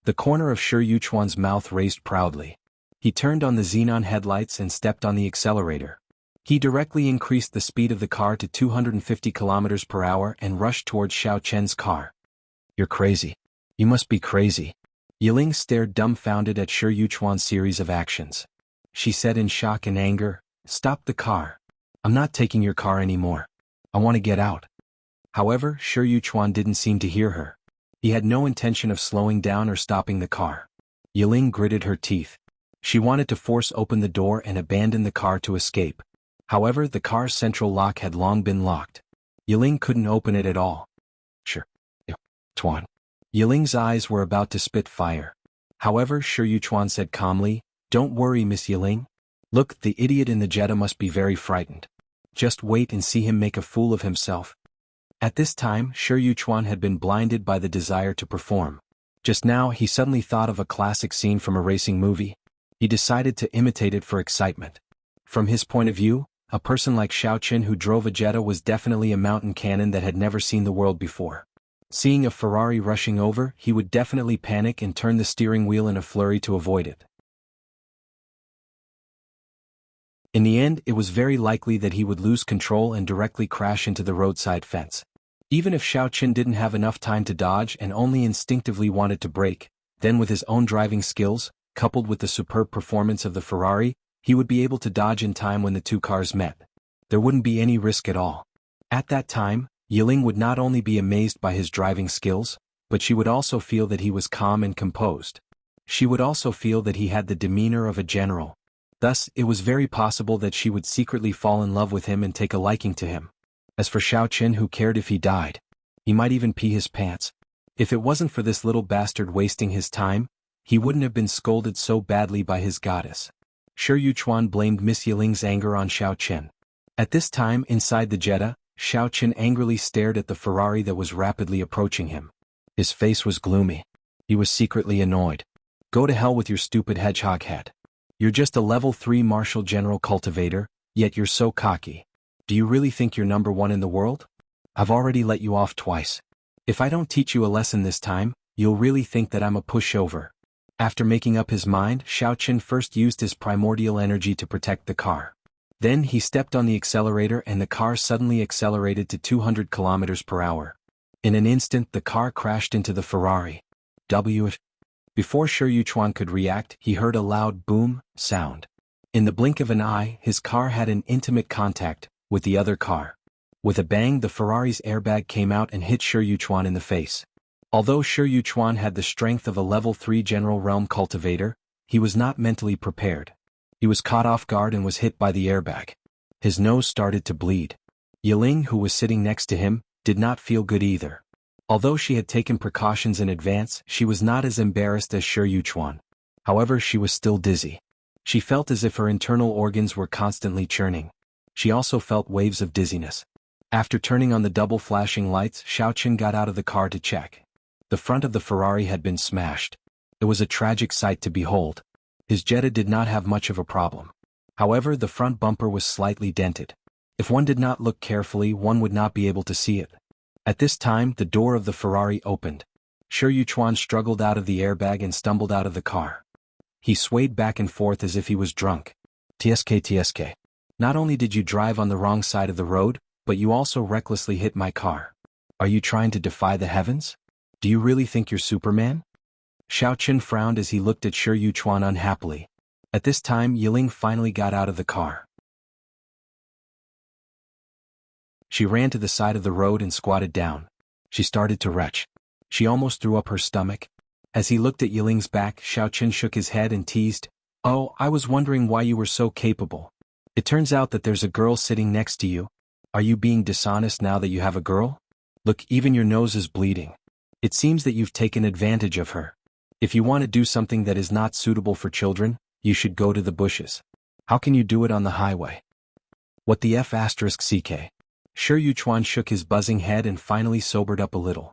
A: The corner of Shi Yuchuan's mouth raised proudly. He turned on the xenon headlights and stepped on the accelerator. He directly increased the speed of the car to 250 kilometers per hour and rushed towards Xiao Chen's car. You're crazy. You must be crazy. Yiling stared dumbfounded at Shi Yuchuan's series of actions. She said in shock and anger, Stop the car. I'm not taking your car anymore. I want to get out. However, Shi Yuchuan didn't seem to hear her. He had no intention of slowing down or stopping the car. Yiling gritted her teeth. She wanted to force open the door and abandon the car to escape. However, the car's central lock had long been locked. Yiling couldn't open it at all. Sure. Yuchuan. Yiling's eyes were about to spit fire. However, Shi Yuchuan said calmly, Don't worry, Miss Yiling. Look, the idiot in the Jetta must be very frightened. Just wait and see him make a fool of himself. At this time, Shi Yuchuan had been blinded by the desire to perform. Just now he suddenly thought of a classic scene from a racing movie. He decided to imitate it for excitement. From his point of view, a person like Xiao Chen who drove a Jetta was definitely a mountain cannon that had never seen the world before. Seeing a Ferrari rushing over, he would definitely panic and turn the steering wheel in a flurry to avoid it. In the end, it was very likely that he would lose control and directly crash into the roadside fence. Even if Xiao Chen didn't have enough time to dodge and only instinctively wanted to brake, then with his own driving skills, coupled with the superb performance of the Ferrari, he would be able to dodge in time when the two cars met. There wouldn't be any risk at all. At that time, Yiling would not only be amazed by his driving skills, but she would also feel that he was calm and composed. She would also feel that he had the demeanor of a general. Thus, it was very possible that she would secretly fall in love with him and take a liking to him. As for Xiao Chen, who cared if he died? He might even pee his pants. If it wasn't for this little bastard wasting his time, he wouldn't have been scolded so badly by his goddess. Shi Yuchuan blamed Miss Yiling's anger on Xiao Chen. At this time, inside the Jetta, Xiao Chen angrily stared at the Ferrari that was rapidly approaching him. His face was gloomy. He was secretly annoyed. Go to hell with your stupid hedgehog head. You're just a level 3 Marshal General Cultivator, yet you're so cocky. Do you really think you're number 1 in the world? I've already let you off twice. If I don't teach you a lesson this time, you'll really think that I'm a pushover. After making up his mind, Xiao Chen first used his primordial energy to protect the car. Then he stepped on the accelerator and the car suddenly accelerated to 200 kilometers per hour. In an instant the car crashed into the Ferrari. Before Shi Yuchuan could react, he heard a loud boom sound. In the blink of an eye, his car had an intimate contact with the other car. With a bang, the Ferrari's airbag came out and hit Shi Yuchuan in the face. Although Shi Yuchuan had the strength of a level 3 General Realm Cultivator, he was not mentally prepared. He was caught off guard and was hit by the airbag. His nose started to bleed. Yiling, who was sitting next to him, did not feel good either. Although she had taken precautions in advance, she was not as embarrassed as Shi Yuchuan. However, she was still dizzy. She felt as if her internal organs were constantly churning. She also felt waves of dizziness. After turning on the double flashing lights, Xiaoqin got out of the car to check. The front of the Ferrari had been smashed. It was a tragic sight to behold. His Jetta did not have much of a problem. However, the front bumper was slightly dented. If one did not look carefully, one would not be able to see it. At this time, the door of the Ferrari opened. Shi Yuchuan struggled out of the airbag and stumbled out of the car. He swayed back and forth as if he was drunk. TSK. Not only did you drive on the wrong side of the road, but you also recklessly hit my car. Are you trying to defy the heavens? Do you really think you're Superman? Xiaoqin frowned as he looked at Shi Yuchuan unhappily. At this time, Yiling finally got out of the car. She ran to the side of the road and squatted down. She started to retch. She almost threw up her stomach. As he looked at Yiling's back, Xiaoqin shook his head and teased, "Oh, I was wondering why you were so capable. It turns out that there's a girl sitting next to you. Are you being dishonest now that you have a girl? Look, even your nose is bleeding. It seems that you've taken advantage of her. If you want to do something that is not suitable for children, you should go to the bushes. How can you do it on the highway? What the F***ck? Shi Yuchuan shook his buzzing head and finally sobered up a little.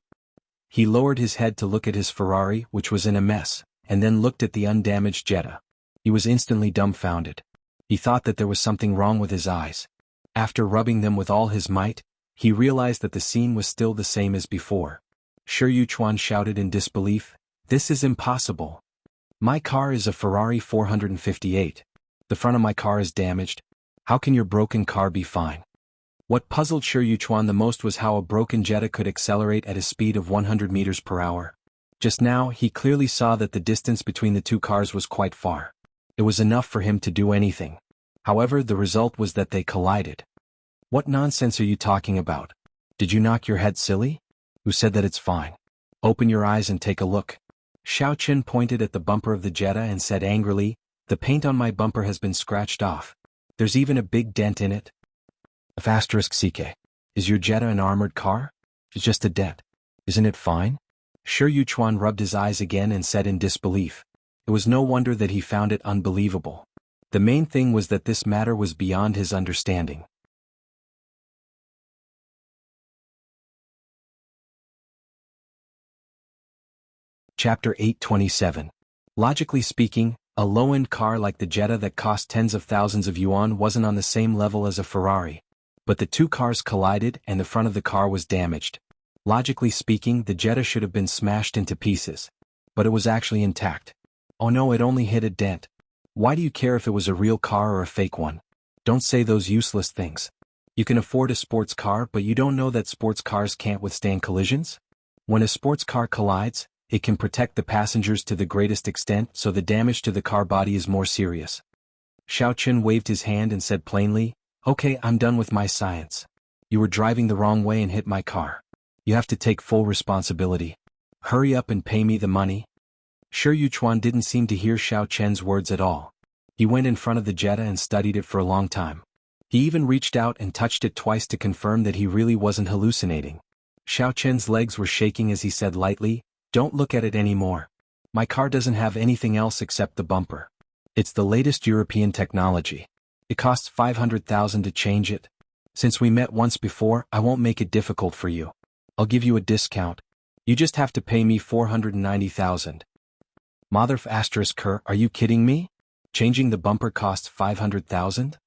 A: He lowered his head to look at his Ferrari, which was in a mess, and then looked at the undamaged Jetta. He was instantly dumbfounded. He thought that there was something wrong with his eyes. After rubbing them with all his might, he realized that the scene was still the same as before. Shi Yuchuan shouted in disbelief, "This is impossible. My car is a Ferrari 458. The front of my car is damaged. How can your broken car be fine?" What puzzled Shi Yuchuan the most was how a broken Jetta could accelerate at a speed of 100 meters per hour. Just now, he clearly saw that the distance between the two cars was quite far. It was enough for him to do anything. However, the result was that they collided. What nonsense are you talking about? Did you knock your head silly? Who said that it's fine? Open your eyes and take a look. Xiaoqin pointed at the bumper of the Jetta and said angrily, "The paint on my bumper has been scratched off. There's even a big dent in it." **CK. Is your Jetta an armored car? It's just a dent. Isn't it fine? Shi Yuchuan rubbed his eyes again and said in disbelief. It was no wonder that he found it unbelievable. The main thing was that this matter was beyond his understanding. Chapter 827. Logically speaking, a low-end car like the Jetta that cost tens of thousands of yuan wasn't on the same level as a Ferrari. But the two cars collided and the front of the car was damaged. Logically speaking, the Jetta should have been smashed into pieces. But it was actually intact. Oh no, it only hit a dent. Why do you care if it was a real car or a fake one? Don't say those useless things. You can afford a sports car, but you don't know that sports cars can't withstand collisions? When a sports car collides, it can protect the passengers to the greatest extent, so the damage to the car body is more serious. Xiaoqin waved his hand and said plainly, "Okay, I'm done with my science. You were driving the wrong way and hit my car. You have to take full responsibility. Hurry up and pay me the money." Shi Yuchuan didn't seem to hear Xiaoqin's words at all. He went in front of the Jetta and studied it for a long time. He even reached out and touched it twice to confirm that he really wasn't hallucinating. Xiaoqin's legs were shaking as he said lightly, "Don't look at it anymore. My car doesn't have anything else except the bumper. It's the latest European technology. It costs 500,000 to change it. Since we met once before, I won't make it difficult for you. I'll give you a discount. You just have to pay me 490,000. Mother***, are you kidding me? Changing the bumper costs 500,000?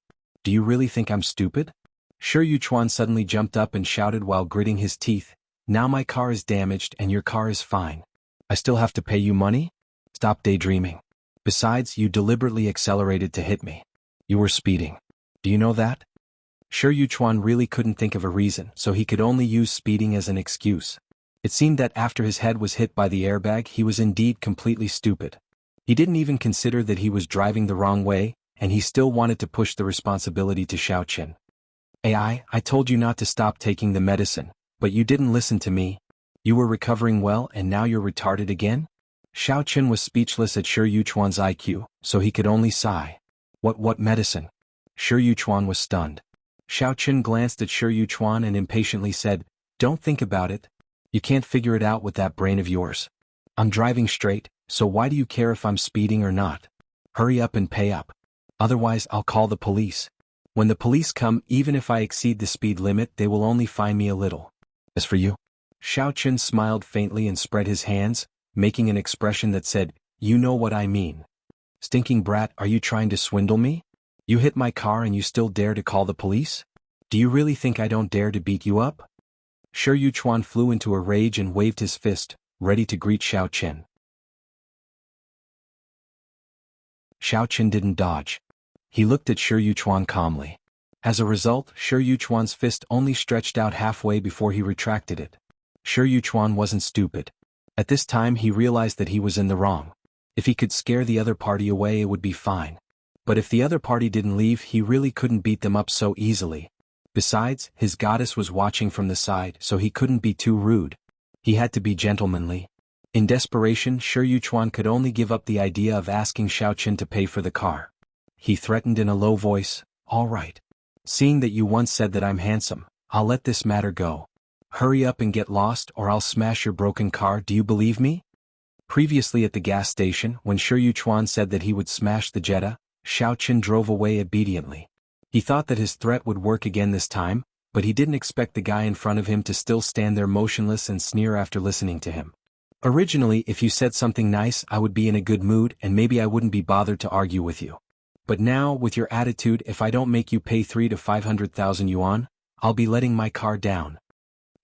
A: Do you really think I'm stupid?" Shi Yuchuan suddenly jumped up and shouted while gritting his teeth, "Now my car is damaged and your car is fine. I still have to pay you money? Stop daydreaming. Besides, you deliberately accelerated to hit me. You were speeding. Do you know that?" Shi Yuchuan really couldn't think of a reason, so he could only use speeding as an excuse. It seemed that after his head was hit by the airbag, he was indeed completely stupid. He didn't even consider that he was driving the wrong way, and he still wanted to push the responsibility to Xiaoqin. I told you not to stop taking the medicine, but you didn't listen to me. You were recovering well and now you're retarded again? Xiao Qin was speechless at Shi Yuchuan's IQ, so he could only sigh. What medicine? Shi Yuchuan was stunned. Xiao Qin glanced at Shi Yuchuan and impatiently said, "Don't think about it. You can't figure it out with that brain of yours. I'm driving straight, so why do you care if I'm speeding or not? Hurry up and pay up. Otherwise I'll call the police. When the police come, even if I exceed the speed limit, they will only fine me a little. As for you?" Xiao Qin smiled faintly and spread his hands, making an expression that said, "You know what I mean. Stinking brat, are you trying to swindle me? You hit my car and you still dare to call the police? Do you really think I don't dare to beat you up?" Shi Yuchuan flew into a rage and waved his fist, ready to greet Xiao Qin. Xiao Qin didn't dodge. He looked at Shi Yuchuan calmly. As a result, Shi Yuchuan's fist only stretched out halfway before he retracted it. Shi Yuchuan wasn't stupid. At this time he realized that he was in the wrong. If he could scare the other party away, it would be fine. But if the other party didn't leave, he really couldn't beat them up so easily. Besides, his goddess was watching from the side, so he couldn't be too rude. He had to be gentlemanly. In desperation, Shi Yuchuan could only give up the idea of asking Xiao Qin to pay for the car. He threatened in a low voice, "All right. Seeing that you once said that I'm handsome, I'll let this matter go. Hurry up and get lost or I'll smash your broken car, do you believe me?" Previously at the gas station, when Shi Yuchuan said that he would smash the Jetta, Xiao Qin drove away obediently. He thought that his threat would work again this time, but he didn't expect the guy in front of him to still stand there motionless and sneer after listening to him. "Originally, if you said something nice, I would be in a good mood and maybe I wouldn't be bothered to argue with you. But now, with your attitude, if I don't make you pay 3 to 500,000 yuan, I'll be letting my car down."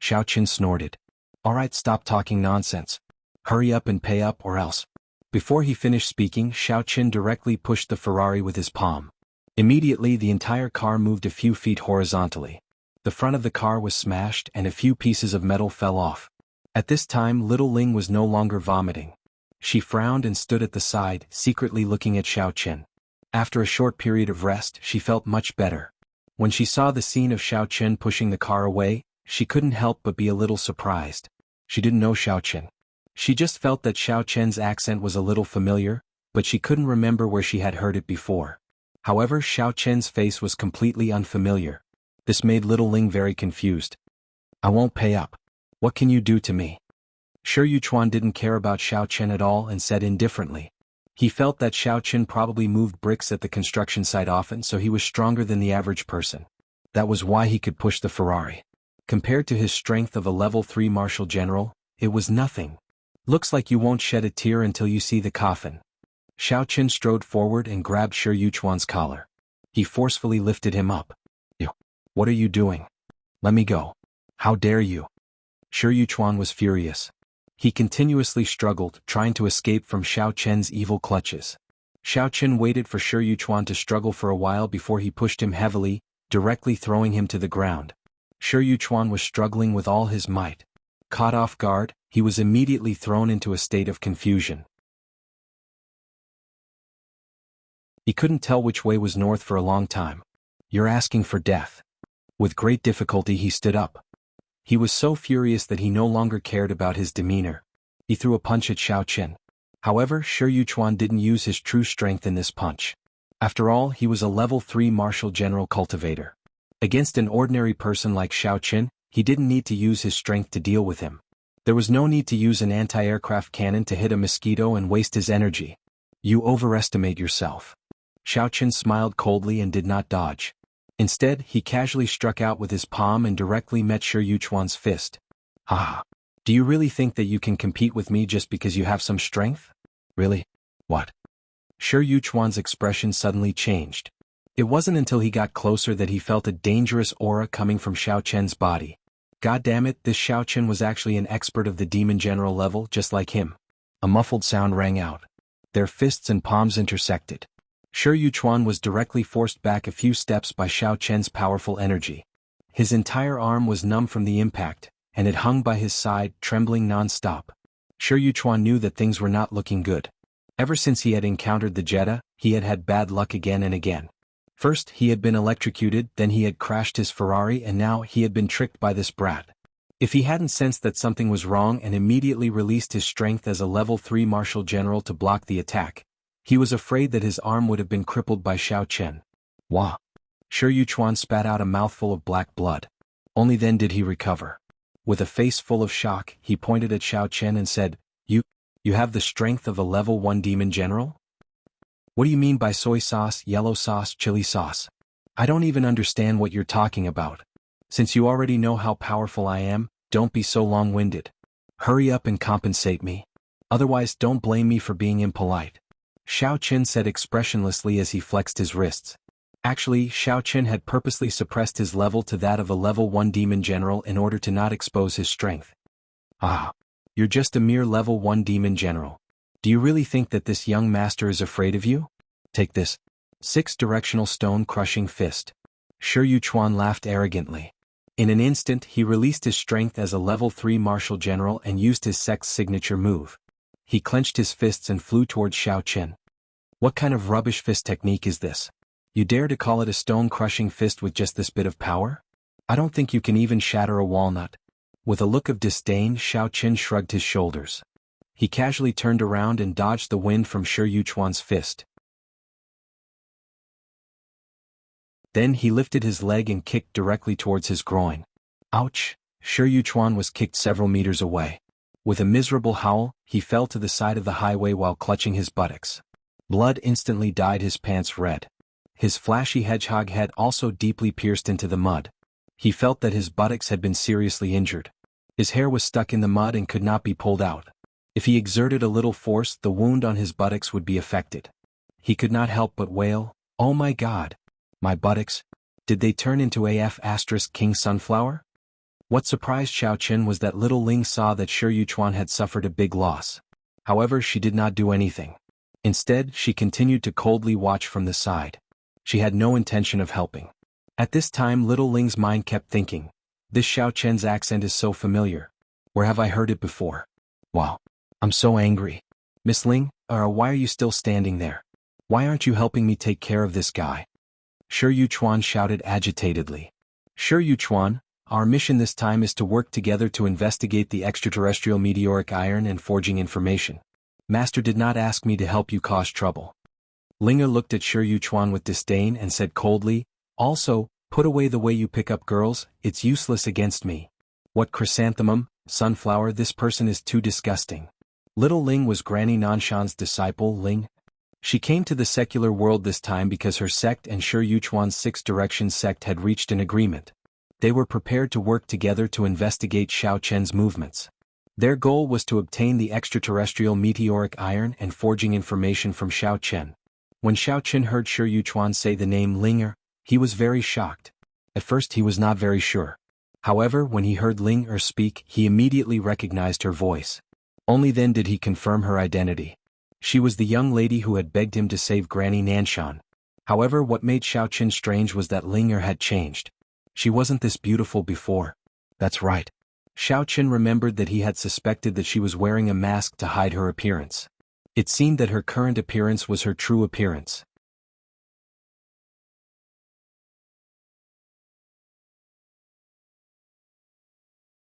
A: Xiao Qin snorted. "Alright, stop talking nonsense. Hurry up and pay up or else." Before he finished speaking, Xiao Qin directly pushed the Ferrari with his palm. Immediately the entire car moved a few feet horizontally. The front of the car was smashed and a few pieces of metal fell off. At this time little Ling was no longer vomiting. She frowned and stood at the side, secretly looking at Xiao Qin. After a short period of rest, she felt much better. When she saw the scene of Xiao Qin pushing the car away, she couldn't help but be a little surprised. She didn't know Xiao Qin. She just felt that Xiao Qin's accent was a little familiar, but she couldn't remember where she had heard it before. However, Xiao Qin's face was completely unfamiliar. This made little Ling very confused. "I won't pay up. What can you do to me?" Shi Yuchuan didn't care about Xiao Qin at all and said indifferently. He felt that Xiao Qin probably moved bricks at the construction site often, so he was stronger than the average person. That was why he could push the Ferrari. Compared to his strength of a level 3 marshal general, it was nothing. "Looks like you won't shed a tear until you see the coffin." Xiao Qin strode forward and grabbed Shi Yuchuan's collar. He forcefully lifted him up. "You, what are you doing? Let me go. How dare you?" Shi Yuchuan was furious. He continuously struggled, trying to escape from Xiao Qin's evil clutches. Xiao Qin waited for Shi Yuchuan to struggle for a while before he pushed him heavily, directly throwing him to the ground. Shi Yuchuan was struggling with all his might. Caught off guard, he was immediately thrown into a state of confusion. He couldn't tell which way was north for a long time. "You're asking for death." With great difficulty he stood up. He was so furious that he no longer cared about his demeanor. He threw a punch at Xiao Qin. However, Shi Yuchuan didn't use his true strength in this punch. After all, he was a level 3 martial general cultivator. Against an ordinary person like Xiao Qin, he didn't need to use his strength to deal with him. There was no need to use an anti-aircraft cannon to hit a mosquito and waste his energy. "You overestimate yourself." Xiao Qin smiled coldly and did not dodge. Instead, he casually struck out with his palm and directly met Shi Yuchuan's fist. "Ha! Do you really think that you can compete with me just because you have some strength? Really? What?" Shi Yuchuan's expression suddenly changed. It wasn't until he got closer that he felt a dangerous aura coming from Xiao Qin's body. God damn it, this Xiao Qin was actually an expert of the demon general level, just like him. A muffled sound rang out. Their fists and palms intersected. Shi Yuchuan was directly forced back a few steps by Xiao Qin's powerful energy. His entire arm was numb from the impact, and it hung by his side, trembling non-stop. Shi Yuchuan knew that things were not looking good. Ever since he had encountered the Jetta, he had had bad luck again and again. First he had been electrocuted, then he had crashed his Ferrari, and now he had been tricked by this brat. If he hadn't sensed that something was wrong and immediately released his strength as a level 3 martial general to block the attack, he was afraid that his arm would have been crippled by Xiao Chen. Wah! Shi Yuchuan spat out a mouthful of black blood. Only then did he recover. With a face full of shock, he pointed at Xiao Chen and said, You have the strength of a level 1 demon general? What do you mean by soy sauce, yellow sauce, chili sauce? I don't even understand what you're talking about. Since you already know how powerful I am, don't be so long-winded. Hurry up and compensate me. Otherwise don't blame me for being impolite. Xiao Chen said expressionlessly as he flexed his wrists. Actually, Xiao Chen had purposely suppressed his level to that of a level 1 demon general in order to not expose his strength. Ah, you're just a mere level 1 demon general. Do you really think that this young master is afraid of you? Take this. 6-directional stone-crushing fist. Shi Yuchuan laughed arrogantly. In an instant he released his strength as a level 3 martial general and used his sect's signature move. He clenched his fists and flew towards Xiao Chen. What kind of rubbish fist technique is this? You dare to call it a stone-crushing fist with just this bit of power? I don't think you can even shatter a walnut. With a look of disdain, Xiao Chen shrugged his shoulders. He casually turned around and dodged the wind from Shi Yuchuan's fist. Then he lifted his leg and kicked directly towards his groin. Ouch! Shi Yuchuan was kicked several meters away. With a miserable howl, he fell to the side of the highway while clutching his buttocks. Blood instantly dyed his pants red. His flashy hedgehog head also deeply pierced into the mud. He felt that his buttocks had been seriously injured. His hair was stuck in the mud and could not be pulled out. If he exerted a little force, the wound on his buttocks would be affected. He could not help but wail, "Oh my God! My buttocks! Did they turn into King Sunflower?" What surprised Xiao Chen was that little Ling saw that Shi Yuchuan had suffered a big loss. However, she did not do anything. Instead, she continued to coldly watch from the side. She had no intention of helping. At this time little Ling's mind kept thinking, this Xiao Chen's accent is so familiar. Where have I heard it before? Wow. I'm so angry. Miss Ling, why are you still standing there? Why aren't you helping me take care of this guy? Shi Yuchuan shouted agitatedly. Shi Yuchuan, our mission this time is to work together to investigate the extraterrestrial meteoric iron and forging information. Master did not ask me to help you cause trouble. Linger looked at Shi Yuchuan with disdain and said coldly, also, put away the way you pick up girls, it's useless against me. What chrysanthemum, sunflower, this person is too disgusting. Little Ling was Granny Nanshan's disciple, Ling. She came to the secular world this time because her sect and Shi Yuchuan's 6-direction sect had reached an agreement. They were prepared to work together to investigate Xiao Chen's movements. Their goal was to obtain the extraterrestrial meteoric iron and forging information from Xiao Chen. When Xiao Chen heard Shi Yuchuan say the name Linger, he was very shocked. At first he was not very sure. However, when he heard Linger speak, he immediately recognized her voice. Only then did he confirm her identity. She was the young lady who had begged him to save Granny Nanshan. However, what made Xiao Chen strange was that Linger had changed. She wasn't this beautiful before. That's right. Xiao Chen remembered that he had suspected that she was wearing a mask to hide her appearance. It seemed that her current appearance was her true appearance.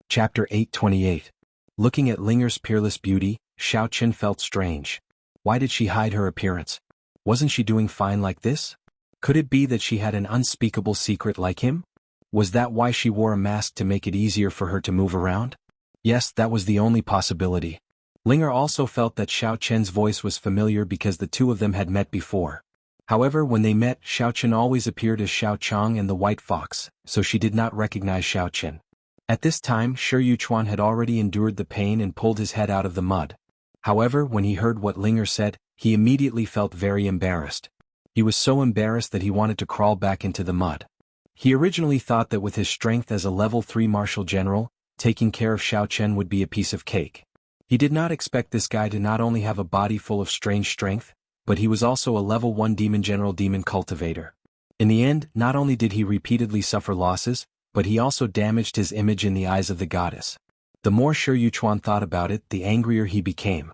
A: Chapter 828. Looking at Linger's peerless beauty, Xiao Chen felt strange. Why did she hide her appearance? Wasn't she doing fine like this? Could it be that she had an unspeakable secret like him? Was that why she wore a mask, to make it easier for her to move around? Yes, that was the only possibility. Linger also felt that Xiao Chen's voice was familiar because the two of them had met before. However, when they met, Xiao Chen always appeared as Xiao Chang and the White Fox, so she did not recognize Xiao Chen. At this time, Shi Yuchuan had already endured the pain and pulled his head out of the mud. However, when he heard what Linger said, he immediately felt very embarrassed. He was so embarrassed that he wanted to crawl back into the mud. He originally thought that with his strength as a level 3 martial general, taking care of Xiao Chen would be a piece of cake. He did not expect this guy to not only have a body full of strange strength, but he was also a level 1 demon general demon cultivator. In the end, not only did he repeatedly suffer losses, but he also damaged his image in the eyes of the goddess. The more Shi Yuchuan thought about it, the angrier he became.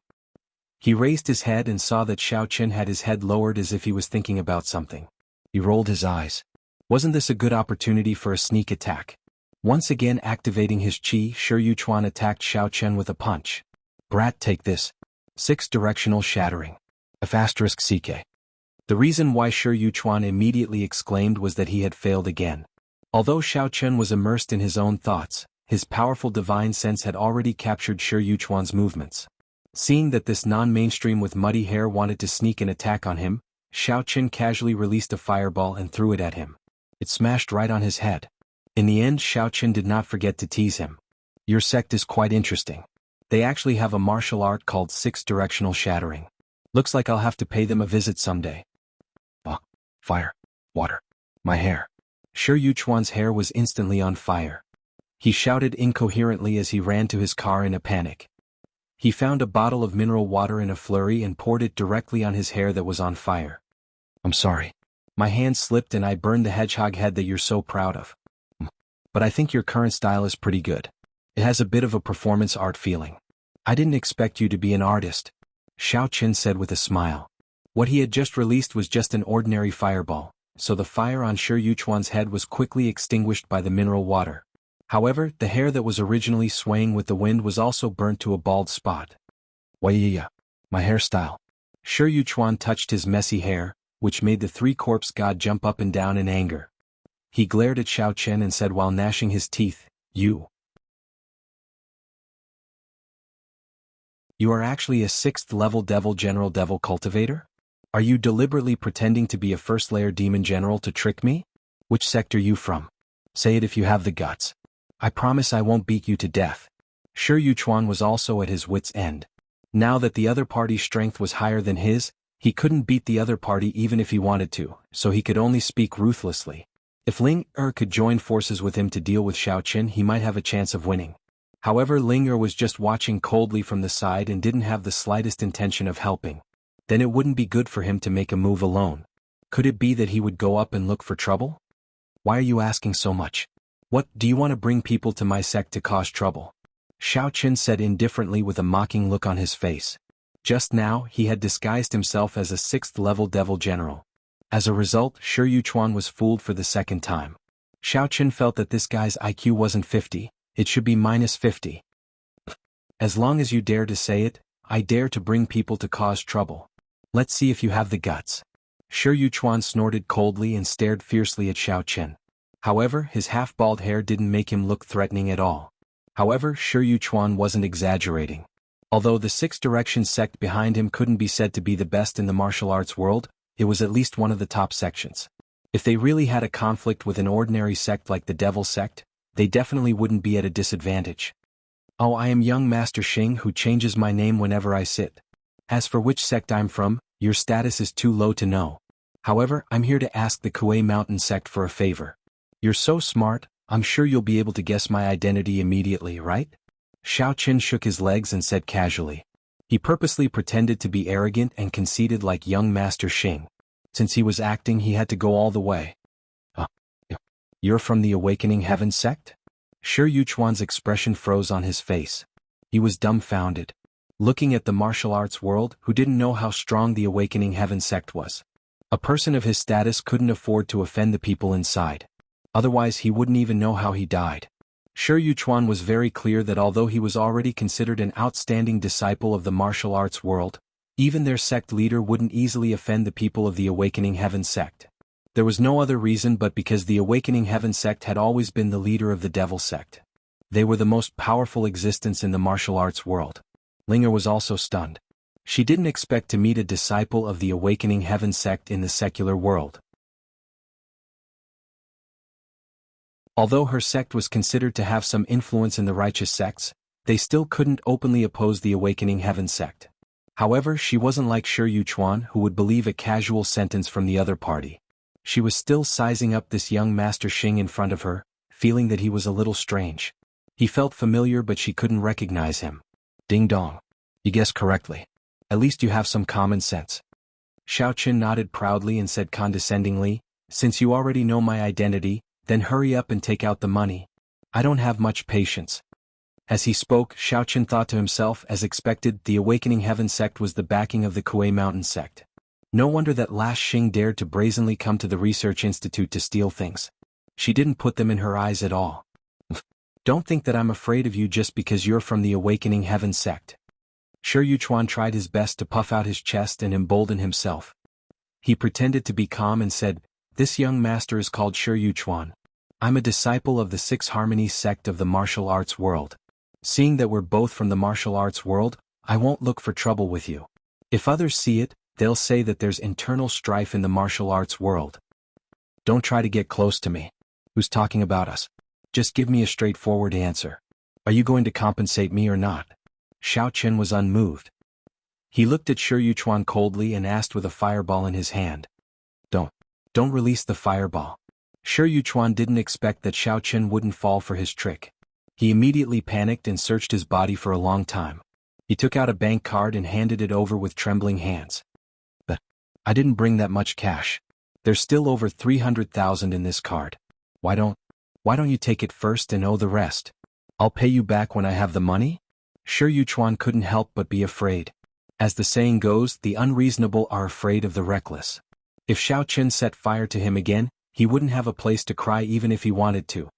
A: He raised his head and saw that Xiao Chen had his head lowered as if he was thinking about something. He rolled his eyes. Wasn't this a good opportunity for a sneak attack? Once again activating his chi, Shi Yuchuan attacked Xiao Chen with a punch. Brat, take this. 6 directional shattering. *CK. The reason why Shi Yuchuan immediately exclaimed was that he had failed again. Although Xiao Chen was immersed in his own thoughts, his powerful divine sense had already captured Shi Yuchuan's movements. Seeing that this non-mainstream with muddy hair wanted to sneak an attack on him, Xiao Chen casually released a fireball and threw it at him. It smashed right on his head. In the end, Xiao Chen did not forget to tease him. Your sect is quite interesting. They actually have a martial art called 6 directional shattering. Looks like I'll have to pay them a visit someday. Fire. Water. My hair. Shi Yuchuan's hair was instantly on fire. He shouted incoherently as he ran to his car in a panic. He found a bottle of mineral water in a flurry and poured it directly on his hair that was on fire. I'm sorry. My hand slipped and I burned the hedgehog head that you're so proud of. But I think your current style is pretty good. It has a bit of a performance art feeling. I didn't expect you to be an artist, Xiao Chen said with a smile. What he had just released was just an ordinary fireball, so the fire on Shi Yuchuan's head was quickly extinguished by the mineral water. However, the hair that was originally swaying with the wind was also burnt to a bald spot. Waiya, my hairstyle. Shi Yuchuan touched his messy hair, which made the 3-corpse god jump up and down in anger. He glared at Xiao Chen and said while gnashing his teeth, You are actually a 6th-level Devil General Devil Cultivator? Are you deliberately pretending to be a 1st-layer Demon General to trick me? Which sect are you from? Say it if you have the guts. I promise I won't beat you to death. Shi Yuchuan was also at his wits' end. Now that the other party's strength was higher than his, he couldn't beat the other party even if he wanted to, so he could only speak ruthlessly. If Ling Er could join forces with him to deal with Xiao Chen, he might have a chance of winning. However, Ling Er was just watching coldly from the side and didn't have the slightest intention of helping. Then it wouldn't be good for him to make a move alone. Could it be that he would go up and look for trouble? Why are you asking so much? What, do you want to bring people to my sect to cause trouble? Xiao Chen said indifferently with a mocking look on his face. Just now, he had disguised himself as a 6th-level Devil General. As a result, Shi Yuchuan was fooled for the second time. Xiao Chen felt that this guy's IQ wasn't 50, it should be -50. As long as you dare to say it, I dare to bring people to cause trouble. Let's see if you have the guts. Shi Yuchuan snorted coldly and stared fiercely at Xiao Chen. However, his half-bald hair didn't make him look threatening at all. However, Shi Yuchuan wasn't exaggerating. Although the 6 Directions sect behind him couldn't be said to be the best in the martial arts world, it was at least one of the top sections. If they really had a conflict with an ordinary sect like the Devil sect, they definitely wouldn't be at a disadvantage. Oh, I am young Master Xing who changes my name whenever I sit. As for which sect I'm from, your status is too low to know. However, I'm here to ask the Kuei Mountain sect for a favor. You're so smart, I'm sure you'll be able to guess my identity immediately, right? Xiao Chen shook his legs and said casually. He purposely pretended to be arrogant and conceited like young Master Xing. Since he was acting, he had to go all the way. You're from the Awakening Heaven sect? Shi Yuchuan's expression froze on his face. He was dumbfounded. Looking at the martial arts world, who didn't know how strong the Awakening Heaven sect was. A person of his status couldn't afford to offend the people inside. Otherwise he wouldn't even know how he died. Shi Yuchuan was very clear that although he was already considered an outstanding disciple of the martial arts world, even their sect leader wouldn't easily offend the people of the Awakening Heaven sect. There was no other reason but because the Awakening Heaven sect had always been the leader of the Devil sect. They were the most powerful existence in the martial arts world. Linger was also stunned. She didn't expect to meet a disciple of the Awakening Heaven sect in the secular world. Although her sect was considered to have some influence in the righteous sects, they still couldn't openly oppose the Awakening Heaven sect. However, she wasn't like Shi Yuchuan who would believe a casual sentence from the other party. She was still sizing up this young Master Xing in front of her, feeling that he was a little strange. He felt familiar but she couldn't recognize him. Ding dong. You guessed correctly. At least you have some common sense. Xiao Chen nodded proudly and said condescendingly, since you already know my identity, then hurry up and take out the money. I don't have much patience. As he spoke, Xiao Chen thought to himself, as expected, the Awakening Heaven sect was the backing of the Kuei Mountain sect. No wonder that last Xing dared to brazenly come to the research institute to steal things. She didn't put them in her eyes at all. Don't think that I'm afraid of you just because you're from the Awakening Heaven sect. Shi Yuchuan tried his best to puff out his chest and embolden himself. He pretended to be calm and said, "This young master is called Shi Yuchuan. I'm a disciple of the Six Harmonies sect of the martial arts world. Seeing that we're both from the martial arts world, I won't look for trouble with you. If others see it, they'll say that there's internal strife in the martial arts world. Don't try to get close to me. Who's talking about us? Just give me a straightforward answer. Are you going to compensate me or not?" Xiao Chen was unmoved. He looked at Shi Yuchuan coldly and asked with a fireball in his hand. Don't release the fireball." Shi Yuchuan didn't expect that Xiao Chen wouldn't fall for his trick. He immediately panicked and searched his body for a long time. He took out a bank card and handed it over with trembling hands. "But I didn't bring that much cash. There's still over 300,000 in this card. Why don't you take it first and owe the rest? I'll pay you back when I have the money?" Shi Yuchuan couldn't help but be afraid. As the saying goes, the unreasonable are afraid of the reckless. If Xiao Chen set fire to him again, he wouldn't have a place to cry even if he wanted to.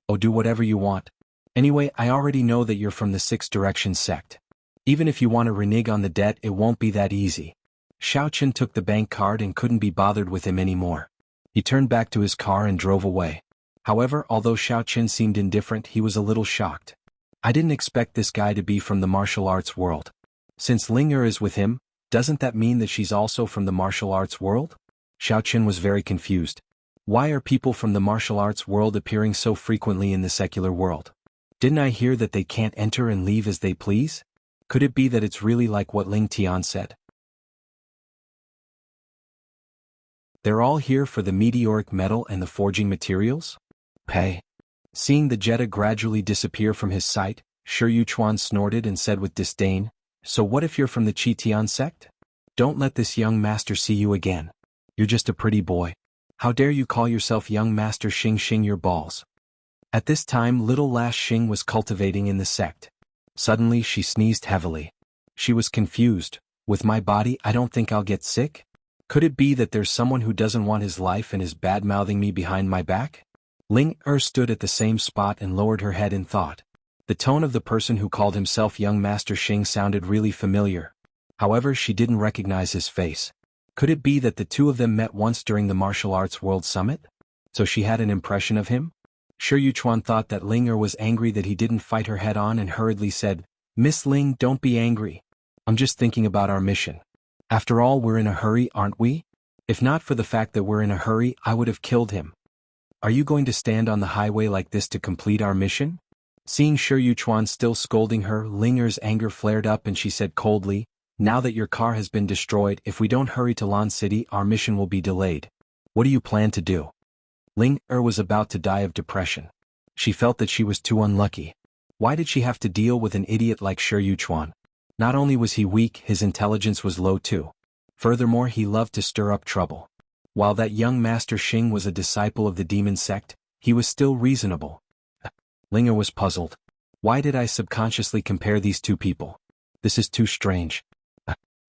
A: "Oh, do whatever you want. Anyway, I already know that you're from the Six Directions sect. Even if you want to renege on the debt, it won't be that easy." Xiao Chen took the bank card and couldn't be bothered with him anymore. He turned back to his car and drove away. However, although Xiao Chen seemed indifferent, he was a little shocked. "I didn't expect this guy to be from the martial arts world. Since Ling Er is with him, doesn't that mean that she's also from the martial arts world?" Xiao Chen was very confused. Why are people from the martial arts world appearing so frequently in the secular world? Didn't I hear that they can't enter and leave as they please? Could it be that it's really like what Ling Tian said? They're all here for the meteoric metal and the forging materials? Pay. Seeing the Jetta gradually disappear from his sight, Shi Yuchuan snorted and said with disdain, "So what if you're from the Qitian sect? Don't let this young master see you again. You're just a pretty boy. How dare you call yourself young master Xing your balls." At this time little lass Xing was cultivating in the sect. Suddenly she sneezed heavily. She was confused. "With my body I don't think I'll get sick? Could it be that there's someone who doesn't want his life and is bad-mouthing me behind my back?" Ling Er stood at the same spot and lowered her head in thought. The tone of the person who called himself young master Xing sounded really familiar. However, she didn't recognize his face. Could it be that the two of them met once during the Martial Arts World Summit? So she had an impression of him? Shi Yuchuan thought that Ling Er was angry that he didn't fight her head-on and hurriedly said, "Miss Ling, don't be angry. I'm just thinking about our mission. After all, we're in a hurry, aren't we? If not for the fact that we're in a hurry, I would have killed him. Are you going to stand on the highway like this to complete our mission?" Seeing Shi Yuchuan still scolding her, Ling Er's anger flared up and she said coldly, "Now that your car has been destroyed, if we don't hurry to Lan City, our mission will be delayed. What do you plan to do?" Ling Er was about to die of depression. She felt that she was too unlucky. Why did she have to deal with an idiot like Shi Yuchuan? Not only was he weak, his intelligence was low too. Furthermore, he loved to stir up trouble. While that young master Xing was a disciple of the demon sect, he was still reasonable. Ling Er was puzzled. Why did I subconsciously compare these two people? This is too strange.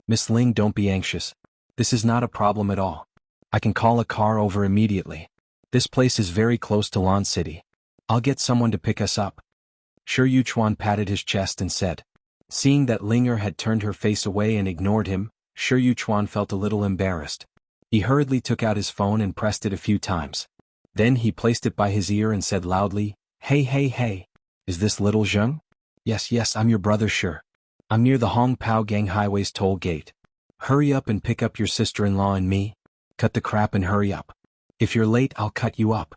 A: Miss Ling, don't be anxious. This is not a problem at all. I can call a car over immediately. This place is very close to Lan City. I'll get someone to pick us up." Shi Yuchuan patted his chest and said. Seeing that Ling Er had turned her face away and ignored him, Shi Yuchuan felt a little embarrassed. He hurriedly took out his phone and pressed it a few times. Then he placed it by his ear and said loudly, Hey. Is this little Zheng?" Yes, I'm your brother Shi. I'm near the Hong Pao Gang Highway's toll gate. Hurry up and pick up your sister-in-law and me. Cut the crap and hurry up. If you're late, I'll cut you up.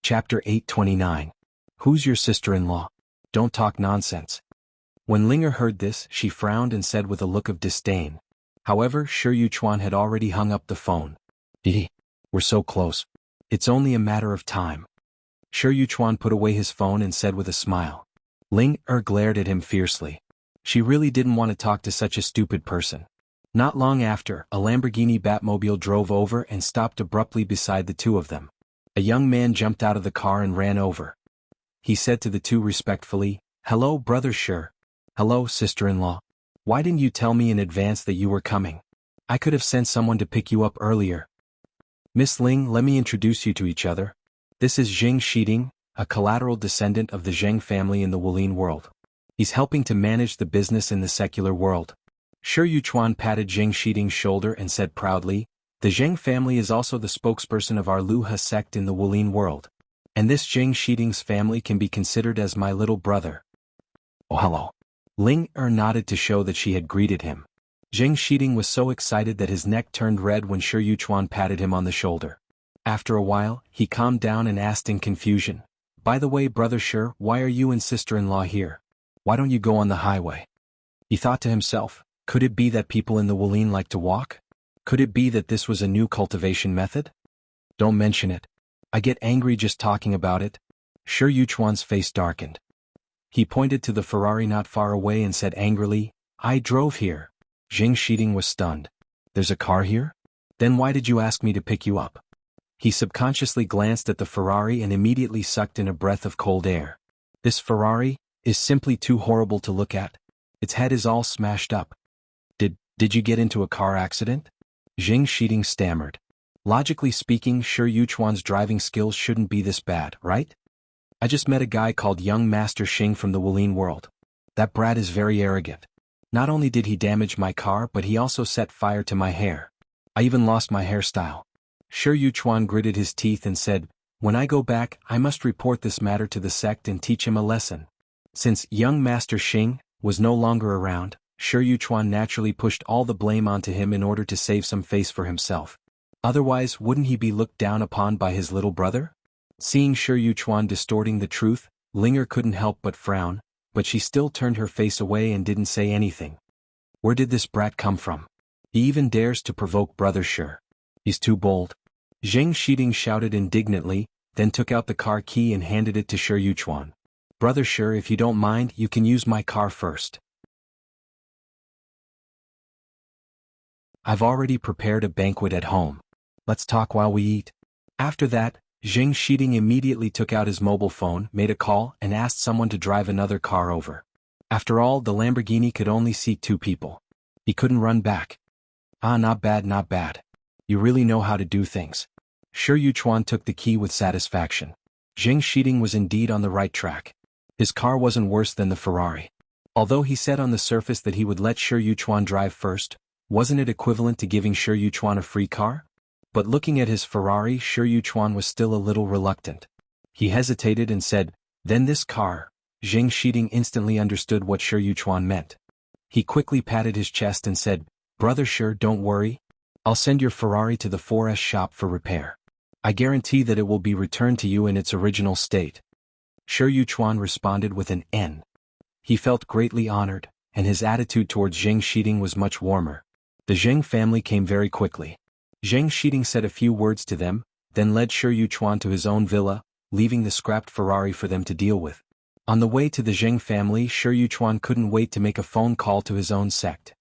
A: Chapter 829. Who's your sister-in-law? Don't talk nonsense. When Ling Er heard this, she frowned and said with a look of disdain. However, Shi Yuchuan had already hung up the phone. We're so close. It's only a matter of time. Shi Yuchuan put away his phone and said with a smile. Ling Er glared at him fiercely. She really didn't want to talk to such a stupid person. Not long after, a Lamborghini Batmobile drove over and stopped abruptly beside the two of them. A young man jumped out of the car and ran over. he said to the two respectfully, "Hello, brother Shi. Hello, sister-in-law. Why didn't you tell me in advance that you were coming? I could have sent someone to pick you up earlier." "Miss Ling, let me introduce you to each other. This is Zheng Shiding, a collateral descendant of the Zheng family in the Wulin world. He's helping to manage the business in the secular world." Shi Yuchuan patted Zheng Shiding's shoulder and said proudly, "The Zheng family is also the spokesperson of our Luha sect in the Wulin world. And this Zheng Shiding's family can be considered as my little brother." "Oh, hello." Ling nodded to show that she had greeted him. Zheng Shiding was so excited that his neck turned red when Shi Yuchuan patted him on the shoulder. After a while, he calmed down and asked in confusion, "By the way, brother Shi, why are you and sister-in-law here? Why don't you go on the highway?" He thought to himself, could it be that people in the Wulin like to walk? Could it be that this was a new cultivation method? "Don't mention it. I get angry just talking about it." Shi Yuchuan's face darkened. He pointed to the Ferrari not far away and said angrily, "I drove here." Zheng Shiding was stunned. "There's a car here? Then why did you ask me to pick you up?" He subconsciously glanced at the Ferrari and immediately sucked in a breath of cold air. This Ferrari is simply too horrible to look at. Its head is all smashed up. Did you get into a car accident?" Zheng Shiding stammered. Logically speaking, Shi Yuchuan's driving skills shouldn't be this bad, right? "I just met a guy called Young Master Xing from the Wulin world. That brat is very arrogant. Not only did he damage my car but he also set fire to my hair. I even lost my hairstyle." Shi Yuchuan gritted his teeth and said, "When I go back, I must report this matter to the sect and teach him a lesson." Since Young Master Xing was no longer around, Shi Yuchuan naturally pushed all the blame onto him in order to save some face for himself. Otherwise, wouldn't he be looked down upon by his little brother? Seeing Shi Yuchuan distorting the truth, Linger couldn't help but frown, but she still turned her face away and didn't say anything. Where did this brat come from? He even dares to provoke brother Shi. He's too bold. Zheng Shiding shouted indignantly, then took out the car key and handed it to Shi Yuchuan. "Brother Shi, if you don't mind, you can use my car first. I've already prepared a banquet at home. Let's talk while we eat." After that, Zheng Shiding immediately took out his mobile phone, made a call, and asked someone to drive another car over. After all, the Lamborghini could only seat 2 people. He couldn't run back. "Ah, not bad, not bad. You really know how to do things." Shi Yuchuan took the key with satisfaction. Zheng Shiding was indeed on the right track. His car wasn't worse than the Ferrari. Although he said on the surface that he would let Shi Yuchuan drive first, wasn't it equivalent to giving Shi Yuchuan a free car? But looking at his Ferrari, Shi Yuchuan was still a little reluctant. He hesitated and said, "Then this car." Zheng Shiding instantly understood what Shi Yuchuan meant. He quickly patted his chest and said, "Brother Shi, don't worry. I'll send your Ferrari to the 4S shop for repair. I guarantee that it will be returned to you in its original state." Shi Yuchuan responded with an N. He felt greatly honored, and his attitude towards Zheng Shiding was much warmer. The Zheng family came very quickly. Zheng Shiding said a few words to them, then led Shi Yuchuan to his own villa, leaving the scrapped Ferrari for them to deal with. On the way to the Zheng family, Shi Yuchuan couldn't wait to make a phone call to his own sect.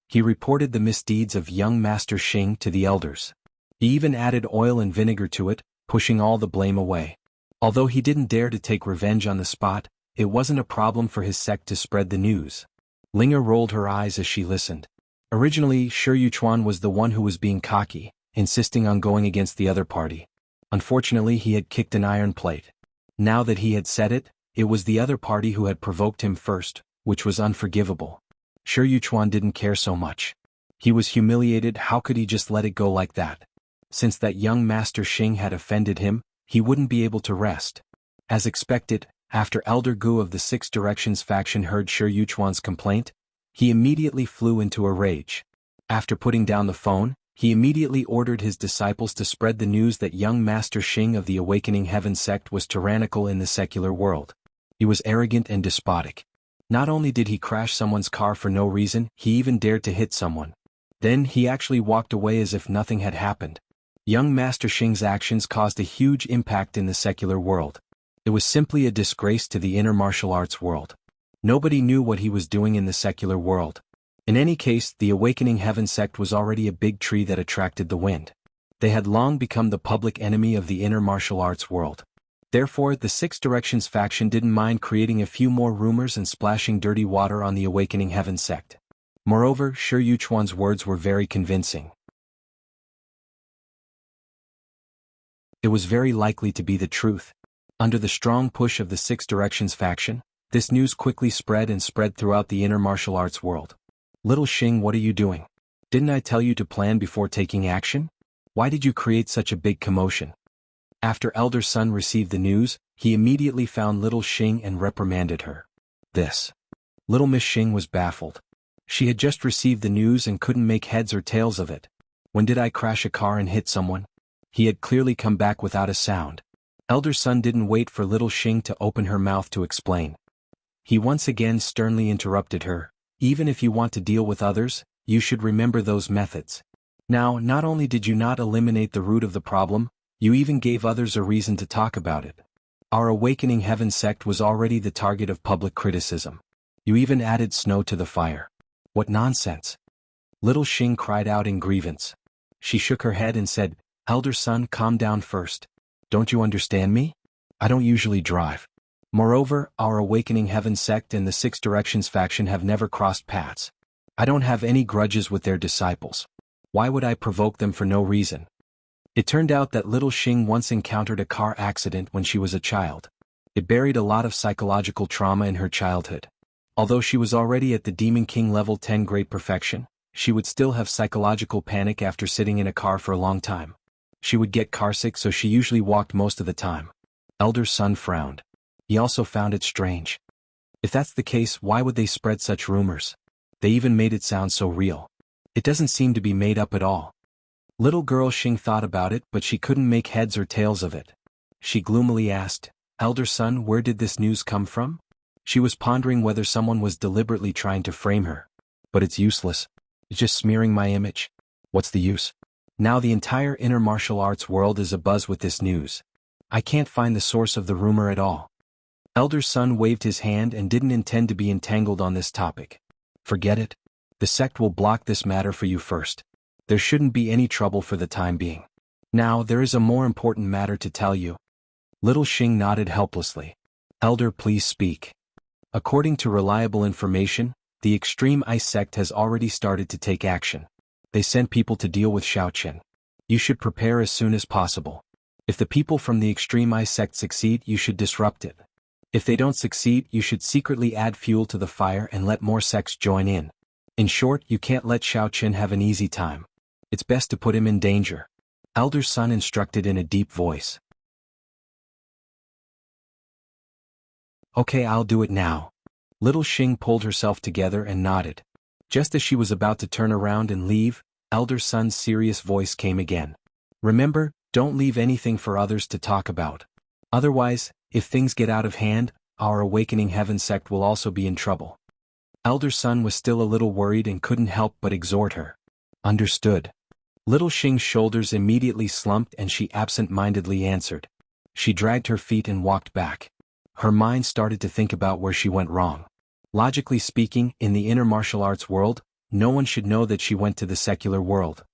A: He reported the misdeeds of young Master Xing to the elders. He even added oil and vinegar to it, pushing all the blame away. Although he didn't dare to take revenge on the spot, it wasn't a problem for his sect to spread the news. Linger rolled her eyes as she listened. Originally, Shi Yuchuan was the one who was being cocky, insisting on going against the other party. Unfortunately, he had kicked an iron plate. Now that he had said it, it was the other party who had provoked him first, which was unforgivable. Shi Yuchuan didn't care so much. He was humiliated. How could he just let it go like that? Since that young Master Xing had offended him, he wouldn't be able to rest. As expected, after Elder Gu of the Six Directions faction heard Shi Yuchuan's complaint, he immediately flew into a rage. After putting down the phone, he immediately ordered his disciples to spread the news that young Master Xing of the Awakening Heaven sect was tyrannical in the secular world. He was arrogant and despotic. Not only did he crash someone's car for no reason, he even dared to hit someone. Then he actually walked away as if nothing had happened. Young Master Xing's actions caused a huge impact in the secular world. It was simply a disgrace to the inner martial arts world. Nobody knew what he was doing in the secular world. In any case, the Awakening Heaven sect was already a big tree that attracted the wind. They had long become the public enemy of the inner martial arts world. Therefore, the Six Directions faction didn't mind creating a few more rumors and splashing dirty water on the Awakening Heaven sect. Moreover, Shi Yuchuan's words were very convincing. It was very likely to be the truth. Under the strong push of the Six Directions faction, this news quickly spread throughout the inner martial arts world. Little Xing, what are you doing? Didn't I tell you to plan before taking action? Why did you create such a big commotion? After Elder Sun received the news, he immediately found Little Xing and reprimanded her. This. Little Miss Xing was baffled. She had just received the news and couldn't make heads or tails of it. When did I crash a car and hit someone? He had clearly come back without a sound. Elder Sun didn't wait for Little Xing to open her mouth to explain. He once again sternly interrupted her. Even if you want to deal with others, you should remember those methods. Now, not only did you not eliminate the root of the problem, you even gave others a reason to talk about it. Our Awakening Heaven sect was already the target of public criticism. You even added snow to the fire. What nonsense! Little Xing cried out in grievance. She shook her head and said, Elder Sun, calm down first. Don't you understand me? I don't usually drive. Moreover, our Awakening Heaven sect and the Six Directions faction have never crossed paths. I don't have any grudges with their disciples. Why would I provoke them for no reason? It turned out that Little Xing once encountered a car accident when she was a child. It buried a lot of psychological trauma in her childhood. Although she was already at the Demon King level 10 great perfection, she would still have psychological panic after sitting in a car for a long time. She would get carsick, so she usually walked most of the time. Elder Sun frowned. He also found it strange. If that's the case, why would they spread such rumors? They even made it sound so real. It doesn't seem to be made up at all. Little girl Xing thought about it, but she couldn't make heads or tails of it. She gloomily asked, Elder Sun, where did this news come from? She was pondering whether someone was deliberately trying to frame her. But it's useless. It's just smearing my image. What's the use? Now the entire inner martial arts world is abuzz with this news. I can't find the source of the rumor at all. Elder Sun waved his hand and didn't intend to be entangled on this topic. Forget it. The sect will block this matter for you first. There shouldn't be any trouble for the time being. Now, there is a more important matter to tell you. Little Xing nodded helplessly. Elder, please speak. According to reliable information, the Extreme Ice sect has already started to take action. They sent people to deal with Shaoqin. You should prepare as soon as possible. If the people from the Extreme Ice sect succeed, you should disrupt it. If they don't succeed, you should secretly add fuel to the fire and let more sects join in. In short, you can't let Shaoqin have an easy time. It's best to put him in danger. Elder Sun instructed in a deep voice. Okay, I'll do it now. Little Xing pulled herself together and nodded. Just as she was about to turn around and leave, Elder Sun's serious voice came again. Remember, don't leave anything for others to talk about. Otherwise, if things get out of hand, our Awakening Heaven sect will also be in trouble. Elder Sun was still a little worried and couldn't help but exhort her. Understood. Little Xing's shoulders immediately slumped and she absent-mindedly answered. She dragged her feet and walked back. Her mind started to think about where she went wrong. Logically speaking, in the inner martial arts world, no one should know that she went to the secular world.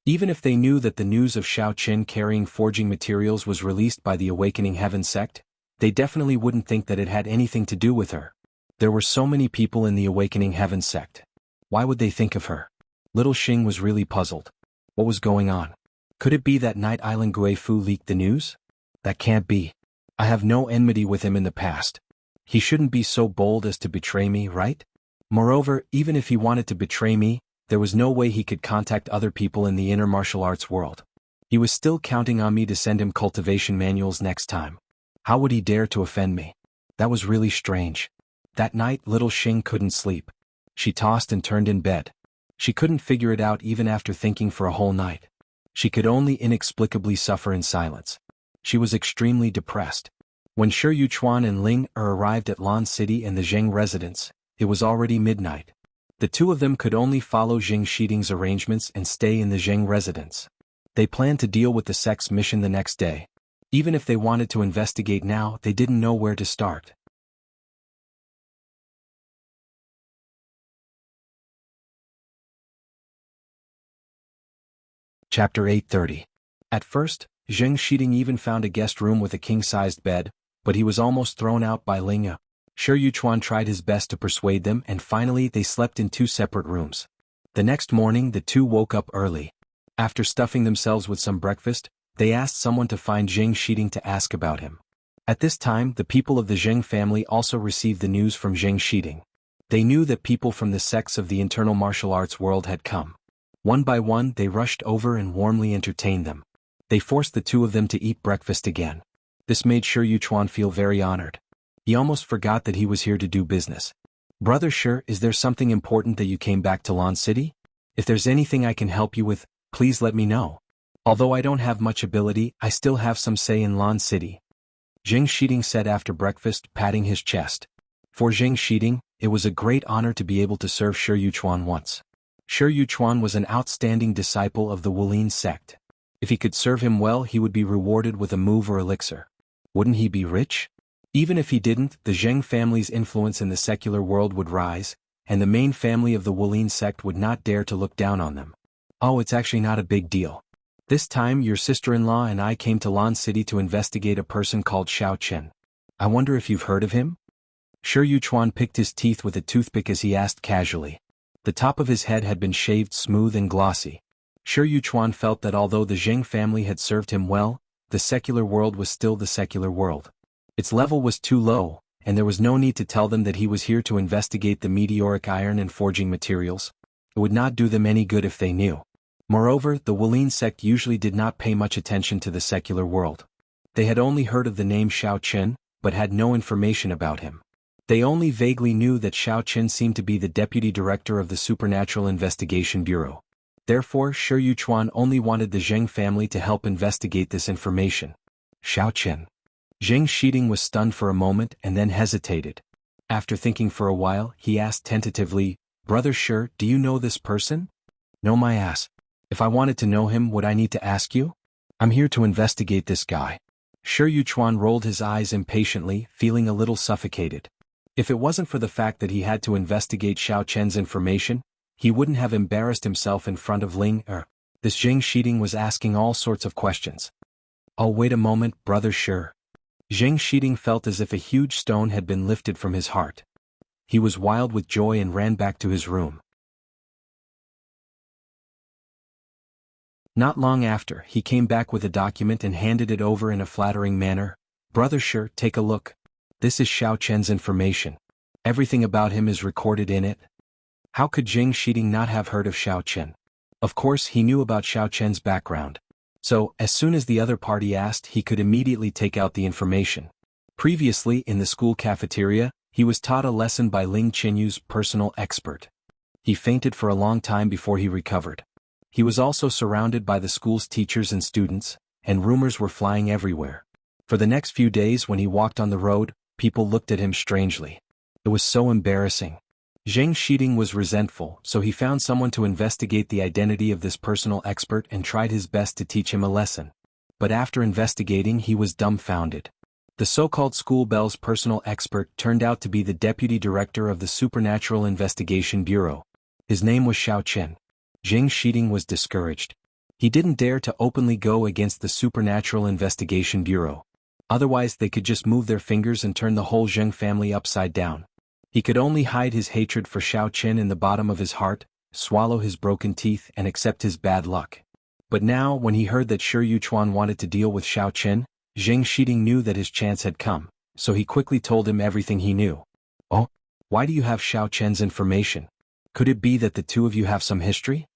A: Even if they knew that the news of Shaoqin carrying forging materials was released by the Awakening Heaven sect, they definitely wouldn't think that it had anything to do with her. There were so many people in the Awakening Heaven sect. Why would they think of her? Little Xing was really puzzled. What was going on? Could it be that Night Island Gui Fu leaked the news? That can't be. I have no enmity with him in the past. He shouldn't be so bold as to betray me, right? Moreover, even if he wanted to betray me, there was no way he could contact other people in the inner martial arts world. He was still counting on me to send him cultivation manuals next time. How would he dare to offend me? That was really strange. That night, Little Xing couldn't sleep. She tossed and turned in bed. She couldn't figure it out even after thinking for a whole night. She could only inexplicably suffer in silence. She was extremely depressed. When Shi Yuchuan and Ling arrived at Lan City and the Zheng residence, it was already midnight. The two of them could only follow Zheng Shiding's arrangements and stay in the Zheng residence. They planned to deal with the sect's mission the next day. Even if they wanted to investigate now, they didn't know where to start. Chapter 830. At first, Zheng Shiding even found a guest room with a king-sized bed, but he was almost thrown out by Ling. Shi Yuchuan tried his best to persuade them and finally they slept in two separate rooms. The next morning the two woke up early. After stuffing themselves with some breakfast, they asked someone to find Zheng Shiding to ask about him. At this time the people of the Zheng family also received the news from Zheng Shiding. They knew that people from the sects of the internal martial arts world had come. One by one they rushed over and warmly entertained them. They forced the two of them to eat breakfast again. This made Shi Yuchuan feel very honored. He almost forgot that he was here to do business. "Brother Shi, is there something important that you came back to Lan City? If there's anything I can help you with, please let me know. Although I don't have much ability, I still have some say in Lan City," Zheng Shiding said after breakfast, patting his chest. For Zheng Shiding, it was a great honor to be able to serve Shi Yuchuan once. Shi Yuchuan was an outstanding disciple of the Wulin sect. If he could serve him well he would be rewarded with a move or elixir. Wouldn't he be rich? Even if he didn't, the Zheng family's influence in the secular world would rise, and the main family of the Wulin sect would not dare to look down on them. "Oh, it's actually not a big deal. This time your sister-in-law and I came to Lan City to investigate a person called Xiao Chen. I wonder if you've heard of him?" Shi Yuchuan picked his teeth with a toothpick as he asked casually. The top of his head had been shaved smooth and glossy. Shi Yuchuan felt that although the Zheng family had served him well, the secular world was still the secular world. Its level was too low, and there was no need to tell them that he was here to investigate the meteoric iron and forging materials. It would not do them any good if they knew. Moreover, the Wulin sect usually did not pay much attention to the secular world. They had only heard of the name Xiao Chen, but had no information about him. They only vaguely knew that Xiao Chen seemed to be the deputy director of the Supernatural Investigation Bureau. Therefore, Shi Yuchuan only wanted the Zheng family to help investigate this information. Xiao Chen. Zheng Shiding was stunned for a moment and then hesitated. After thinking for a while, he asked tentatively, "Brother Shi, do you know this person?" "No, my ass. If I wanted to know him, would I need to ask you? I'm here to investigate this guy." Shi Yuchuan rolled his eyes impatiently, feeling a little suffocated. If it wasn't for the fact that he had to investigate Xiao Chen's information, he wouldn't have embarrassed himself in front of Ling. This Zheng Shiding was asking all sorts of questions. "Oh, wait a moment, Brother Shi." Zheng Shiding felt as if a huge stone had been lifted from his heart. He was wild with joy and ran back to his room. Not long after, he came back with a document and handed it over in a flattering manner. "Brother Shi, take a look. This is Xiao Chen's information. Everything about him is recorded in it." How could Zheng Shiding not have heard of Xiao Chen? Of course he knew about Xiao Chen's background. So, as soon as the other party asked, he could immediately take out the information. Previously, in the school cafeteria, he was taught a lesson by Ling Qinyu's personal expert. He fainted for a long time before he recovered. He was also surrounded by the school's teachers and students, and rumors were flying everywhere. For the next few days when he walked on the road, people looked at him strangely. It was so embarrassing. Zheng Shiding was resentful, so he found someone to investigate the identity of this personal expert and tried his best to teach him a lesson. But after investigating he was dumbfounded. The so-called school bell's personal expert turned out to be the deputy director of the Supernatural Investigation Bureau. His name was Xiao Chen. Zheng Shiding was discouraged. He didn't dare to openly go against the Supernatural Investigation Bureau. Otherwise they could just move their fingers and turn the whole Zheng family upside down. He could only hide his hatred for Xiao Chen in the bottom of his heart, swallow his broken teeth and accept his bad luck. But now, when he heard that Shi Yuchuan wanted to deal with Xiao Chen, Zheng Shiding knew that his chance had come, so he quickly told him everything he knew. "Oh? Why do you have Xiao Chen's information? Could it be that the two of you have some history?"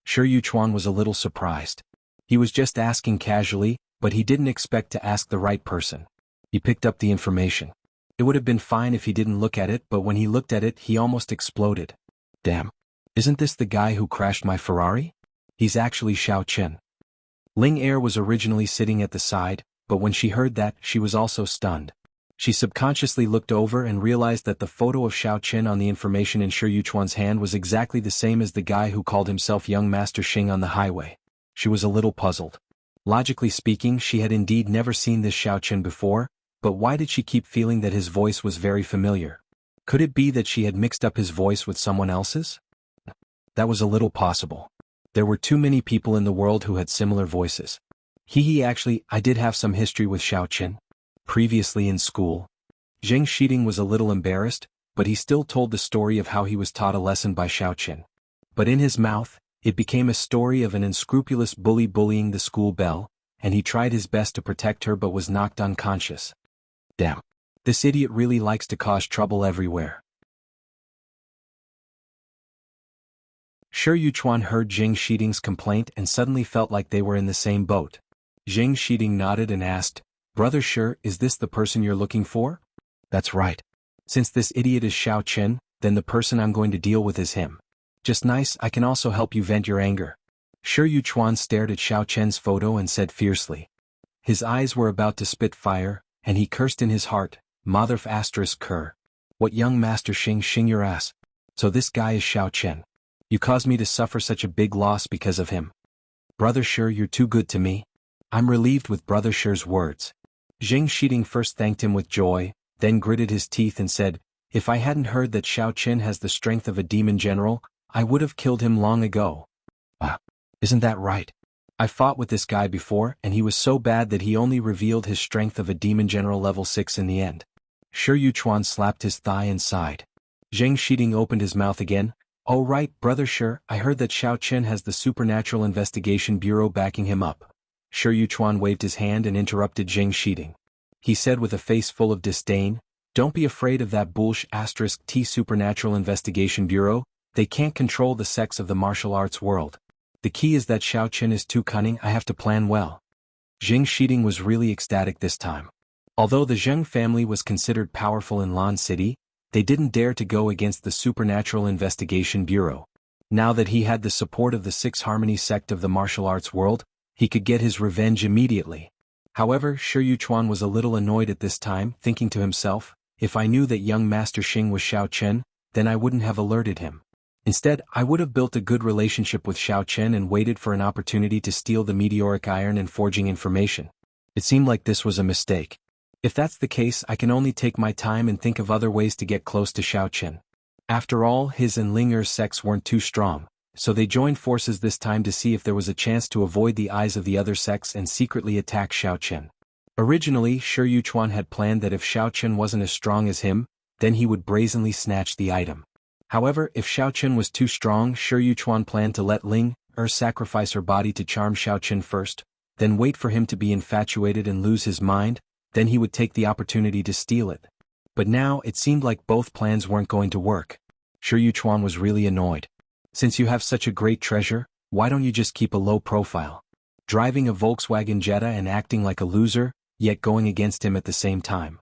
A: Shi Yuchuan was a little surprised. He was just asking casually, but he didn't expect to ask the right person. He picked up the information. It would have been fine if he didn't look at it, but when he looked at it he almost exploded. "Damn. Isn't this the guy who crashed my Ferrari? He's actually Xiao Chen." Ling Er was originally sitting at the side, but when she heard that, she was also stunned. She subconsciously looked over and realized that the photo of Xiao Chen on the information in Shi Yuchuan's hand was exactly the same as the guy who called himself Young Master Xing on the highway. She was a little puzzled. Logically speaking, she had indeed never seen this Xiao Chen before, but why did she keep feeling that his voice was very familiar? Could it be that she had mixed up his voice with someone else's? That was a little possible. There were too many people in the world who had similar voices. Actually, I did have some history with Xiaoqin. Previously in school. Zheng Shiding was a little embarrassed, but he still told the story of how he was taught a lesson by Xiaoqin. But in his mouth, it became a story of an unscrupulous bully bullying the school belle, and he tried his best to protect her but was knocked unconscious. Damn. This idiot really likes to cause trouble everywhere. Shi Yuchuan heard Zheng Shiding's complaint and suddenly felt like they were in the same boat. Zheng Shiding nodded and asked, "Brother Shi, is this the person you're looking for?" "That's right. Since this idiot is Xiaoqin, then the person I'm going to deal with is him." "Just nice, I can also help you vent your anger." Shi Yuchuan stared at Xiaoqin's photo and said fiercely. His eyes were about to spit fire, and he cursed in his heart, "Motherf asterisk cur. What young master Xing your ass. So this guy is Xiaoqin. You caused me to suffer such a big loss because of him. Brother Shi, you're too good to me." I'm relieved with Brother Shi's words. Zheng Shiding first thanked him with joy, then gritted his teeth and said, "If I hadn't heard that Xiaoqin has the strength of a demon general, I would have killed him long ago." Isn't that right? I fought with this guy before and he was so bad that he only revealed his strength of a demon general level 6 in the end. Shi Yuchuan slapped his thigh and sighed. Zheng Shiding opened his mouth again. "Oh right, Brother Shi, I heard that Xiaoqin has the Supernatural Investigation Bureau backing him up." Shi Yuchuan waved his hand and interrupted Zheng Shiding. He said with a face full of disdain, "Don't be afraid of that bullsh *T Supernatural Investigation Bureau, they can't control the sex of the martial arts world. The key is that Xiaoqin is too cunning, I have to plan well." Zheng Shiding was really ecstatic this time. Although the Zheng family was considered powerful in Lan City, they didn't dare to go against the Supernatural Investigation Bureau. Now that he had the support of the Six Harmony sect of the martial arts world, he could get his revenge immediately. However, Shi Yuchuan was a little annoyed at this time, thinking to himself, if I knew that young Master Xing was Xiaoqin, then I wouldn't have alerted him. Instead, I would have built a good relationship with Xiaoqin and waited for an opportunity to steal the meteoric iron and forging information. It seemed like this was a mistake. If that's the case, I can only take my time and think of other ways to get close to Xiaoqin. After all, his and Ling Er's sects weren't too strong, so they joined forces this time to see if there was a chance to avoid the eyes of the other sects and secretly attack Xiaoqin. Originally, Shi Yuchuan had planned that if Xiaoqin wasn't as strong as him, then he would brazenly snatch the item. However, if Xiaoqin was too strong, Shi Yuchuan planned to let Ling Er sacrifice her body to charm Xiaoqin first, then wait for him to be infatuated and lose his mind, then he would take the opportunity to steal it. But now it seemed like both plans weren't going to work. Shi Yuchuan was really annoyed. Since you have such a great treasure, why don't you just keep a low profile? Driving a Volkswagen Jetta and acting like a loser, yet going against him at the same time.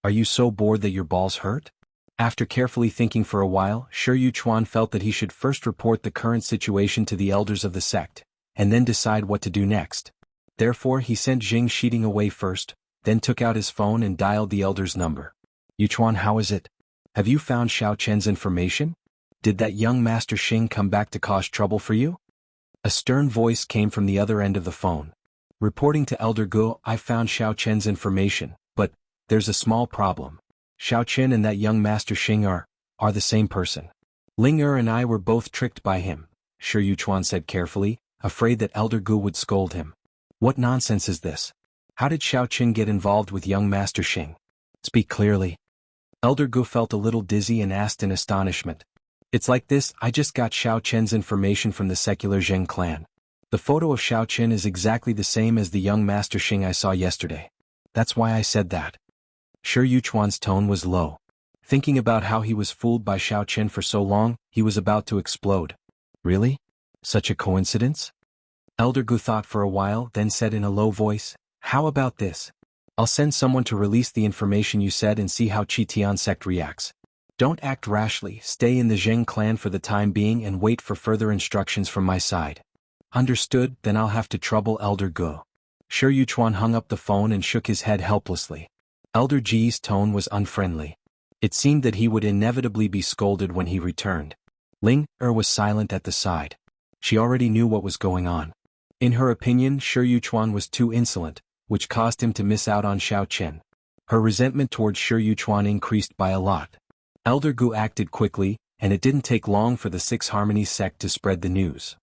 A: Are you so bored that your balls hurt? After carefully thinking for a while, Shi Yuchuan felt that he should first report the current situation to the elders of the sect, and then decide what to do next. Therefore he sent Zheng Shiding away first, then took out his phone and dialed the elder's number. "Yuchuan, how is it? Have you found Xiaoqin's information? Did that young Master Xing come back to cause trouble for you?" A stern voice came from the other end of the phone. "Reporting to Elder Gu, I found Xiaoqin's information, but there's a small problem. Xiaoqin and that young Master Xing are the same person. Ling Er and I were both tricked by him," Shi Yuchuan said carefully, afraid that Elder Gu would scold him. "What nonsense is this? How did Xiaoqin get involved with young Master Xing? Speak clearly." Elder Gu felt a little dizzy and asked in astonishment. "It's like this, I just got Xiaoqin's information from the secular Zheng clan. The photo of Xiaoqin is exactly the same as the young Master Xing I saw yesterday. That's why I said that." Shi Yuchuan's tone was low. Thinking about how he was fooled by Xiaoqin for so long, he was about to explode. Really? Such a coincidence? Elder Gu thought for a while, then said in a low voice, "How about this? I'll send someone to release the information you said and see how Qitian sect reacts. Don't act rashly, stay in the Zheng clan for the time being and wait for further instructions from my side." "Understood, then I'll have to trouble Elder Gu." Shi Yuchuan hung up the phone and shook his head helplessly. Elder Ji's tone was unfriendly. It seemed that he would inevitably be scolded when he returned. Ling Er was silent at the side. She already knew what was going on. In her opinion, Shi Yuchuan was too insolent, which caused him to miss out on Xiaoqin. Her resentment towards Shi Yuchuan increased by a lot. Elder Gu acted quickly, and it didn't take long for the Six Harmony sect to spread the news.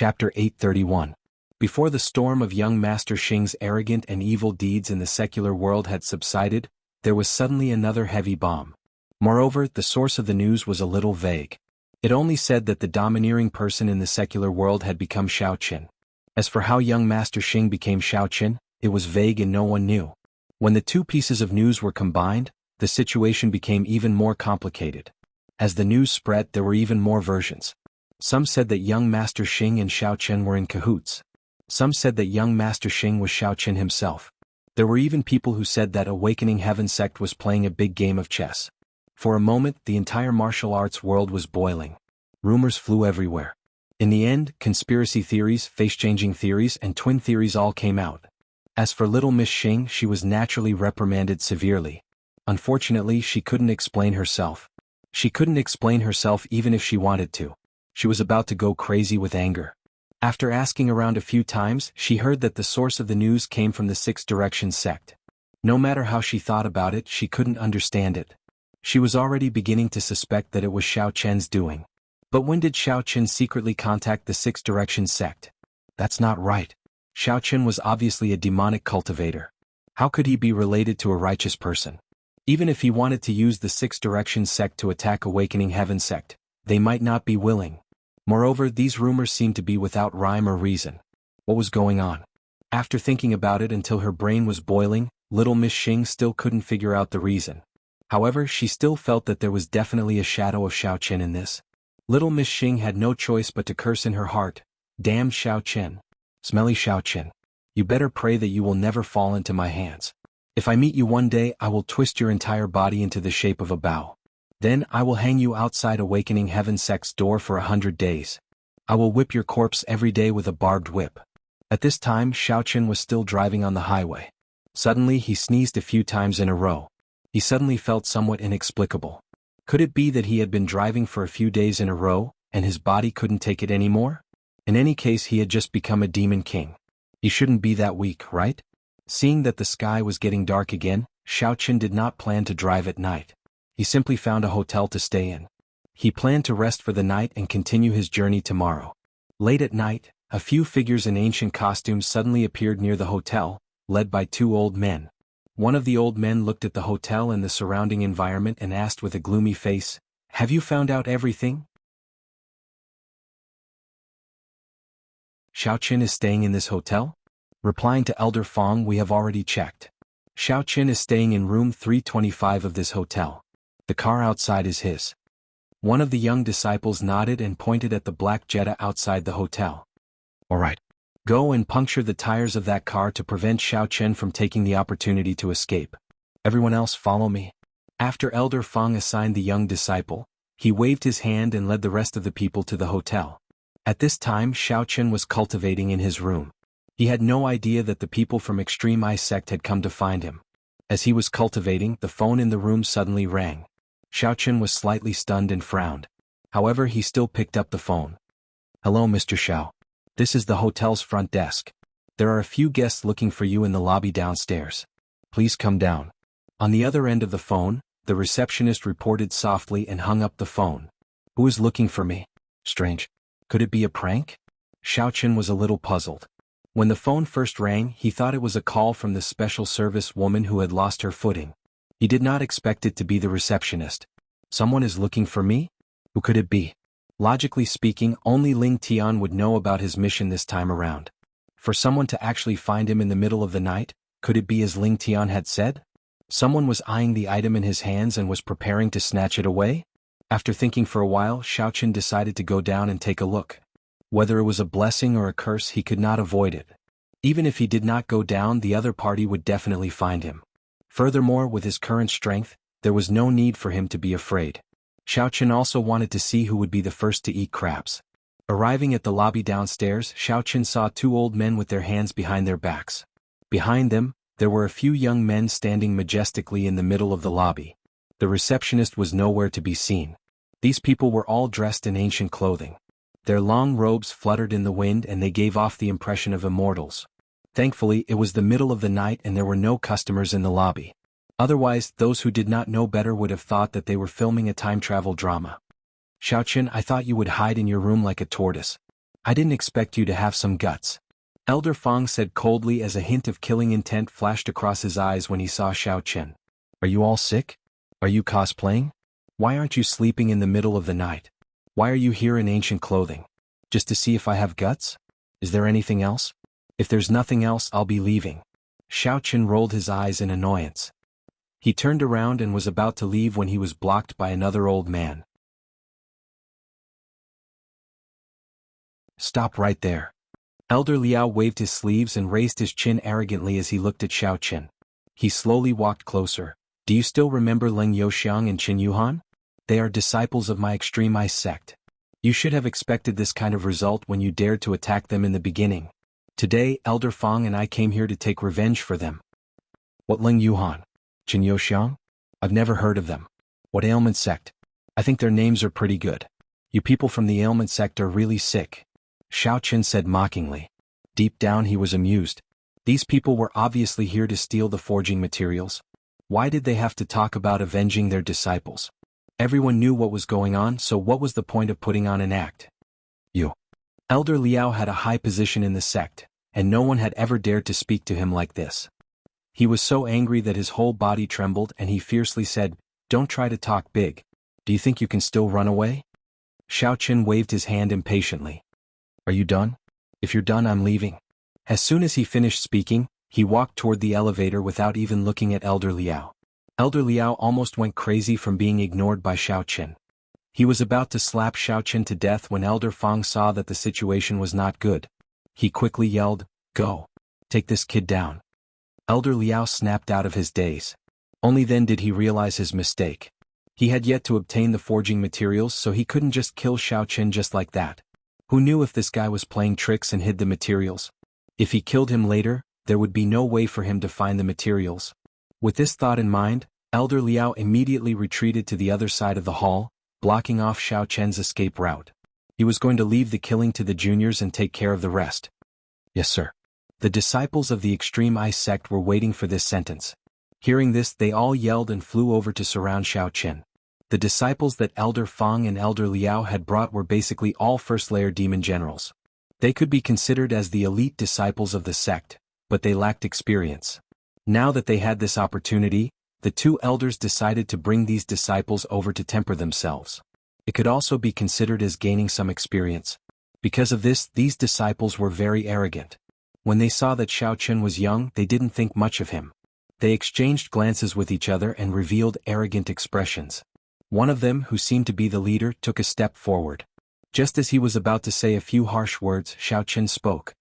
A: Chapter 831. Before the storm of young Master Xing's arrogant and evil deeds in the secular world had subsided, there was suddenly another heavy bomb. Moreover, the source of the news was a little vague. It only said that the domineering person in the secular world had become Xiaoqin. As for how young Master Xing became Xiaoqin, it was vague and no one knew. When the two pieces of news were combined, the situation became even more complicated. As the news spread, there were even more versions. Some said that young Master Xing and Xiaoqin were in cahoots. Some said that young Master Xing was Xiaoqin himself. There were even people who said that Awakening Heaven sect was playing a big game of chess. For a moment, the entire martial arts world was boiling. Rumors flew everywhere. In the end, conspiracy theories, face-changing theories, and twin theories all came out. As for little Miss Xing, she was naturally reprimanded severely. Unfortunately, she couldn't explain herself. She couldn't explain herself even if she wanted to. She was about to go crazy with anger. After asking around a few times, she heard that the source of the news came from the Six Directions sect. No matter how she thought about it, she couldn't understand it. She was already beginning to suspect that it was Xiaoqian's doing. But when did Xiaoqian secretly contact the Six Directions sect? That's not right. Xiaoqian was obviously a demonic cultivator. How could he be related to a righteous person? Even if he wanted to use the Six Directions sect to attack Awakening Heaven sect, they might not be willing. Moreover, these rumors seemed to be without rhyme or reason. What was going on? After thinking about it until her brain was boiling, little Miss Xing still couldn't figure out the reason. However, she still felt that there was definitely a shadow of Xiaoqin in this. Little Miss Xing had no choice but to curse in her heart. Damned Xiaoqin. Smelly Xiaoqin. You better pray that you will never fall into my hands. If I meet you one day, I will twist your entire body into the shape of a bow. Then I will hang you outside Awakening Heaven sect's door for 100 days. I will whip your corpse every day with a barbed whip. At this time, Xiaoqin was still driving on the highway. Suddenly, he sneezed a few times in a row. He suddenly felt somewhat inexplicable. Could it be that he had been driving for a few days in a row, and his body couldn't take it anymore? In any case, he had just become a demon king. He shouldn't be that weak, right? Seeing that the sky was getting dark again, Xiaoqin did not plan to drive at night. He simply found a hotel to stay in. He planned to rest for the night and continue his journey tomorrow. Late at night, a few figures in ancient costumes suddenly appeared near the hotel, led by two old men. One of the old men looked at the hotel and the surrounding environment and asked with a gloomy face, "Have you found out everything?" Xiaoqin is staying in this hotel? Replying to Elder Fong, we have already checked. Xiaoqin is staying in room 325 of this hotel. The car outside is his. One of the young disciples nodded and pointed at the black Jetta outside the hotel. All right. Go and puncture the tires of that car to prevent Xiaoqin from taking the opportunity to escape. Everyone else follow me. After Elder Fong assigned the young disciple, he waved his hand and led the rest of the people to the hotel. At this time, Xiaoqin was cultivating in his room. He had no idea that the people from Extreme Eye sect had come to find him. As he was cultivating, the phone in the room suddenly rang. Xiaoqin was slightly stunned and frowned. However, he still picked up the phone. Hello, Mr. Xiao. This is the hotel's front desk. There are a few guests looking for you in the lobby downstairs. Please come down. On the other end of the phone, the receptionist reported softly and hung up the phone. Who is looking for me? Strange. Could it be a prank? Xiaoqin was a little puzzled. When the phone first rang, he thought it was a call from the special service woman who had lost her footing. He did not expect it to be the receptionist. Someone is looking for me? Who could it be? Logically speaking, only Ling Tian would know about his mission this time around. For someone to actually find him in the middle of the night, could it be as Ling Tian had said? Someone was eyeing the item in his hands and was preparing to snatch it away? After thinking for a while, Xiaoqin decided to go down and take a look. Whether it was a blessing or a curse, he could not avoid it. Even if he did not go down, the other party would definitely find him. Furthermore, with his current strength, there was no need for him to be afraid. Xiaoqin also wanted to see who would be the first to eat crabs. Arriving at the lobby downstairs, Xiaoqin saw two old men with their hands behind their backs. Behind them, there were a few young men standing majestically in the middle of the lobby. The receptionist was nowhere to be seen. These people were all dressed in ancient clothing. Their long robes fluttered in the wind and they gave off the impression of immortals. Thankfully, it was the middle of the night and there were no customers in the lobby. Otherwise, those who did not know better would have thought that they were filming a time travel drama. Xiaoqin, I thought you would hide in your room like a tortoise. I didn't expect you to have some guts. Elder Fang said coldly as a hint of killing intent flashed across his eyes when he saw Xiao Chen. Are you all sick? Are you cosplaying? Why aren't you sleeping in the middle of the night? Why are you here in ancient clothing? Just to see if I have guts? Is there anything else? If there's nothing else, I'll be leaving. Xiao Chen rolled his eyes in annoyance. He turned around and was about to leave when he was blocked by another old man. Stop right there. Elder Liao waved his sleeves and raised his chin arrogantly as he looked at Xiao Chen. He slowly walked closer. Do you still remember Leng Youxiang and Qin Yuhan? They are disciples of my extreme ice sect. You should have expected this kind of result when you dared to attack them in the beginning. Today, Elder Fang and I came here to take revenge for them. What Leng Yuhan? Qin Youxiang? I've never heard of them. What ailment sect? I think their names are pretty good. You people from the ailment sect are really sick. Xiao Chen said mockingly. Deep down he was amused. These people were obviously here to steal the forging materials. Why did they have to talk about avenging their disciples? Everyone knew what was going on, so what was the point of putting on an act? You. Elder Liao had a high position in the sect, and no one had ever dared to speak to him like this. He was so angry that his whole body trembled and he fiercely said, Don't try to talk big. Do you think you can still run away? Xiao Chen waved his hand impatiently. Are you done? If you're done, I'm leaving. As soon as he finished speaking, he walked toward the elevator without even looking at Elder Liao. Elder Liao almost went crazy from being ignored by Xiao Chen. He was about to slap Xiao Chen to death when Elder Fang saw that the situation was not good. He quickly yelled, Go. Take this kid down. Elder Liao snapped out of his daze. Only then did he realize his mistake. He had yet to obtain the forging materials, so he couldn't just kill Xiao Chen just like that. Who knew if this guy was playing tricks and hid the materials? If he killed him later, there would be no way for him to find the materials. With this thought in mind, Elder Liao immediately retreated to the other side of the hall, blocking off Xiao Chen's escape route. He was going to leave the killing to the juniors and take care of the rest. Yes, sir. The disciples of the extreme ice sect were waiting for this sentence. Hearing this, they all yelled and flew over to surround Xiao Chen. The disciples that Elder Fang and Elder Liao had brought were basically all first-layer demon generals. They could be considered as the elite disciples of the sect, but they lacked experience. Now that they had this opportunity, the two elders decided to bring these disciples over to temper themselves. It could also be considered as gaining some experience. Because of this, these disciples were very arrogant. When they saw that Xiao Chen was young, they didn't think much of him. They exchanged glances with each other and revealed arrogant expressions. One of them, who seemed to be the leader, took a step forward. Just as he was about to say a few harsh words, Xiao Chen spoke.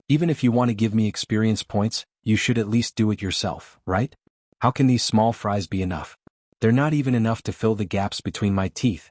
A: Even if you want to give me experience points, you should at least do it yourself, right? How can these small fries be enough? They're not even enough to fill the gaps between my teeth.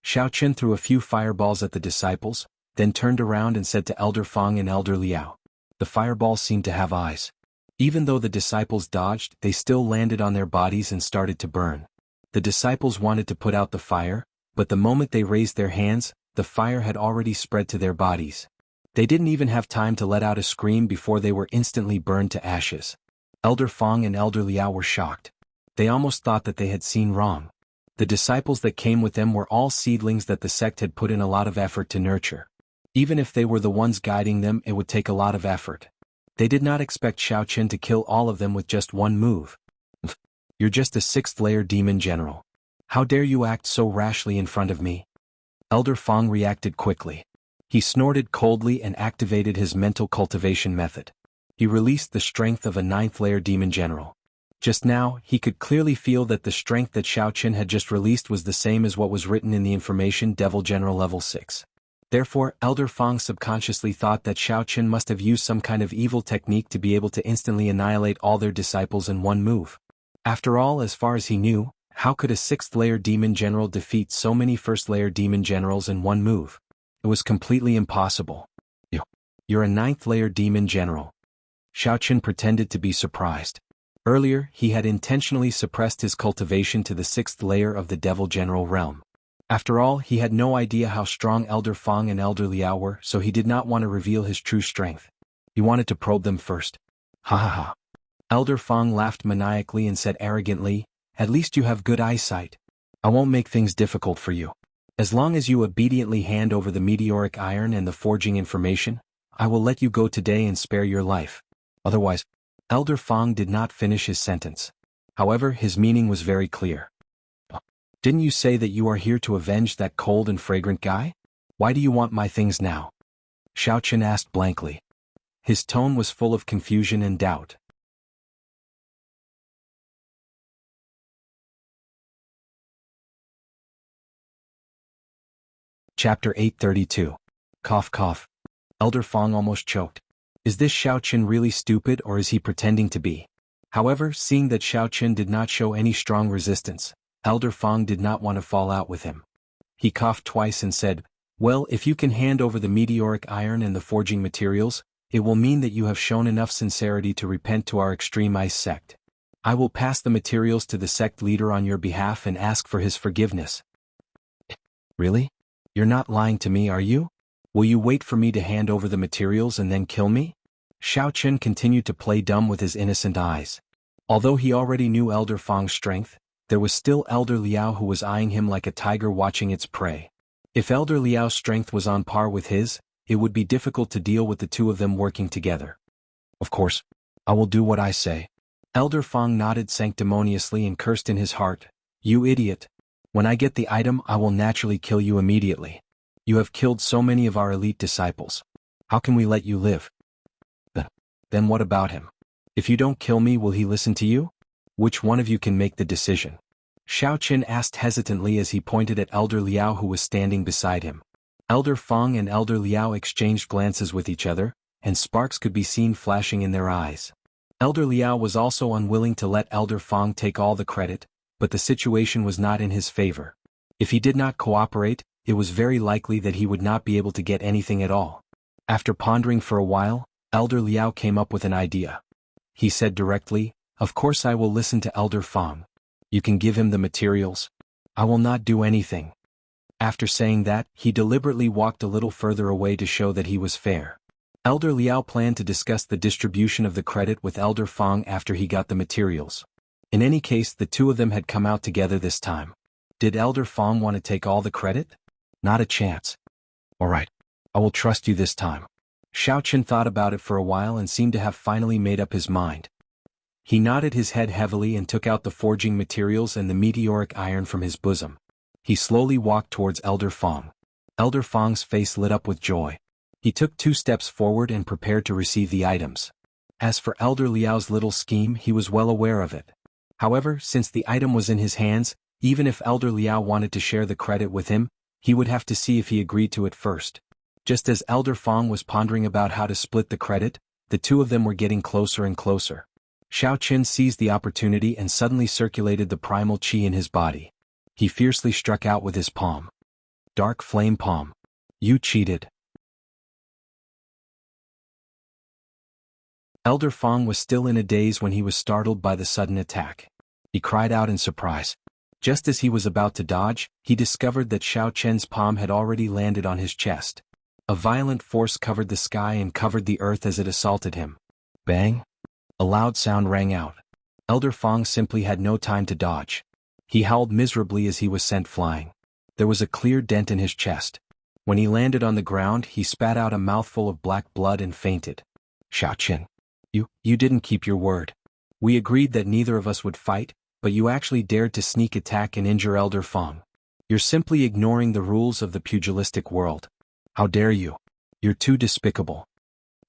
A: Xiao Chen threw a few fireballs at the disciples, then turned around and said to Elder Fang and Elder Liao. The fireballs seemed to have eyes. Even though the disciples dodged, they still landed on their bodies and started to burn. The disciples wanted to put out the fire, but the moment they raised their hands, the fire had already spread to their bodies. They didn't even have time to let out a scream before they were instantly burned to ashes. Elder Fang and Elder Liao were shocked. They almost thought that they had seen wrong. The disciples that came with them were all seedlings that the sect had put in a lot of effort to nurture. Even if they were the ones guiding them, it would take a lot of effort. They did not expect Xiao Chen to kill all of them with just one move. You're just a sixth-layer demon general. How dare you act so rashly in front of me? Elder Fang reacted quickly. He snorted coldly and activated his mental cultivation method. He released the strength of a ninth-layer demon general. Just now, he could clearly feel that the strength that Xiao Chen had just released was the same as what was written in the information Devil General Level 6. Therefore, Elder Fang subconsciously thought that Xiao Chen must have used some kind of evil technique to be able to instantly annihilate all their disciples in one move. After all, as far as he knew, how could a sixth-layer demon general defeat so many first-layer demon generals in one move? It was completely impossible. You're a ninth-layer demon general. Xiao Chen pretended to be surprised. Earlier, he had intentionally suppressed his cultivation to the sixth layer of the Devil General realm. After all, he had no idea how strong Elder Fang and Elder Liao were, so he did not want to reveal his true strength. He wanted to probe them first. Ha ha ha. Elder Fang laughed maniacally and said arrogantly, At least you have good eyesight. I won't make things difficult for you. As long as you obediently hand over the meteoric iron and the forging information, I will let you go today and spare your life. Otherwise, Elder Fong did not finish his sentence. However, his meaning was very clear. Didn't you say that you are here to avenge that cold and fragrant guy? Why do you want my things now? Xiao Chen asked blankly. His tone was full of confusion and doubt. Chapter 832. Cough cough. Elder Fong almost choked. Is this Xiao Chen really stupid or is he pretending to be? However, seeing that Xiao Chen did not show any strong resistance, Elder Fong did not want to fall out with him. He coughed twice and said, well, if you can hand over the meteoric iron and the forging materials, it will mean that you have shown enough sincerity to repent to our extreme ice sect. I will pass the materials to the sect leader on your behalf and ask for his forgiveness. Really? You're not lying to me, are you? Will you wait for me to hand over the materials and then kill me? Xiao Chen continued to play dumb with his innocent eyes. Although he already knew Elder Fong's strength, there was still Elder Liao who was eyeing him like a tiger watching its prey. If Elder Liao's strength was on par with his, it would be difficult to deal with the two of them working together. Of course, I will do what I say. Elder Fong nodded sanctimoniously and cursed in his heart, you idiot. When I get the item, I will naturally kill you immediately. You have killed so many of our elite disciples. How can we let you live? Then what about him? If you don't kill me, will he listen to you? Which one of you can make the decision? Xiao Chen asked hesitantly as he pointed at Elder Liao who was standing beside him. Elder Fong and Elder Liao exchanged glances with each other, and sparks could be seen flashing in their eyes. Elder Liao was also unwilling to let Elder Fong take all the credit, but the situation was not in his favor. If he did not cooperate, it was very likely that he would not be able to get anything at all. After pondering for a while, Elder Liao came up with an idea. He said directly, of course I will listen to Elder Fong. You can give him the materials. I will not do anything. After saying that, he deliberately walked a little further away to show that he was fair. Elder Liao planned to discuss the distribution of the credit with Elder Fong after he got the materials. In any case, the two of them had come out together this time. Did Elder Fong want to take all the credit? Not a chance. All right, I will trust you this time. Xiao Chen thought about it for a while and seemed to have finally made up his mind. He nodded his head heavily and took out the forging materials and the meteoric iron from his bosom. He slowly walked towards Elder Fong. Elder Fong's face lit up with joy. He took 2 steps forward and prepared to receive the items. As for Elder Liao's little scheme, he was well aware of it. However, since the item was in his hands, even if Elder Liao wanted to share the credit with him, he would have to see if he agreed to it first. Just as Elder Fong was pondering about how to split the credit, the two of them were getting closer and closer. Xiao Chen seized the opportunity and suddenly circulated the primal qi in his body. He fiercely struck out with his palm. Dark Flame Palm. You cheated. Elder Fong was still in a daze when he was startled by the sudden attack. He cried out in surprise. Just as he was about to dodge, he discovered that Xiao Chen's palm had already landed on his chest. A violent force covered the sky and covered the earth as it assaulted him. Bang! A loud sound rang out. Elder Fong simply had no time to dodge. He howled miserably as he was sent flying. There was a clear dent in his chest. When he landed on the ground, he spat out a mouthful of black blood and fainted. Xiao Chen. You didn't keep your word. We agreed that neither of us would fight, but you actually dared to sneak attack and injure Elder Fong. You're simply ignoring the rules of the pugilistic world. How dare you? You're too despicable.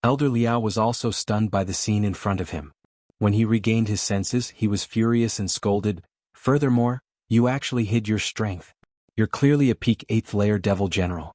A: Elder Liao was also stunned by the scene in front of him. When he regained his senses, he was furious and scolded, furthermore, you actually hid your strength. You're clearly a peak 8th layer devil general.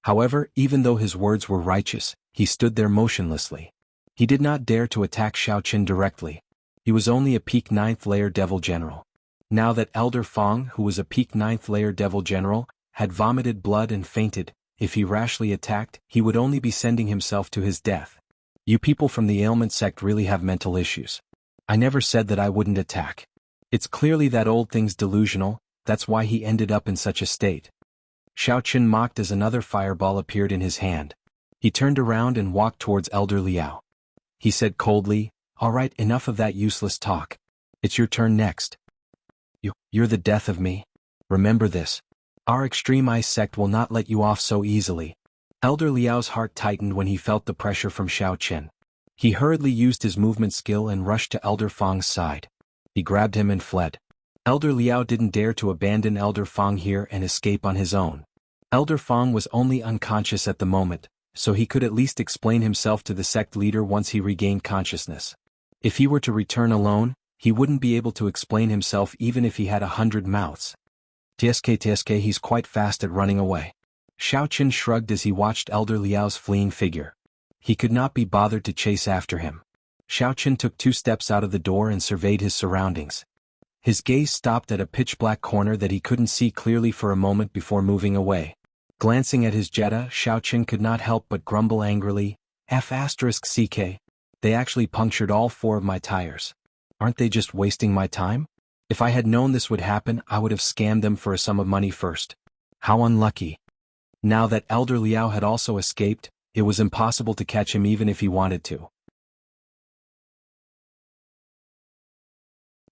A: However, even though his words were righteous, he stood there motionlessly. He did not dare to attack Xiao Chen directly. He was only a peak 9th layer devil general. Now that Elder Fong, who was a peak 9th layer devil general, had vomited blood and fainted, if he rashly attacked, he would only be sending himself to his death. You people from the ailment sect really have mental issues. I never said that I wouldn't attack. It's clearly that old thing's delusional, that's why he ended up in such a state. Xiao Chen mocked as another fireball appeared in his hand. He turned around and walked towards Elder Liao. He said coldly, all right, enough of that useless talk. It's your turn next. You're the death of me. Remember this. Our extreme ice sect will not let you off so easily. Elder Liao's heart tightened when he felt the pressure from Xiao Qin. He hurriedly used his movement skill and rushed to Elder Fang's side. He grabbed him and fled. Elder Liao didn't dare to abandon Elder Fang here and escape on his own. Elder Fang was only unconscious at the moment, so he could at least explain himself to the sect leader once he regained consciousness. If he were to return alone, he wouldn't be able to explain himself even if he had 100 mouths. TSK, he's quite fast at running away. Xiao Qin shrugged as he watched Elder Liao's fleeing figure. He could not be bothered to chase after him. Xiao Qin took 2 steps out of the door and surveyed his surroundings. His gaze stopped at a pitch-black corner that he couldn't see clearly for a moment before moving away. Glancing at his Jetta, Xiao Qin could not help but grumble angrily, F***CK. They actually punctured all 4 of my tires. Aren't they just wasting my time? If I had known this would happen, I would have scammed them for a sum of money first. How unlucky. Now that Elder Liao had also escaped, it was impossible to catch him even if he wanted to.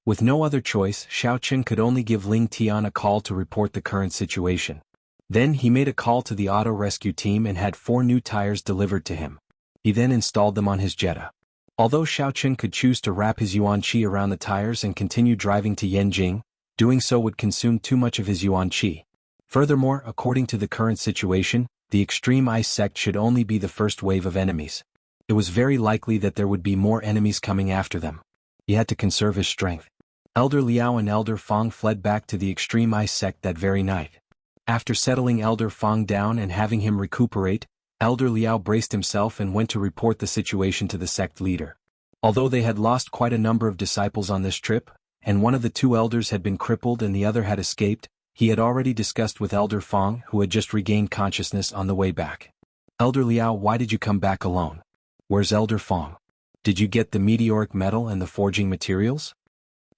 A: With no other choice, Xiao Qin could only give Ling Tian a call to report the current situation. Then he made a call to the auto rescue team and had 4 new tires delivered to him. He then installed them on his Jetta. Although Xiao Qin could choose to wrap his yuan qi around the tires and continue driving to Yanjing, doing so would consume too much of his yuan qi. Furthermore, according to the current situation, the extreme ice sect should only be the first wave of enemies. It was very likely that there would be more enemies coming after them. He had to conserve his strength. Elder Liao and Elder Fang fled back to the extreme ice sect that very night. After settling Elder Fang down and having him recuperate, Elder Liao braced himself and went to report the situation to the sect leader. Although they had lost quite a number of disciples on this trip, and one of the 2 elders had been crippled and the other had escaped, he had already discussed with Elder Fang, who had just regained consciousness on the way back. Elder Liao, why did you come back alone? Where's Elder Fang? Did you get the meteoric metal and the forging materials?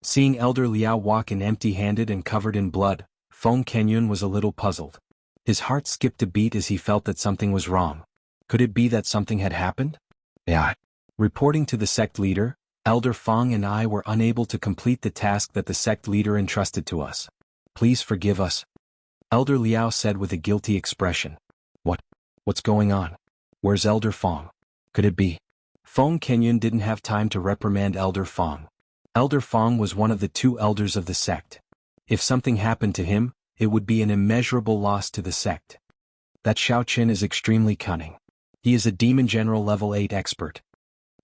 A: Seeing Elder Liao walk in empty-handed and covered in blood, Feng Kenyun was a little puzzled. His heart skipped a beat as he felt that something was wrong. Could it be that something had happened? Yeah. Reporting to the sect leader, Elder Fang and I were unable to complete the task that the sect leader entrusted to us. Please forgive us. Elder Liao said with a guilty expression. What's going on? Where's Elder Fang? Could it be? Feng Kenyun didn't have time to reprimand Elder Fang. Elder Fang was one of the 2 elders of the sect. If something happened to him, it would be an immeasurable loss to the sect. That Xiao Qin is extremely cunning. He is a Demon General level 8 expert.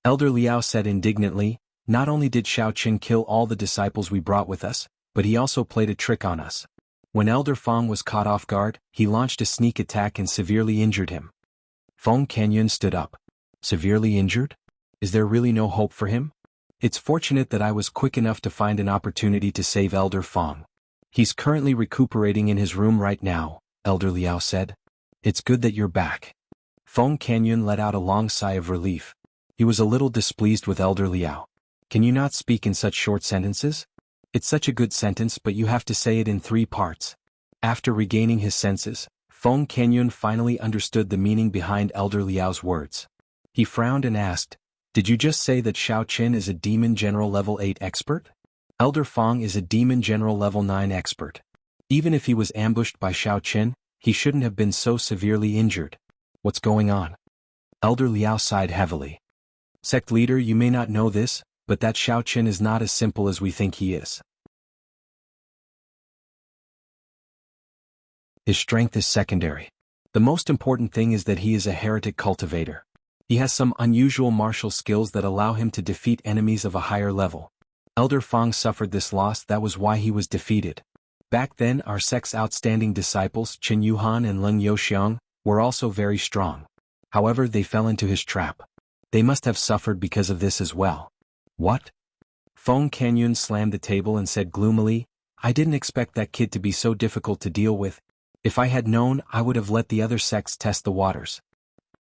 A: Elder Liao said indignantly, not only did Xiao Qin kill all the disciples we brought with us, but he also played a trick on us. When Elder Fang was caught off guard, he launched a sneak attack and severely injured him. Feng Kenyun stood up. Severely injured? Is there really no hope for him? It's fortunate that I was quick enough to find an opportunity to save Elder Fang. He's currently recuperating in his room right now, Elder Liao said. It's good that you're back. Feng Kenyun let out a long sigh of relief. He was a little displeased with Elder Liao. Can you not speak in such short sentences? It's such a good sentence, but you have to say it in 3 parts. After regaining his senses, Feng Kenyun finally understood the meaning behind Elder Liao's words. He frowned and asked, did you just say that Xiao Qin is a Demon General level 8 expert? Elder Fang is a Demon General level 9 expert. Even if he was ambushed by Xiao Qin, he shouldn't have been so severely injured. What's going on? Elder Liao sighed heavily. Sect leader, you may not know this, but that Xiao Qin is not as simple as we think he is. His strength is secondary. The most important thing is that he is a heretic cultivator. He has some unusual martial skills that allow him to defeat enemies of a higher level. Elder Fang suffered this loss, that was why he was defeated. Back then our sect's outstanding disciples Qin Yuhan and Leng Youxiang were also very strong. However, they fell into his trap. They must have suffered because of this as well. What? Feng Kenyun slammed the table and said gloomily, I didn't expect that kid to be so difficult to deal with. If I had known, I would have let the other sects test the waters.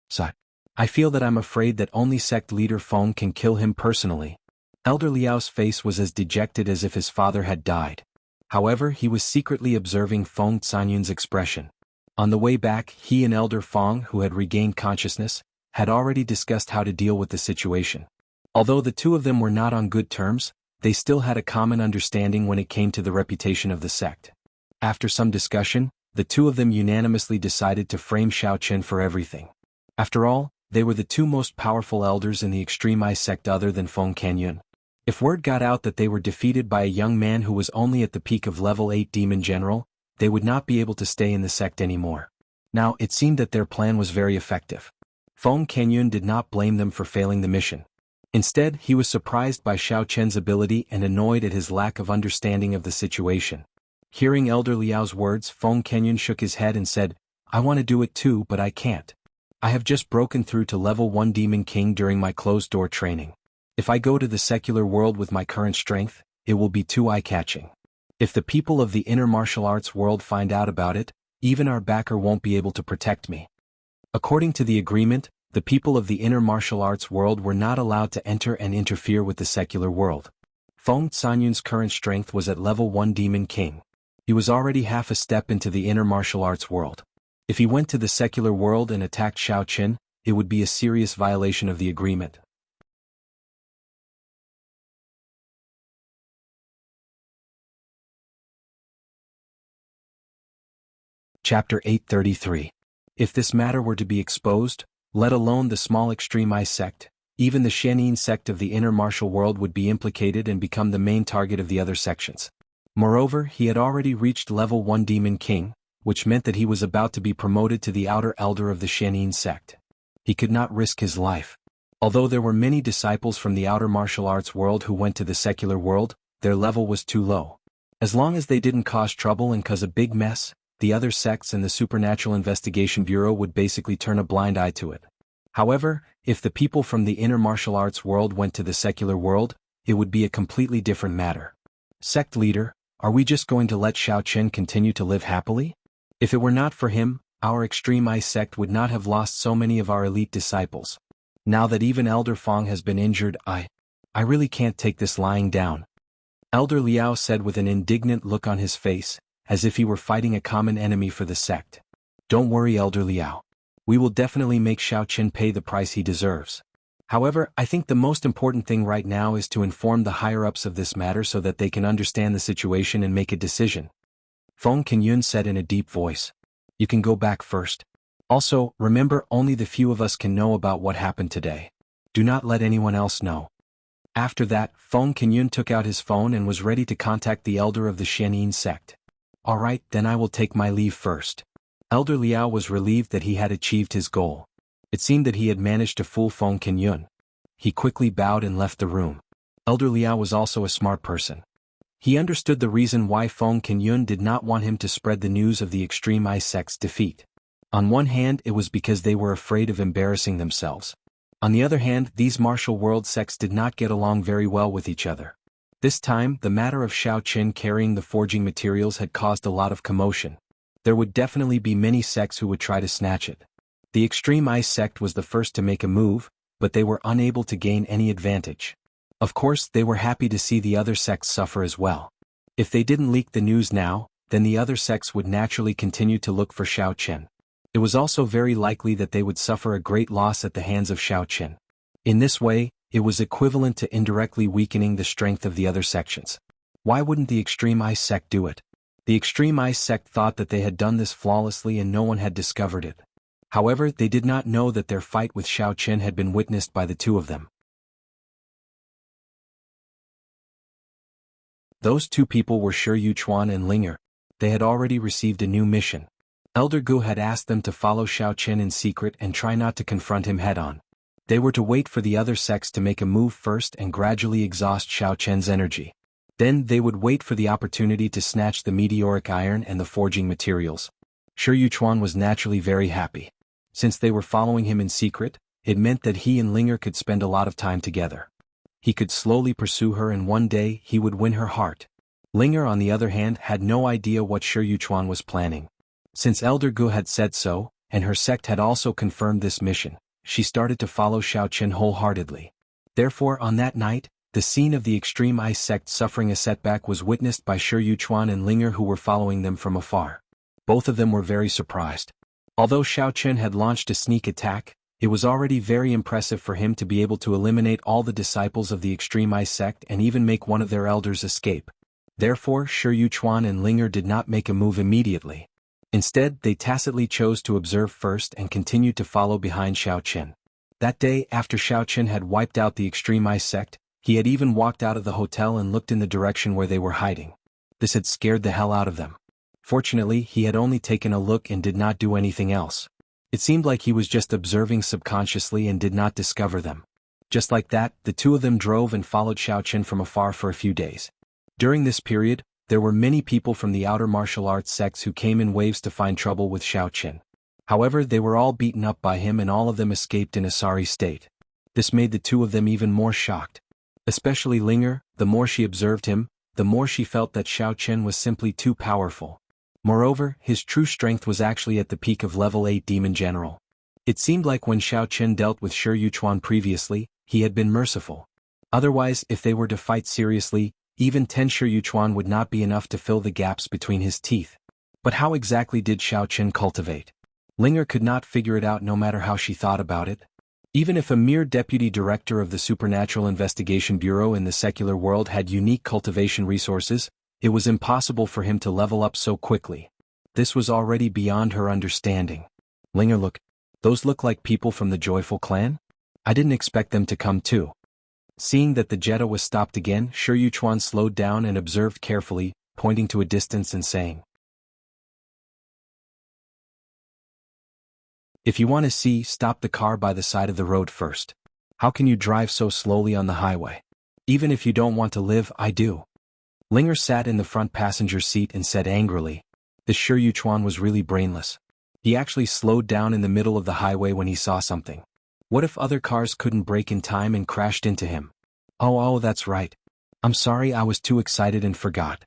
A: So, I feel that I'm afraid that only sect leader Feng can kill him personally. Elder Liao's face was as dejected as if his father had died. However, he was secretly observing Feng Zanyun's expression. On the way back, he and Elder Feng, who had regained consciousness, had already discussed how to deal with the situation. Although the 2 of them were not on good terms, they still had a common understanding when it came to the reputation of the sect. After some discussion, the two of them unanimously decided to frame Xiao Chen for everything. After all, they were the two most powerful elders in the Extreme Eye sect other than Feng Canyun. If word got out that they were defeated by a young man who was only at the peak of level 8 demon general, they would not be able to stay in the sect anymore. Now, it seemed that their plan was very effective. Feng Canyun did not blame them for failing the mission. Instead, he was surprised by Xiao Chen's ability and annoyed at his lack of understanding of the situation. Hearing Elder Liao's words, Feng Canyun shook his head and said, "I want to do it too, but I can't. I have just broken through to level 1 Demon King during my closed-door training. If I go to the secular world with my current strength, it will be too eye-catching. If the people of the inner martial arts world find out about it, even our backer won't be able to protect me." According to the agreement, the people of the inner martial arts world were not allowed to enter and interfere with the secular world. Feng Canyun's current strength was at level 1 Demon King. He was already half a step into the inner martial arts world. If he went to the secular world and attacked Xiao Chen, it would be a serious violation of the agreement. Chapter 833. If this matter were to be exposed, let alone the small Extreme Eye sect, even the Shenin sect of the inner martial world would be implicated and become the main target of the other sections. Moreover, he had already reached level 1 Demon King, which meant that he was about to be promoted to the outer elder of the Shenin sect. He could not risk his life. Although there were many disciples from the outer martial arts world who went to the secular world, their level was too low. As long as they didn't cause trouble and cause a big mess, the other sects and the Supernatural Investigation Bureau would basically turn a blind eye to it. However, if the people from the inner martial arts world went to the secular world, it would be a completely different matter. Sect leader, are we just going to let Xiao Chen continue to live happily? If it were not for him, our Extreme Eye sect would not have lost so many of our elite disciples. Now that even Elder Feng has been injured, I really can't take this lying down. Elder Liao said with an indignant look on his face, as if he were fighting a common enemy for the sect. Don't worry, Elder Liao. We will definitely make Xiao Chen pay the price he deserves. However, I think the most important thing right now is to inform the higher-ups of this matter so that they can understand the situation and make a decision. Feng Canyun said in a deep voice. You can go back first. Also, remember only the few of us can know about what happened today. Do not let anyone else know. After that, Feng Canyun took out his phone and was ready to contact the elder of the Shenin sect. Alright, then I will take my leave first. Elder Liao was relieved that he had achieved his goal. It seemed that he had managed to fool Feng Canyun. He quickly bowed and left the room. Elder Liao was also a smart person. He understood the reason why Feng Canyun did not want him to spread the news of the Extreme Eye sect's defeat. On one hand, it was because they were afraid of embarrassing themselves. On the other hand, these martial world sects did not get along very well with each other. This time, the matter of Xiao Chen carrying the forging materials had caused a lot of commotion. There would definitely be many sects who would try to snatch it. The Extreme Eye sect was the first to make a move, but they were unable to gain any advantage. Of course, they were happy to see the other sects suffer as well. If they didn't leak the news now, then the other sects would naturally continue to look for Xiao Chen. It was also very likely that they would suffer a great loss at the hands of Xiao Chen. In this way, it was equivalent to indirectly weakening the strength of the other sections. Why wouldn't the Extreme Eye sect do it? The Extreme Eye sect thought that they had done this flawlessly and no one had discovered it. However, they did not know that their fight with Xiao Chen had been witnessed by the two of them. Those two people were Shi Yuchuan and Linger. They had already received a new mission. Elder Gu had asked them to follow Xiao Chen in secret and try not to confront him head-on. They were to wait for the other sects to make a move first and gradually exhaust Xiao Chen's energy. Then they would wait for the opportunity to snatch the meteoric iron and the forging materials. Shi Yuchuan was naturally very happy. Since they were following him in secret, it meant that he and Linger could spend a lot of time together. He could slowly pursue her and one day he would win her heart. Linger, on the other hand, had no idea what Shi Yuchuan was planning. Since Elder Gu had said so, and her sect had also confirmed this mission, she started to follow Xiao Chen wholeheartedly. Therefore, on that night, the scene of the Extreme Eye sect suffering a setback was witnessed by Shi Yuchuan and Linger, who were following them from afar. Both of them were very surprised. Although Xiao Chen had launched a sneak attack, it was already very impressive for him to be able to eliminate all the disciples of the Extreme Eye sect and even make one of their elders escape. Therefore, Shi Yuchuan and Linger did not make a move immediately. Instead, they tacitly chose to observe first and continued to follow behind Xiao Qin. That day, after Xiao Qin had wiped out the extreme ice sect, he had even walked out of the hotel and looked in the direction where they were hiding. This had scared the hell out of them. Fortunately, he had only taken a look and did not do anything else. It seemed like he was just observing subconsciously and did not discover them. Just like that, the two of them drove and followed Xiao Qin from afar for a few days. During this period, there were many people from the outer martial arts sects who came in waves to find trouble with Xiao Qin. However, they were all beaten up by him and all of them escaped in a sorry state. This made the two of them even more shocked. Especially Linger, the more she observed him, the more she felt that Xiao Qin was simply too powerful. Moreover, his true strength was actually at the peak of level 8 Demon General. It seemed like when Xiao Qin dealt with Shi Yuchuan previously, he had been merciful. Otherwise, if they were to fight seriously, even 10 Shi Yuchuan would not be enough to fill the gaps between his teeth. But how exactly did Xiao Qin cultivate? Linger could not figure it out no matter how she thought about it. Even if a mere deputy director of the Supernatural Investigation Bureau in the secular world had unique cultivation resources, it was impossible for him to level up so quickly. This was already beyond her understanding. Linger, look. Those look like people from the Joyful clan? I didn't expect them to come too. Seeing that the Jetta was stopped again, Shi Yuchuan slowed down and observed carefully, pointing to a distance and saying, "If you want to see, stop the car by the side of the road first. How can you drive so slowly on the highway? Even if you don't want to live, I do." Linger sat in the front passenger seat and said angrily. This Shi Yuchuan was really brainless. He actually slowed down in the middle of the highway when he saw something. What if other cars couldn't brake in time and crashed into him? Oh, that's right. I'm sorry, I was too excited and forgot.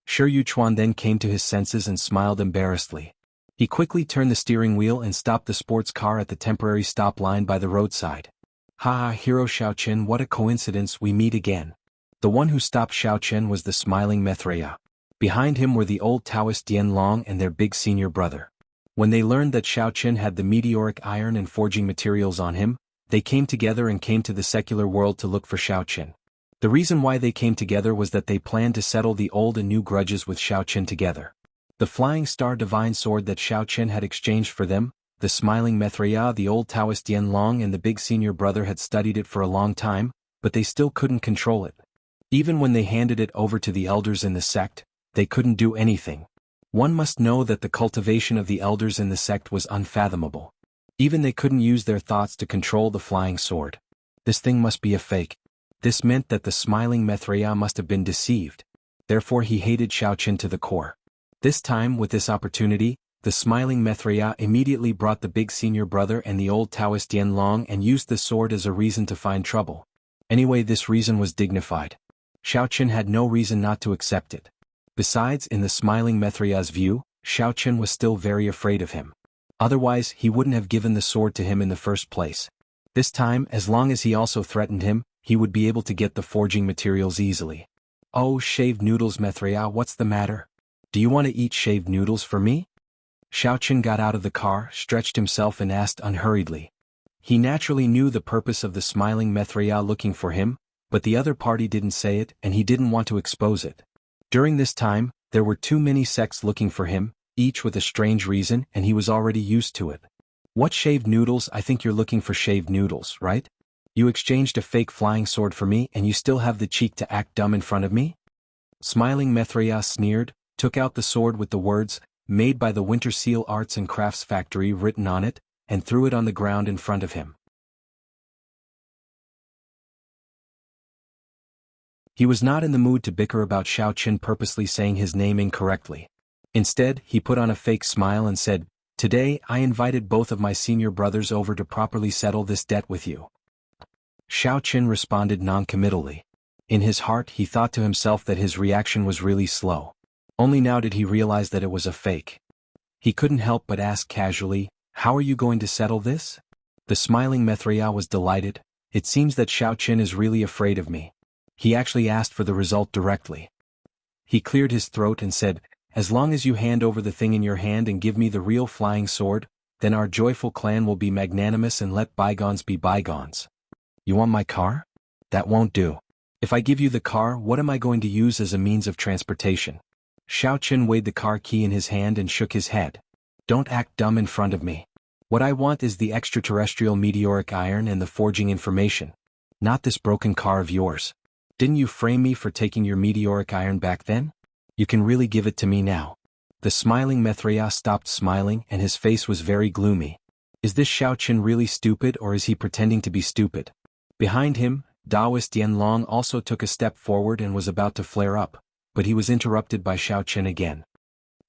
A: Shi Yuchuan then came to his senses and smiled embarrassedly. He quickly turned the steering wheel and stopped the sports car at the temporary stop line by the roadside. Ha, Hero Xiao Qin, what a coincidence, we meet again. The one who stopped Xiao Qin was the smiling Mithraea. Behind him were the old Taoist Dian Long and their big senior brother. When they learned that Xiao Qin had the meteoric iron and forging materials on him, they came together and came to the secular world to look for Xiao Qin. The reason why they came together was that they planned to settle the old and new grudges with Xiao Qin together. The Flying Star Divine Sword that Xiao Qin had exchanged for them, the smiling Mithraea, the old Taoist Dian Long and the big senior brother had studied it for a long time, but they still couldn't control it. Even when they handed it over to the elders in the sect, they couldn't do anything. One must know that the cultivation of the elders in the sect was unfathomable. Even they couldn't use their thoughts to control the flying sword. This thing must be a fake. This meant that the smiling Mithraea must have been deceived. Therefore he hated Xiao Qin to the core. This time, with this opportunity, the smiling Mithraea immediately brought the big senior brother and the old Taoist Dian Long and used the sword as a reason to find trouble. Anyway, this reason was dignified. Xiao Qin had no reason not to accept it. Besides, in the smiling Mithraea's view, Xiao Qin was still very afraid of him. Otherwise, he wouldn't have given the sword to him in the first place. This time, as long as he also threatened him, he would be able to get the forging materials easily. Oh, shaved noodles, Mithraea, what's the matter? Do you want to eat shaved noodles for me? Xiao Qin got out of the car, stretched himself and asked unhurriedly. He naturally knew the purpose of the smiling Mithraea looking for him, but the other party didn't say it and he didn't want to expose it. During this time, there were too many sects looking for him, each with a strange reason, and he was already used to it. What shaved noodles? I think you're looking for shaved noodles, right? You exchanged a fake flying sword for me and you still have the cheek to act dumb in front of me? Smiling Mithraea sneered, took out the sword with the words, "Made by the Winter Seal Arts and Crafts Factory" written on it, and threw it on the ground in front of him. He was not in the mood to bicker about Xiao Qin purposely saying his name incorrectly. Instead, he put on a fake smile and said, "Today, I invited both of my senior brothers over to properly settle this debt with you." Xiao Qin responded non-committally. In his heart, he thought to himself that his reaction was really slow. Only now did he realize that it was a fake. He couldn't help but ask casually, "How are you going to settle this?" The smiling Mithraea was delighted. "It seems that Xiao Qin is really afraid of me." He actually asked for the result directly. He cleared his throat and said, "As long as you hand over the thing in your hand and give me the real flying sword, then our joyful clan will be magnanimous and let bygones be bygones." "You want my car? That won't do. If I give you the car, what am I going to use as a means of transportation? Xiao Chen weighed the car key in his hand and shook his head. Don't act dumb in front of me. What I want is the extraterrestrial meteoric iron and the forging information. Not this broken car of yours. Didn't you frame me for taking your meteoric iron back then? You can really give it to me now. The smiling Mithria stopped smiling and his face was very gloomy. Is this Xiao Chen really stupid or is he pretending to be stupid? Behind him, Taoist Yanlong also took a step forward and was about to flare up, but he was interrupted by Xiao Chen again.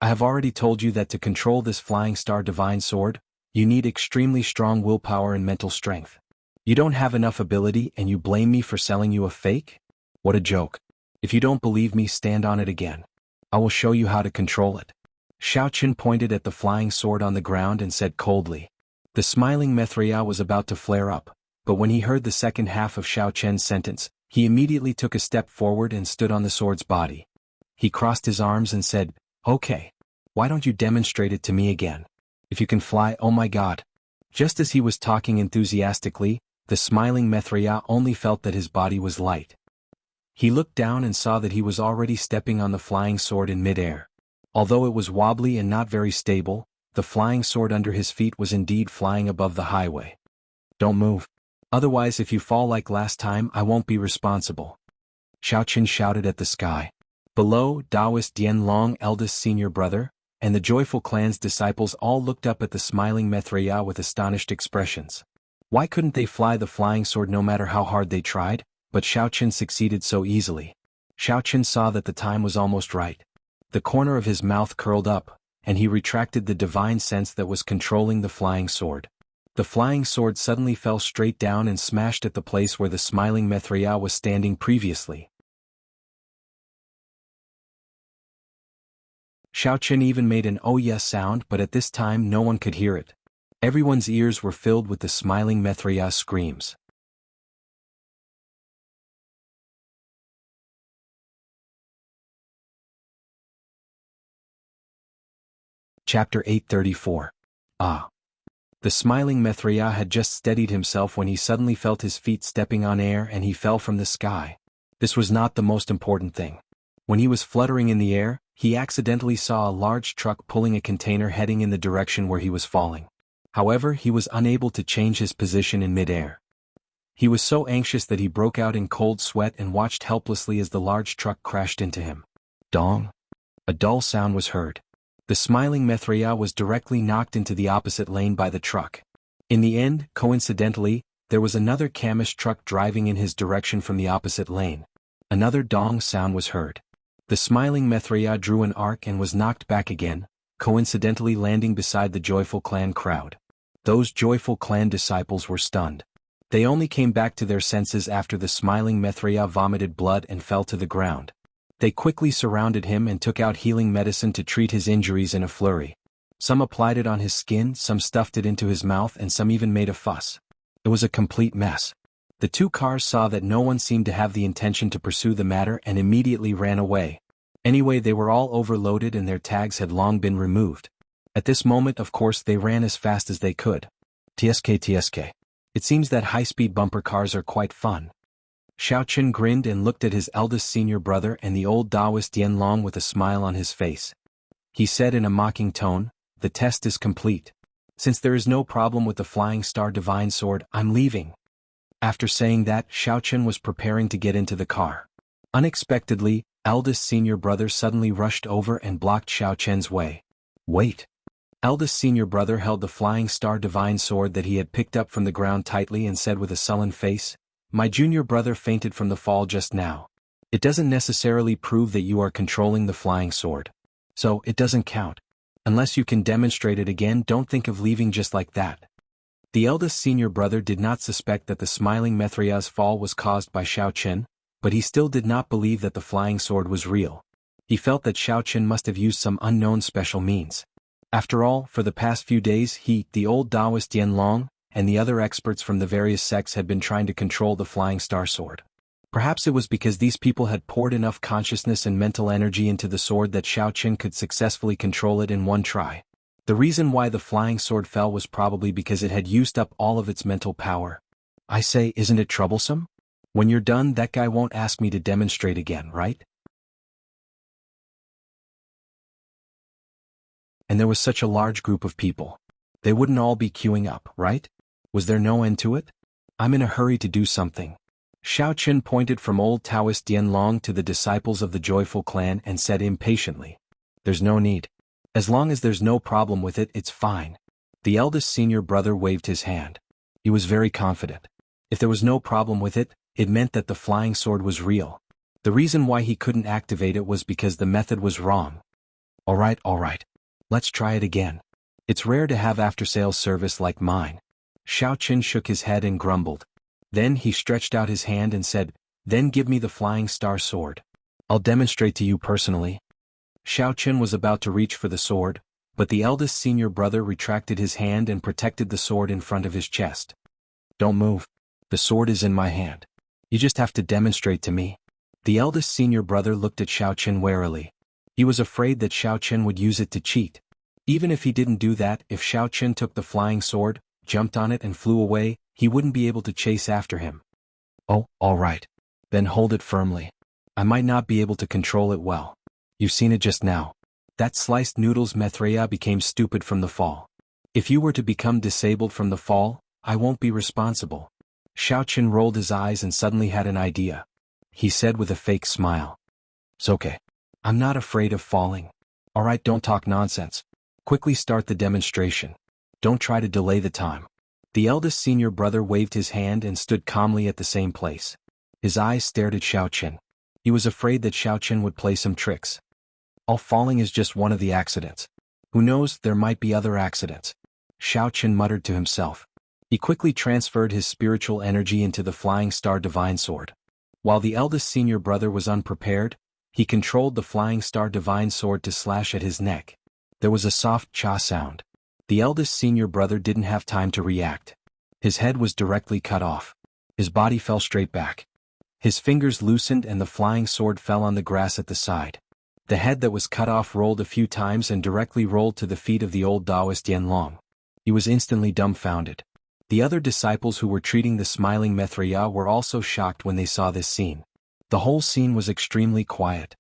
A: I have already told you that to control this flying star divine sword, you need extremely strong willpower and mental strength. You don't have enough ability and you blame me for selling you a fake? What a joke. If you don't believe me, stand on it again. I will show you how to control it. Xiao Chen pointed at the flying sword on the ground and said coldly. The smiling Mithria was about to flare up, but when he heard the second half of Xiao Chen's sentence, he immediately took a step forward and stood on the sword's body. He crossed his arms and said, Okay. Why don't you demonstrate it to me again? If you can fly, oh my god. Just as he was talking enthusiastically, the smiling Mithria only felt that his body was light. He looked down and saw that he was already stepping on the flying sword in midair. Although it was wobbly and not very stable, the flying sword under his feet was indeed flying above the highway. Don't move. Otherwise, if you fall like last time, I won't be responsible. Xiao Chen shouted at the sky. Below, Taoist Yanlong, eldest senior brother, and the joyful clan's disciples all looked up at the smiling Mithria with astonished expressions. Why couldn't they fly the flying sword no matter how hard they tried? But Xiao Chen succeeded so easily. Xiao Chen saw that the time was almost right. The corner of his mouth curled up, and he retracted the divine sense that was controlling the flying sword. The flying sword suddenly fell straight down and smashed at the place where the smiling Mithria was standing previously. Xiao Chen even made an oh yes sound, but at this time no one could hear it. Everyone's ears were filled with the smiling Mithria's screams. Chapter 834. Ah. The smiling Mithria had just steadied himself when he suddenly felt his feet stepping on air and he fell from the sky. This was not the most important thing. When he was fluttering in the air, he accidentally saw a large truck pulling a container heading in the direction where he was falling. However, he was unable to change his position in midair. He was so anxious that he broke out in cold sweat and watched helplessly as the large truck crashed into him. Dong! A dull sound was heard. The smiling Mithria was directly knocked into the opposite lane by the truck. In the end, coincidentally, there was another Kamish truck driving in his direction from the opposite lane. Another dong sound was heard. The smiling Mithria drew an arc and was knocked back again, coincidentally landing beside the joyful clan crowd. Those joyful clan disciples were stunned. They only came back to their senses after the smiling Mithria vomited blood and fell to the ground. They quickly surrounded him and took out healing medicine to treat his injuries in a flurry. Some applied it on his skin, some stuffed it into his mouth, and some even made a fuss. It was a complete mess. The two cars saw that no one seemed to have the intention to pursue the matter and immediately ran away. Anyway, they were all overloaded and their tags had long been removed. At this moment, of course, they ran as fast as they could. TSK. It seems that high-speed bumper cars are quite fun. Xiao Chen grinned and looked at his eldest senior brother and the old Taoist Yanlong with a smile on his face. He said in a mocking tone, "The test is complete. Since there is no problem with the flying star divine sword, I'm leaving." After saying that, Xiao Chen was preparing to get into the car. Unexpectedly, eldest senior brother suddenly rushed over and blocked Xiao Chen's way. Wait. Eldest senior brother held the flying star divine sword that he had picked up from the ground tightly and said with a sullen face, "My junior brother fainted from the fall just now. It doesn't necessarily prove that you are controlling the flying sword. So, it doesn't count. Unless you can demonstrate it again, don't think of leaving just like that." The eldest senior brother did not suspect that the smiling Mithria's fall was caused by Xiao Chen, but he still did not believe that the flying sword was real. He felt that Xiao Chen must have used some unknown special means. After all, for the past few days he, the old Taoist Yanlong, and the other experts from the various sects had been trying to control the flying star sword. Perhaps it was because these people had poured enough consciousness and mental energy into the sword that Xiao Chen could successfully control it in one try. The reason why the flying sword fell was probably because it had used up all of its mental power. I say, isn't it troublesome? When you're done, that guy won't ask me to demonstrate again, right? And there was such a large group of people. They wouldn't all be queuing up, right? Was there no end to it? I'm in a hurry to do something. Xiao Qin pointed from old Taoist Dianlong to the disciples of the joyful clan and said impatiently. There's no need. As long as there's no problem with it, it's fine. The eldest senior brother waved his hand. He was very confident. If there was no problem with it, it meant that the flying sword was real. The reason why he couldn't activate it was because the method was wrong. All right. Let's try it again. It's rare to have after-sales service like mine. Xiao Qin shook his head and grumbled. Then he stretched out his hand and said, then give me the flying star sword. I'll demonstrate to you personally. Xiao Qin was about to reach for the sword, but the eldest senior brother retracted his hand and protected the sword in front of his chest. Don't move. The sword is in my hand. You just have to demonstrate to me. The eldest senior brother looked at Xiao Qin warily. He was afraid that Xiao Qin would use it to cheat. Even if he didn't do that, if Xiao Qin took the flying sword, jumped on it and flew away, he wouldn't be able to chase after him. Oh, all right. Then hold it firmly. I might not be able to control it well. You've seen it just now. That sliced noodle's Methreya became stupid from the fall. If you were to become disabled from the fall, I won't be responsible. Xiao Qin rolled his eyes and suddenly had an idea. He said with a fake smile. It's okay. I'm not afraid of falling. All right, don't talk nonsense. Quickly start the demonstration. Don't try to delay the time. The eldest senior brother waved his hand and stood calmly at the same place. His eyes stared at Xiao Qin. He was afraid that Xiao Qin would play some tricks. All falling is just one of the accidents. Who knows, there might be other accidents. Xiao Qin muttered to himself. He quickly transferred his spiritual energy into the flying star divine sword. While the eldest senior brother was unprepared, he controlled the flying star divine sword to slash at his neck. There was a soft cha sound. The eldest senior brother didn't have time to react. His head was directly cut off. His body fell straight back. His fingers loosened and the flying sword fell on the grass at the side. The head that was cut off rolled a few times and directly rolled to the feet of the old Taoist Yanlong. He was instantly dumbfounded. The other disciples who were treating the smiling Methreya were also shocked when they saw this scene. The whole scene was extremely quiet.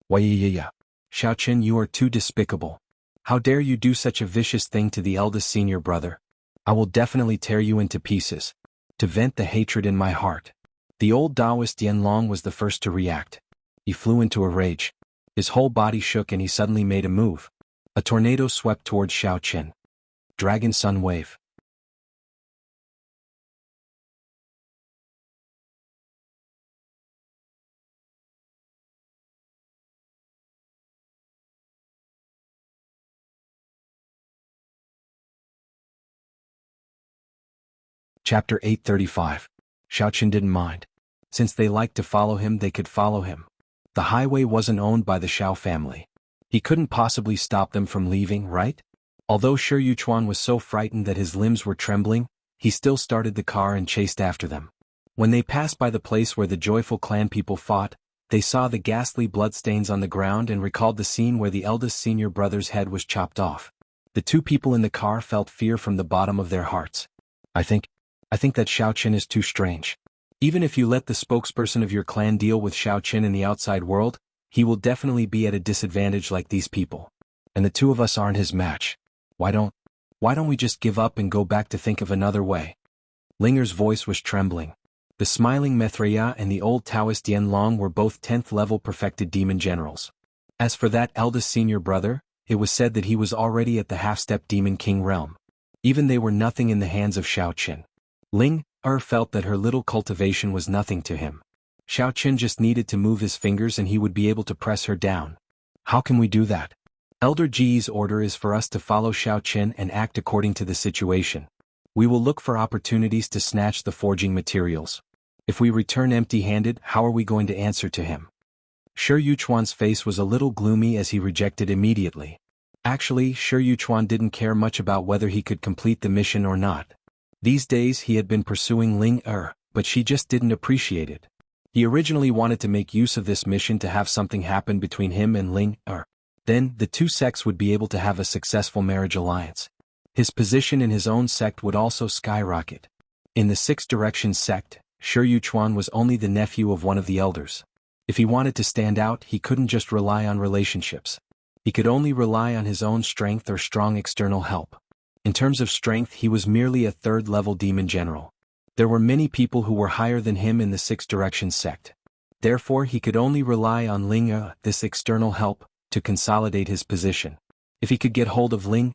A: Xiao Qin, you are too despicable. How dare you do such a vicious thing to the eldest senior brother? I will definitely tear you into pieces. To vent the hatred in my heart. The old Taoist Yanlong was the first to react. He flew into a rage. His whole body shook and he suddenly made a move. A tornado swept towards Xiao Qin. Dragon Sun Wave. Chapter 835. Xiao Qin didn't mind. Since they liked to follow him, they could follow him. The highway wasn't owned by the Xiao family. He couldn't possibly stop them from leaving, right? Although Shi Yuchuan was so frightened that his limbs were trembling, he still started the car and chased after them. When they passed by the place where the joyful clan people fought, they saw the ghastly bloodstains on the ground and recalled the scene where the eldest senior brother's head was chopped off. The two people in the car felt fear from the bottom of their hearts. I think that Xiao Qin is too strange. Even if you let the spokesperson of your clan deal with Xiao Qin in the outside world, he will definitely be at a disadvantage like these people. And the two of us aren't his match. Why don't we just give up and go back to think of another way? Linger's voice was trembling. The smiling Methreya and the old Taoist Yanlong were both 10th level perfected demon generals. As for that eldest senior brother, it was said that he was already at the half-step demon king realm. Even they were nothing in the hands of Xiao Qin. Ling felt that her little cultivation was nothing to him. Xiao Qin just needed to move his fingers and he would be able to press her down. How can we do that? Elder Ji's order is for us to follow Xiao Qin and act according to the situation. We will look for opportunities to snatch the forging materials. If we return empty-handed, how are we going to answer to him? Shi Yuchuan's face was a little gloomy as he rejected immediately. Actually, Shi Yuchuan didn't care much about whether he could complete the mission or not. These days he had been pursuing Ling but she just didn't appreciate it. He originally wanted to make use of this mission to have something happen between him and Ling Then, the two sects would be able to have a successful marriage alliance. His position in his own sect would also skyrocket. In the Six Directions sect, Shi Yuchuan was only the nephew of one of the elders. If he wanted to stand out, he couldn't just rely on relationships. He could only rely on his own strength or strong external help. In terms of strength, he was merely a third-level demon general. There were many people who were higher than him in the Six Directions sect. Therefore, he could only rely on Ling this external help, to consolidate his position. If he could get hold of Ling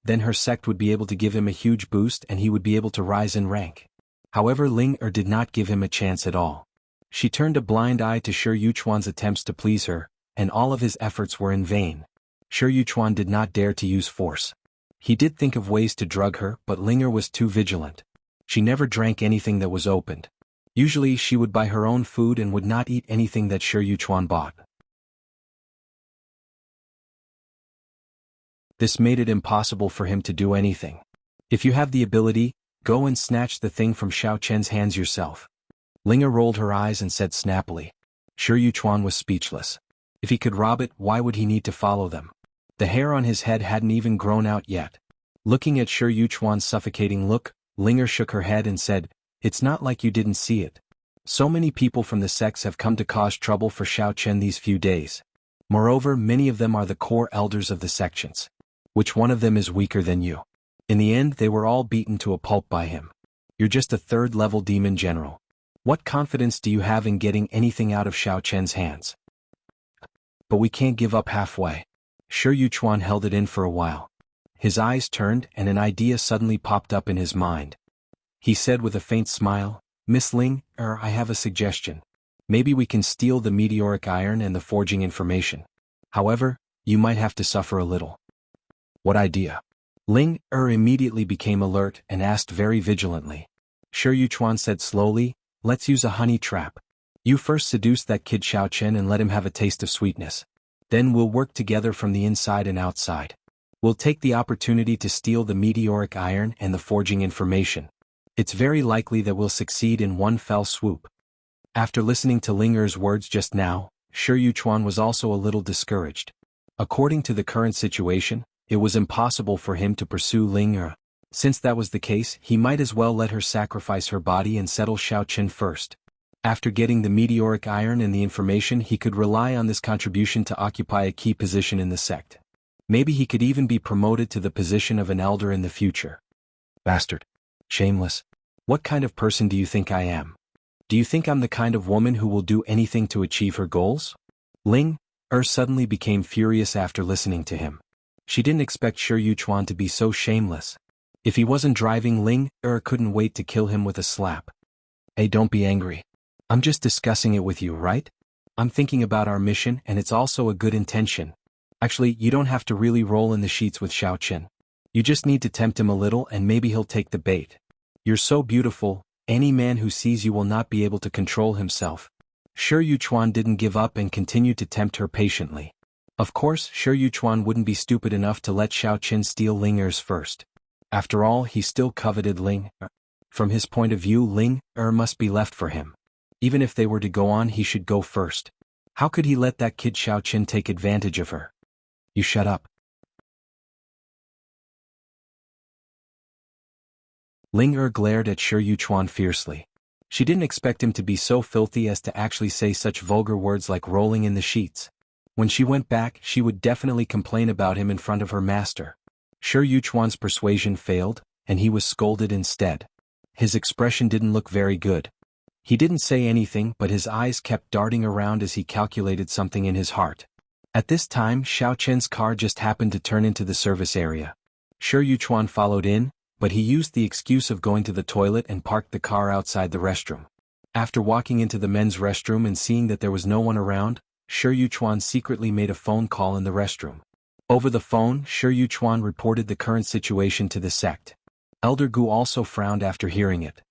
A: then her sect would be able to give him a huge boost and he would be able to rise in rank. However, Ling did not give him a chance at all. She turned a blind eye to Shi Yuchuan's attempts to please her, and all of his efforts were in vain. Shi Yuchuan did not dare to use force. He did think of ways to drug her, but Ling was too vigilant. She never drank anything that was opened. Usually she would buy her own food and would not eat anything that Shi Yuchuan bought. This made it impossible for him to do anything. If you have the ability, go and snatch the thing from Xiao Chen's hands yourself. Ling rolled her eyes and said snappily. Shi Yuchuan was speechless. If he could rob it, why would he need to follow them? The hair on his head hadn't even grown out yet. Looking at Shi Yuchuan's suffocating look, Ling shook her head and said, "It's not like you didn't see it. So many people from the sects have come to cause trouble for Xiao Chen these few days. Moreover, many of them are the core elders of the sections. Which one of them is weaker than you? In the end, they were all beaten to a pulp by him. You're just a third-level demon general. What confidence do you have in getting anything out of Xiao Chen's hands? But we can't give up halfway." Shi Yuchuan held it in for a while. His eyes turned and an idea suddenly popped up in his mind. He said with a faint smile, "Miss Ling, I have a suggestion. Maybe we can steal the meteoric iron and the forging information. However, you might have to suffer a little." "What idea?" Ling immediately became alert and asked very vigilantly. Shi Yuchuan said slowly, "Let's use a honey trap. You first seduce that kid Xiao Chen and let him have a taste of sweetness. Then we'll work together from the inside and outside. We'll take the opportunity to steal the meteoric iron and the forging information. It's very likely that we'll succeed in one fell swoop." After listening to Linger's words just now, Shi Yuchuan was also a little discouraged. According to the current situation, it was impossible for him to pursue Ling. Since that was the case, he might as well let her sacrifice her body and settle Xiao Chen first. After getting the meteoric iron and the information, he could rely on this contribution to occupy a key position in the sect. Maybe he could even be promoted to the position of an elder in the future. Bastard. Shameless. What kind of person do you think I am? Do you think I'm the kind of woman who will do anything to achieve her goals? Ling suddenly became furious after listening to him. She didn't expect Shi Yuchuan to be so shameless. If he wasn't driving, Ling couldn't wait to kill him with a slap. "Hey, don't be angry. I'm just discussing it with you, right? I'm thinking about our mission and it's also a good intention. Actually, you don't have to really roll in the sheets with Xiao Chen. You just need to tempt him a little and maybe he'll take the bait. You're so beautiful, any man who sees you will not be able to control himself." Shi Yuchuan didn't give up and continued to tempt her patiently. Of course, Shi Yuchuan wouldn't be stupid enough to let Xiao Chen steal Linger's first. After all, he still coveted Ling. From his point of view, Ling must be left for him. Even if they were to go on, he should go first. How could he let that kid Xiao Chen take advantage of her? "You shut up." Ling glared at Shi Yuchuan fiercely. She didn't expect him to be so filthy as to actually say such vulgar words like rolling in the sheets. When she went back, she would definitely complain about him in front of her master. Shi Yuchuan's persuasion failed, and he was scolded instead. His expression didn't look very good. He didn't say anything, but his eyes kept darting around as he calculated something in his heart. At this time, Xiao Chen's car just happened to turn into the service area. Shi Yuchuan followed in, but he used the excuse of going to the toilet and parked the car outside the restroom. After walking into the men's restroom and seeing that there was no one around, Shi Yuchuan secretly made a phone call in the restroom. Over the phone, Shi Yuchuan reported the current situation to the sect. Elder Gu also frowned after hearing it.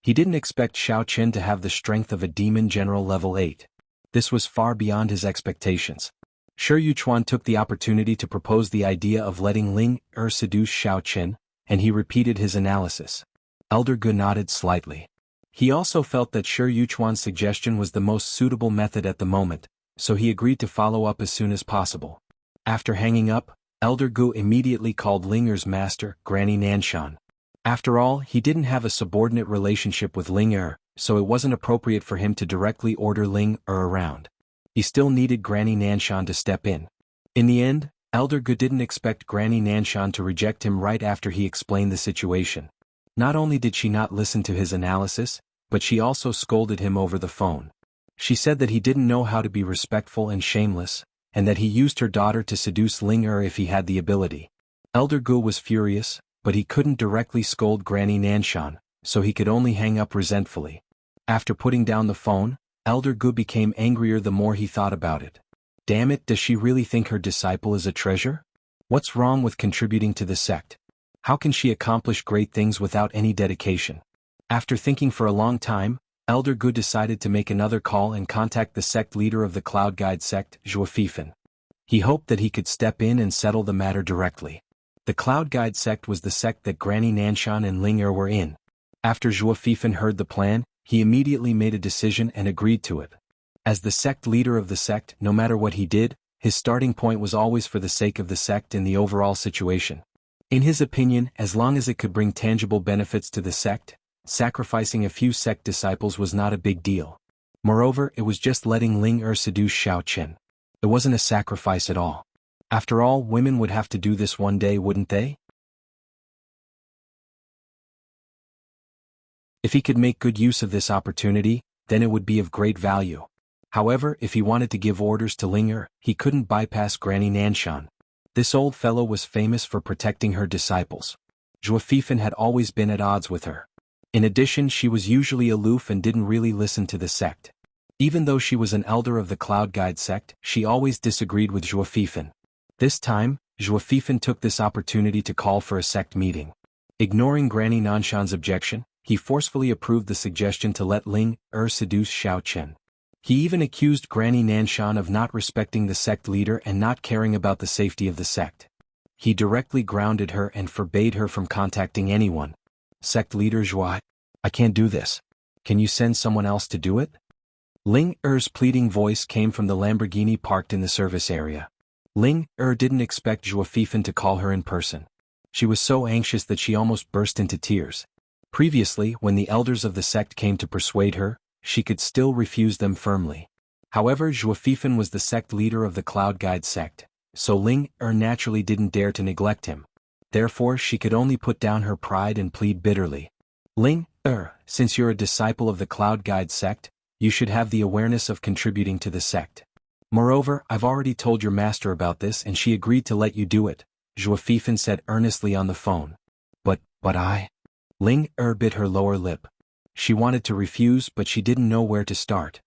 A: He didn't expect Xiao Chen to have the strength of a demon general level 8. This was far beyond his expectations. Shi Yuchuan took the opportunity to propose the idea of letting Ling seduce Xiao Chen, and he repeated his analysis. Elder Gu nodded slightly. He also felt that Shi Yuchuan's suggestion was the most suitable method at the moment, so he agreed to follow up as soon as possible. After hanging up, Elder Gu immediately called Linger's master, Granny Nanshan. After all, he didn't have a subordinate relationship with Ling so it wasn't appropriate for him to directly order Ling around. He still needed Granny Nanshan to step in. In the end, Elder Gu didn't expect Granny Nanshan to reject him right after he explained the situation. Not only did she not listen to his analysis, but she also scolded him over the phone. She said that he didn't know how to be respectful and shameless, and that he used her daughter to seduce Ling if he had the ability. Elder Gu was furious, but he couldn't directly scold Granny Nanshan, so he could only hang up resentfully. After putting down the phone, Elder Gu became angrier the more he thought about it. Damn it, does she really think her disciple is a treasure? What's wrong with contributing to the sect? How can she accomplish great things without any dedication? After thinking for a long time, Elder Gu decided to make another call and contact the sect leader of the Cloud Guide sect, Zhuofifan. He hoped that he could step in and settle the matter directly. The Cloud Guide sect was the sect that Granny Nanshan and Ling were in. After Zhuofifan heard the plan, he immediately made a decision and agreed to it. As the sect leader of the sect, no matter what he did, his starting point was always for the sake of the sect and the overall situation. In his opinion, as long as it could bring tangible benefits to the sect, sacrificing a few sect disciples was not a big deal. Moreover, it was just letting Ling seduce Xiao Chen. It wasn't a sacrifice at all. After all, women would have to do this one day, wouldn't they? If he could make good use of this opportunity, then it would be of great value. However, if he wanted to give orders to Ling he couldn't bypass Granny Nanshan. This old fellow was famous for protecting her disciples. Zhuofifan had always been at odds with her. In addition, she was usually aloof and didn't really listen to the sect. Even though she was an elder of the Cloud Guide sect, she always disagreed with Zhuofifan. This time, Zhuofifan took this opportunity to call for a sect meeting. Ignoring Granny Nanshan's objection, he forcefully approved the suggestion to let Ling seduce Xiao Chen. He even accused Granny Nanshan of not respecting the sect leader and not caring about the safety of the sect. He directly grounded her and forbade her from contacting anyone. Sect leader Zhuai, I can't do this. Can you send someone else to do it? Ling pleading voice came from the Lamborghini parked in the service area. Ling didn't expect Zhuofifan to call her in person. She was so anxious that she almost burst into tears. Previously, when the elders of the sect came to persuade her, she could still refuse them firmly. However, Zhuofifan was the sect leader of the Cloud Guide sect, so Ling naturally didn't dare to neglect him. Therefore, she could only put down her pride and plead bitterly. Ling since you're a disciple of the Cloud Guide sect, you should have the awareness of contributing to the sect. Moreover, I've already told your master about this and she agreed to let you do it, Zhuofifan said earnestly on the phone. But I... Ling bit her lower lip. She wanted to refuse, but she didn't know where to start.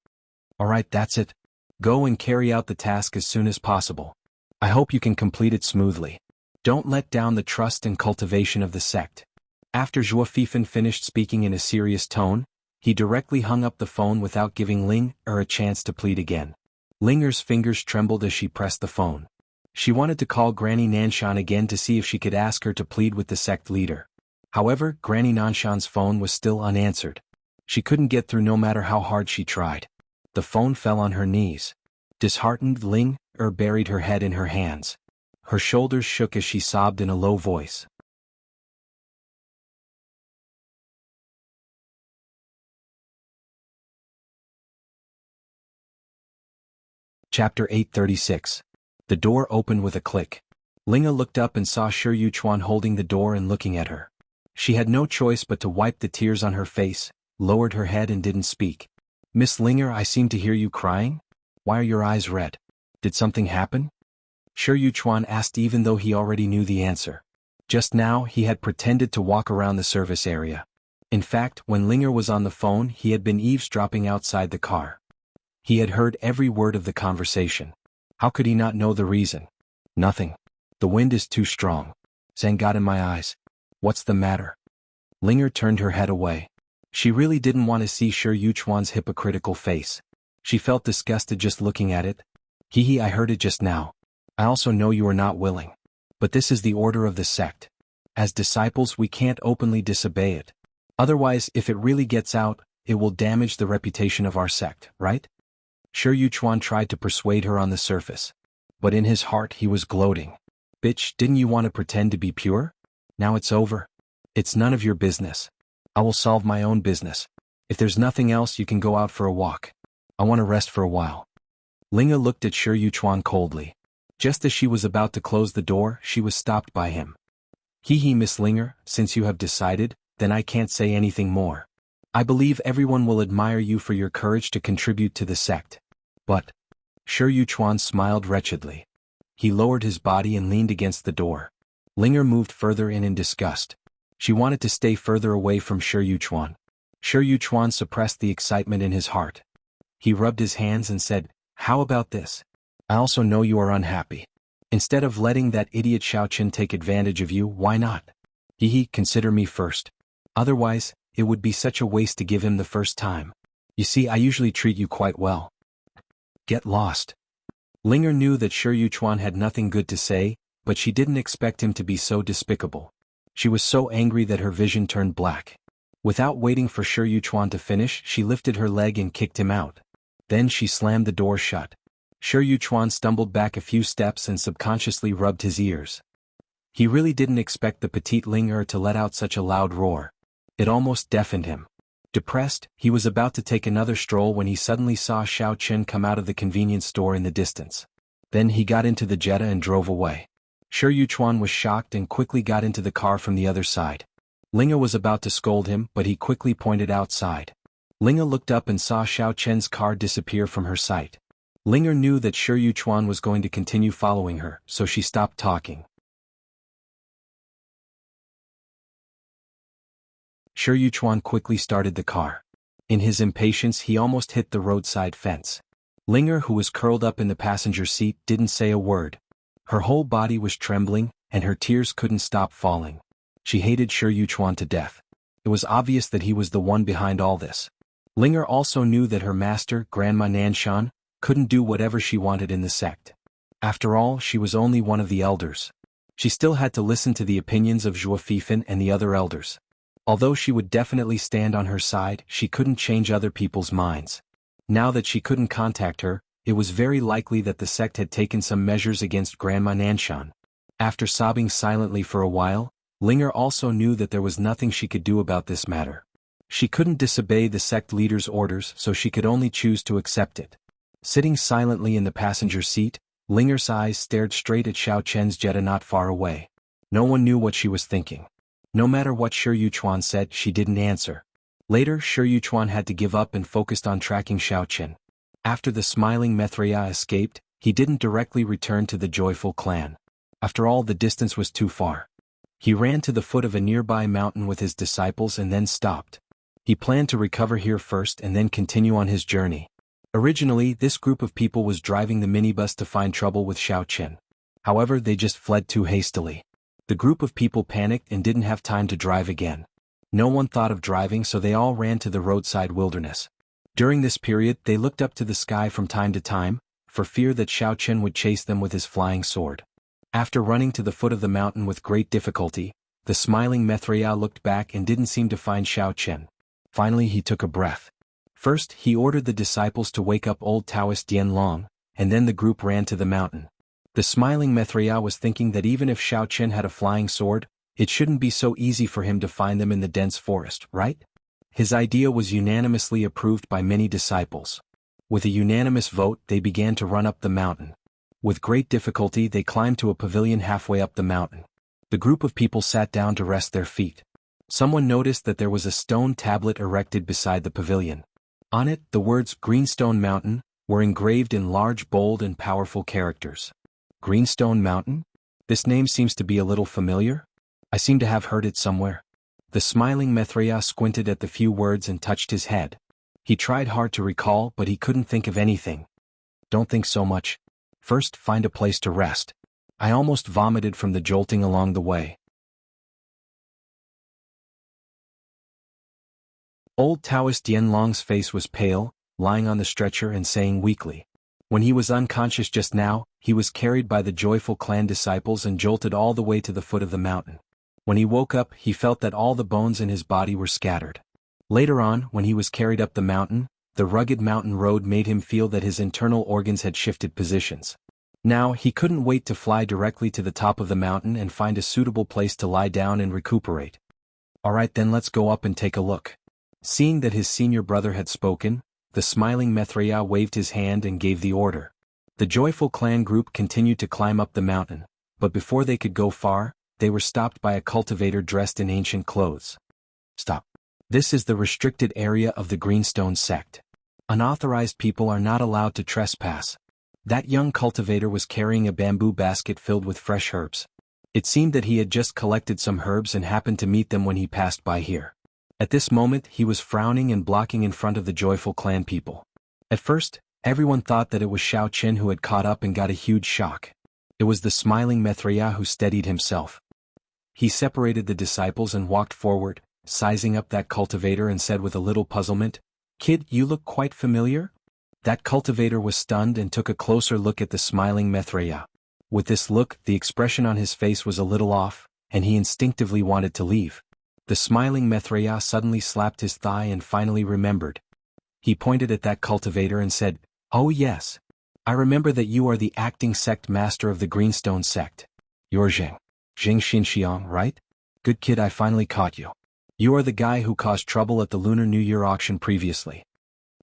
A: Alright, that's it. Go and carry out the task as soon as possible. I hope you can complete it smoothly. Don't let down the trust and cultivation of the sect. After Zhuofifan finished speaking in a serious tone, he directly hung up the phone without giving Ling a chance to plead again. Linger's fingers trembled as she pressed the phone. She wanted to call Granny Nanshan again to see if she could ask her to plead with the sect leader. However, Granny Nanshan's phone was still unanswered. She couldn't get through no matter how hard she tried. The phone fell on her knees. Disheartened, Ling buried her head in her hands. Her shoulders shook as she sobbed in a low voice. Chapter 836. The door opened with a click. Linga looked up and saw Shi Yuchuan holding the door and looking at her. She had no choice but to wipe the tears on her face, lowered her head and didn't speak. Miss Linger, I seem to hear you crying? Why are your eyes red? Did something happen? Shi Yuchuan asked even though he already knew the answer. Just now he had pretended to walk around the service area. In fact, when Linger was on the phone he had been eavesdropping outside the car. He had heard every word of the conversation. How could he not know the reason? Nothing. The wind is too strong. Zhang got in my eyes. What's the matter? Linger turned her head away. She really didn't want to see Shi Yuchuan's hypocritical face. She felt disgusted just looking at it. Hee, I heard it just now. I also know you are not willing. But this is the order of the sect. As disciples we can't openly disobey it. Otherwise, if it really gets out, it will damage the reputation of our sect, right? Shi Yuchuan tried to persuade her on the surface. But in his heart he was gloating. Bitch, didn't you want to pretend to be pure? Now it's over. It's none of your business. I will solve my own business. If there's nothing else you can go out for a walk. I want to rest for a while. Linga looked at Shi Yuchuan coldly. Just as she was about to close the door, she was stopped by him. Miss Linger, since you have decided, then I can't say anything more. I believe everyone will admire you for your courage to contribute to the sect. But... Shi Yuchuan smiled wretchedly. He lowered his body and leaned against the door. Linger moved further in disgust. She wanted to stay further away from Shi Yuchuan. Shi Yuchuan suppressed the excitement in his heart. He rubbed his hands and said, "How about this? I also know you are unhappy. Instead of letting that idiot Xiaoqin take advantage of you, why not? Consider me first. Otherwise, it would be such a waste to give him the first time. You see, I usually treat you quite well." Get lost. Linger knew that Shi Yuchuan had nothing good to say, but she didn't expect him to be so despicable. She was so angry that her vision turned black. Without waiting for Shi Yuchuan to finish, she lifted her leg and kicked him out. Then she slammed the door shut. Shi Yuchuan stumbled back a few steps and subconsciously rubbed his ears. He really didn't expect the petite Linger to let out such a loud roar. It almost deafened him. Depressed, he was about to take another stroll when he suddenly saw Xiaoqin come out of the convenience store in the distance. Then he got into the Jetta and drove away. Shi Yuchuan was shocked and quickly got into the car from the other side. Linger was about to scold him, but he quickly pointed outside. Linger looked up and saw Xiaoqin's car disappear from her sight. Linger knew that Shi Yuchuan was going to continue following her, so she stopped talking. Shi Yuchuan quickly started the car. In his impatience, he almost hit the roadside fence. Linger, who was curled up in the passenger seat, didn't say a word. Her whole body was trembling, and her tears couldn't stop falling. She hated Shi Yuchuan to death. It was obvious that he was the one behind all this. Linger also knew that her master, Grandma Nanshan, couldn't do whatever she wanted in the sect. After all, she was only one of the elders. She still had to listen to the opinions of Zhuo Fifan and the other elders. Although she would definitely stand on her side, she couldn't change other people's minds. Now that she couldn't contact her, it was very likely that the sect had taken some measures against Grandma Nanshan. After sobbing silently for a while, Linger also knew that there was nothing she could do about this matter. She couldn't disobey the sect leader's orders, so she could only choose to accept it. Sitting silently in the passenger seat, Linger's eyes stared straight at Xiaoqin's Jetta not far away. No one knew what she was thinking. No matter what Shi Yuchuan said, she didn't answer. Later, Shi Yuchuan had to give up and focused on tracking Xiaoqin. After the smiling Mithria escaped, he didn't directly return to the joyful clan. After all, the distance was too far. He ran to the foot of a nearby mountain with his disciples and then stopped. He planned to recover here first and then continue on his journey. Originally, this group of people was driving the minibus to find trouble with Xiaoqin. However, they just fled too hastily. The group of people panicked and didn't have time to drive again. No one thought of driving, so they all ran to the roadside wilderness. During this period, they looked up to the sky from time to time, for fear that Xiaoqin would chase them with his flying sword. After running to the foot of the mountain with great difficulty, the smiling Mithria looked back and didn't seem to find Xiaoqin. Finally, he took a breath. First, he ordered the disciples to wake up old Taoist Dianlong, and then the group ran to the mountain. The smiling Mithria was thinking that even if Xiaoqin had a flying sword, it shouldn't be so easy for him to find them in the dense forest, right? His idea was unanimously approved by many disciples. With a unanimous vote, they began to run up the mountain. With great difficulty, they climbed to a pavilion halfway up the mountain. The group of people sat down to rest their feet. Someone noticed that there was a stone tablet erected beside the pavilion. On it, the words Greenstone Mountain were engraved in large, bold, and powerful characters. Greenstone Mountain? This name seems to be a little familiar. I seem to have heard it somewhere. The smiling Mithria squinted at the few words and touched his head. He tried hard to recall, but he couldn't think of anything. Don't think so much. First, find a place to rest. I almost vomited from the jolting along the way. Old Taoist Dianlong's face was pale, lying on the stretcher and saying weakly. When he was unconscious just now, he was carried by the joyful clan disciples and jolted all the way to the foot of the mountain. When he woke up, he felt that all the bones in his body were scattered. Later on, when he was carried up the mountain, the rugged mountain road made him feel that his internal organs had shifted positions. Now, he couldn't wait to fly directly to the top of the mountain and find a suitable place to lie down and recuperate. Alright then, let's go up and take a look. Seeing that his senior brother had spoken, the smiling Mithria waved his hand and gave the order. The joyful clan group continued to climb up the mountain, but before they could go far, they were stopped by a cultivator dressed in ancient clothes. Stop. This is the restricted area of the Greenstone sect. Unauthorized people are not allowed to trespass. That young cultivator was carrying a bamboo basket filled with fresh herbs. It seemed that he had just collected some herbs and happened to meet them when he passed by here. At this moment he was frowning and blocking in front of the joyful clan people. At first, everyone thought that it was Xiao Qin who had caught up and got a huge shock. It was the smiling Mithriya who steadied himself. He separated the disciples and walked forward, sizing up that cultivator and said with a little puzzlement, "Kid, you look quite familiar?" That cultivator was stunned and took a closer look at the smiling Mithriya. With this look, the expression on his face was a little off, and he instinctively wanted to leave. The smiling Mithriya suddenly slapped his thigh and finally remembered. He pointed at that cultivator and said, "Oh yes. I remember that you are the acting sect master of the Greenstone sect. You're Zheng Xinxiang, right? Good kid, I finally caught you. You are the guy who caused trouble at the Lunar New Year auction previously."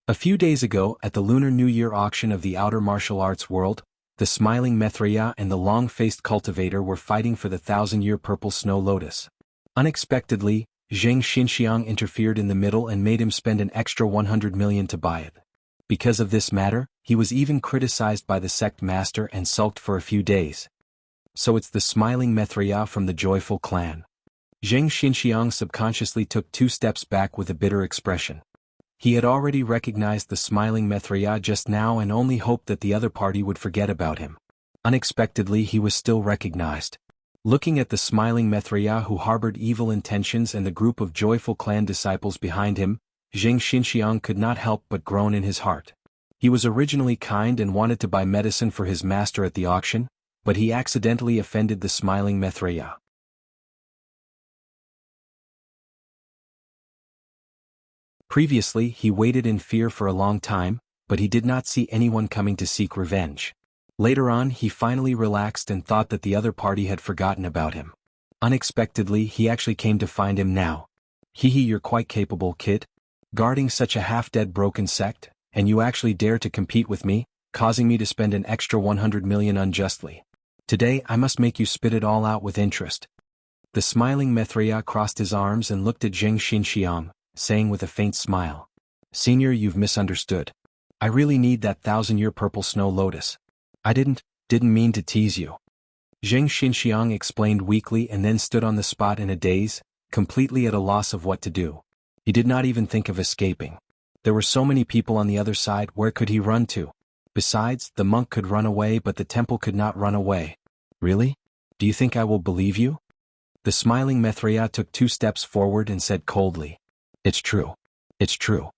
A: A few days ago, at the Lunar New Year auction of the outer martial arts world, the smiling Mithriya and the long-faced cultivator were fighting for the 1,000-year purple snow lotus. Unexpectedly, Zheng Xinxiang interfered in the middle and made him spend an extra 100 million to buy it. Because of this matter, he was even criticized by the sect master and sulked for a few days. So it's the smiling Mithriya from the joyful clan. Zheng Xinxiang subconsciously took 2 steps back with a bitter expression. He had already recognized the smiling Mithriya just now and only hoped that the other party would forget about him. Unexpectedly he was still recognized. Looking at the smiling Mithriya who harbored evil intentions and the group of joyful clan disciples behind him, Zheng Xinxiang could not help but groan in his heart. He was originally kind and wanted to buy medicine for his master at the auction, but he accidentally offended the smiling Mithriya. Previously he waited in fear for a long time, but he did not see anyone coming to seek revenge. Later on he finally relaxed and thought that the other party had forgotten about him. Unexpectedly he actually came to find him now. Hee, you're quite capable, kid. Guarding such a half-dead broken sect, and you actually dare to compete with me, causing me to spend an extra 100 million unjustly. Today I must make you spit it all out with interest. The smiling Mithriya crossed his arms and looked at Zheng Xinxiang, saying with a faint smile, "Senior, you've misunderstood. I really need that 1,000-year purple snow lotus. I didn't mean to tease you." Zheng Xinxiang explained weakly and then stood on the spot in a daze, completely at a loss of what to do. He did not even think of escaping. There were so many people on the other side, where could he run to? Besides, the monk could run away but the temple could not run away. Really? Do you think I will believe you? The smiling Mithriya took 2 steps forward and said coldly, "It's true. It's true."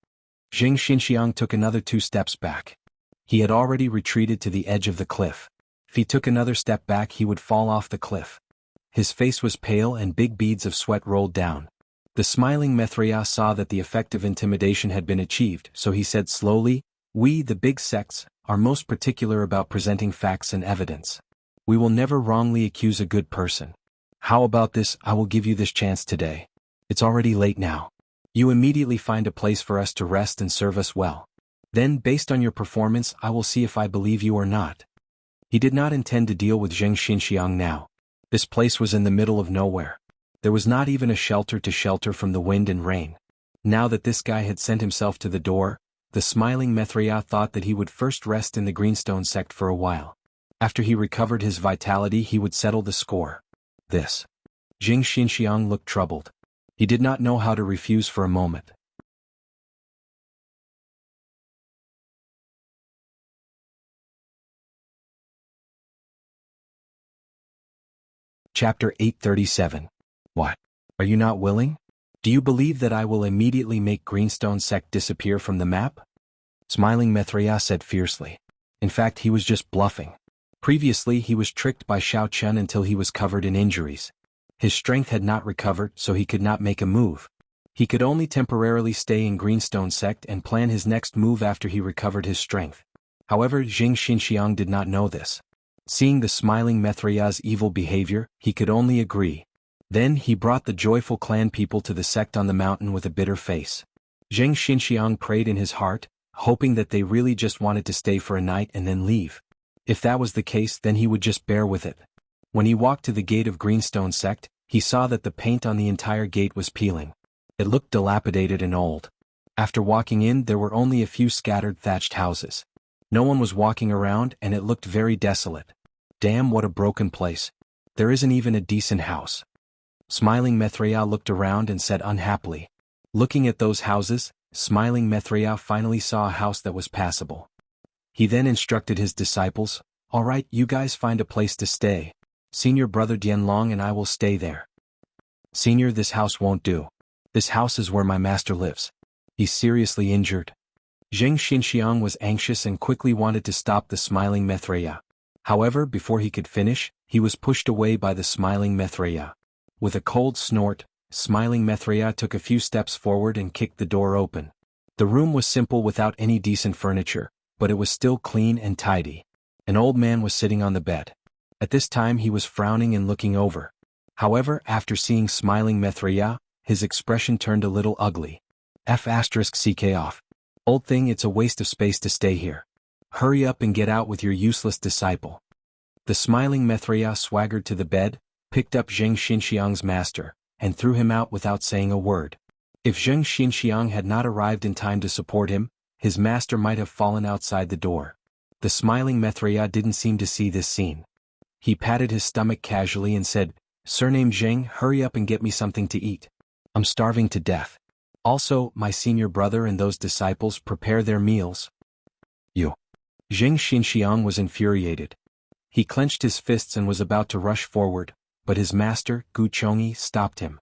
A: Zheng Xinxiang took another 2 steps back. He had already retreated to the edge of the cliff. If he took another step back he would fall off the cliff. His face was pale and big beads of sweat rolled down. The smiling Mithriya saw that the effect of intimidation had been achieved, so he said slowly, "We, the big sects, are most particular about presenting facts and evidence. We will never wrongly accuse a good person. How about this? I will give you this chance today. It's already late now. You immediately find a place for us to rest and serve us well. Then, based on your performance, I will see if I believe you or not." He did not intend to deal with Zheng Xinxiang now. This place was in the middle of nowhere. There was not even a shelter to shelter from the wind and rain. Now that this guy had sent himself to the door, the smiling Mithriya thought that he would first rest in the Greenstone sect for a while. After he recovered his vitality he would settle the score. This. Zheng Xinxiang looked troubled. He did not know how to refuse for a moment. Chapter 837. What? Are you not willing? Do you believe that I will immediately make Greenstone sect disappear from the map? Smiling Mithriya said fiercely. In fact, he was just bluffing. Previously he was tricked by Xiao Chen until he was covered in injuries. His strength had not recovered, so he could not make a move. He could only temporarily stay in Greenstone sect and plan his next move after he recovered his strength. However, Zheng Xinxiang did not know this. Seeing the smiling Mithriya's evil behavior, he could only agree. Then he brought the joyful clan people to the sect on the mountain with a bitter face. Zheng Xinxiang prayed in his heart, hoping that they really just wanted to stay for a night and then leave. If that was the case, then he would just bear with it. When he walked to the gate of Greenstone Sect, he saw that the paint on the entire gate was peeling. It looked dilapidated and old. After walking in, there were only a few scattered thatched houses. No one was walking around, and it looked very desolate. Damn, what a broken place. There isn't even a decent house. Smiling Mithraea looked around and said unhappily. Looking at those houses, Smiling Mithraea finally saw a house that was passable. He then instructed his disciples, "All right, you guys find a place to stay. Senior brother Dianlong and I will stay there." "Senior, this house won't do. This house is where my master lives. He's seriously injured." Zheng Xinxiang was anxious and quickly wanted to stop the Smiling Mithraea. However, before he could finish, he was pushed away by the Smiling Mithraea. With a cold snort, Smiling Mithraea took a few steps forward and kicked the door open. The room was simple without any decent furniture, but it was still clean and tidy. An old man was sitting on the bed. At this time he was frowning and looking over. However, after seeing Smiling Mithraea, his expression turned a little ugly. F***ck off. Old thing, it's a waste of space to stay here. Hurry up and get out with your useless disciple. The Smiling Mithraea swaggered to the bed, picked up Zheng Xinxiang's master, and threw him out without saying a word. If Zheng Xinxiang had not arrived in time to support him, his master might have fallen outside the door. The Smiling Mithraea didn't seem to see this scene. He patted his stomach casually and said, "Surname Zheng, hurry up and get me something to eat. I'm starving to death. Also, my senior brother and those disciples prepare their meals." You. Zheng Xinxiang was infuriated. He clenched his fists and was about to rush forward, but his master, Gu Chongyi, stopped him.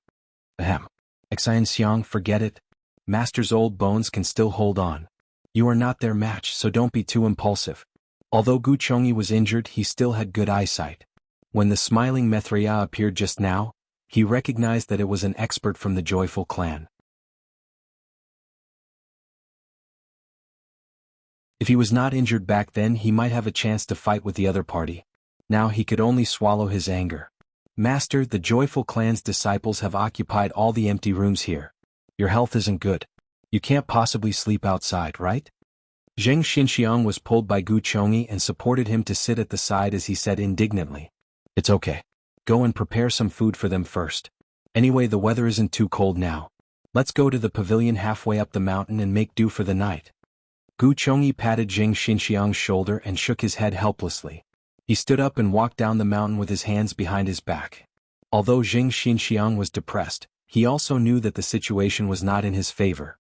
A: Ahem. Xianxiang, forget it. Master's old bones can still hold on. You are not their match, so don't be too impulsive. Although Gu Chongyi was injured, he still had good eyesight. When the Smiling Mithraea appeared just now, he recognized that it was an expert from the Joyful clan. If he was not injured back then, he might have a chance to fight with the other party. Now he could only swallow his anger. "Master, the Joyful clan's disciples have occupied all the empty rooms here. Your health isn't good. You can't possibly sleep outside, right?" Zheng Xinxiang was pulled by Gu Chongyi and supported him to sit at the side as he said indignantly, "It's okay. Go and prepare some food for them first. Anyway, the weather isn't too cold now. Let's go to the pavilion halfway up the mountain and make do for the night." Gu Chongyi patted Zheng Xinxiang's shoulder and shook his head helplessly. He stood up and walked down the mountain with his hands behind his back. Although Zheng Xinxiang was depressed, he also knew that the situation was not in his favor.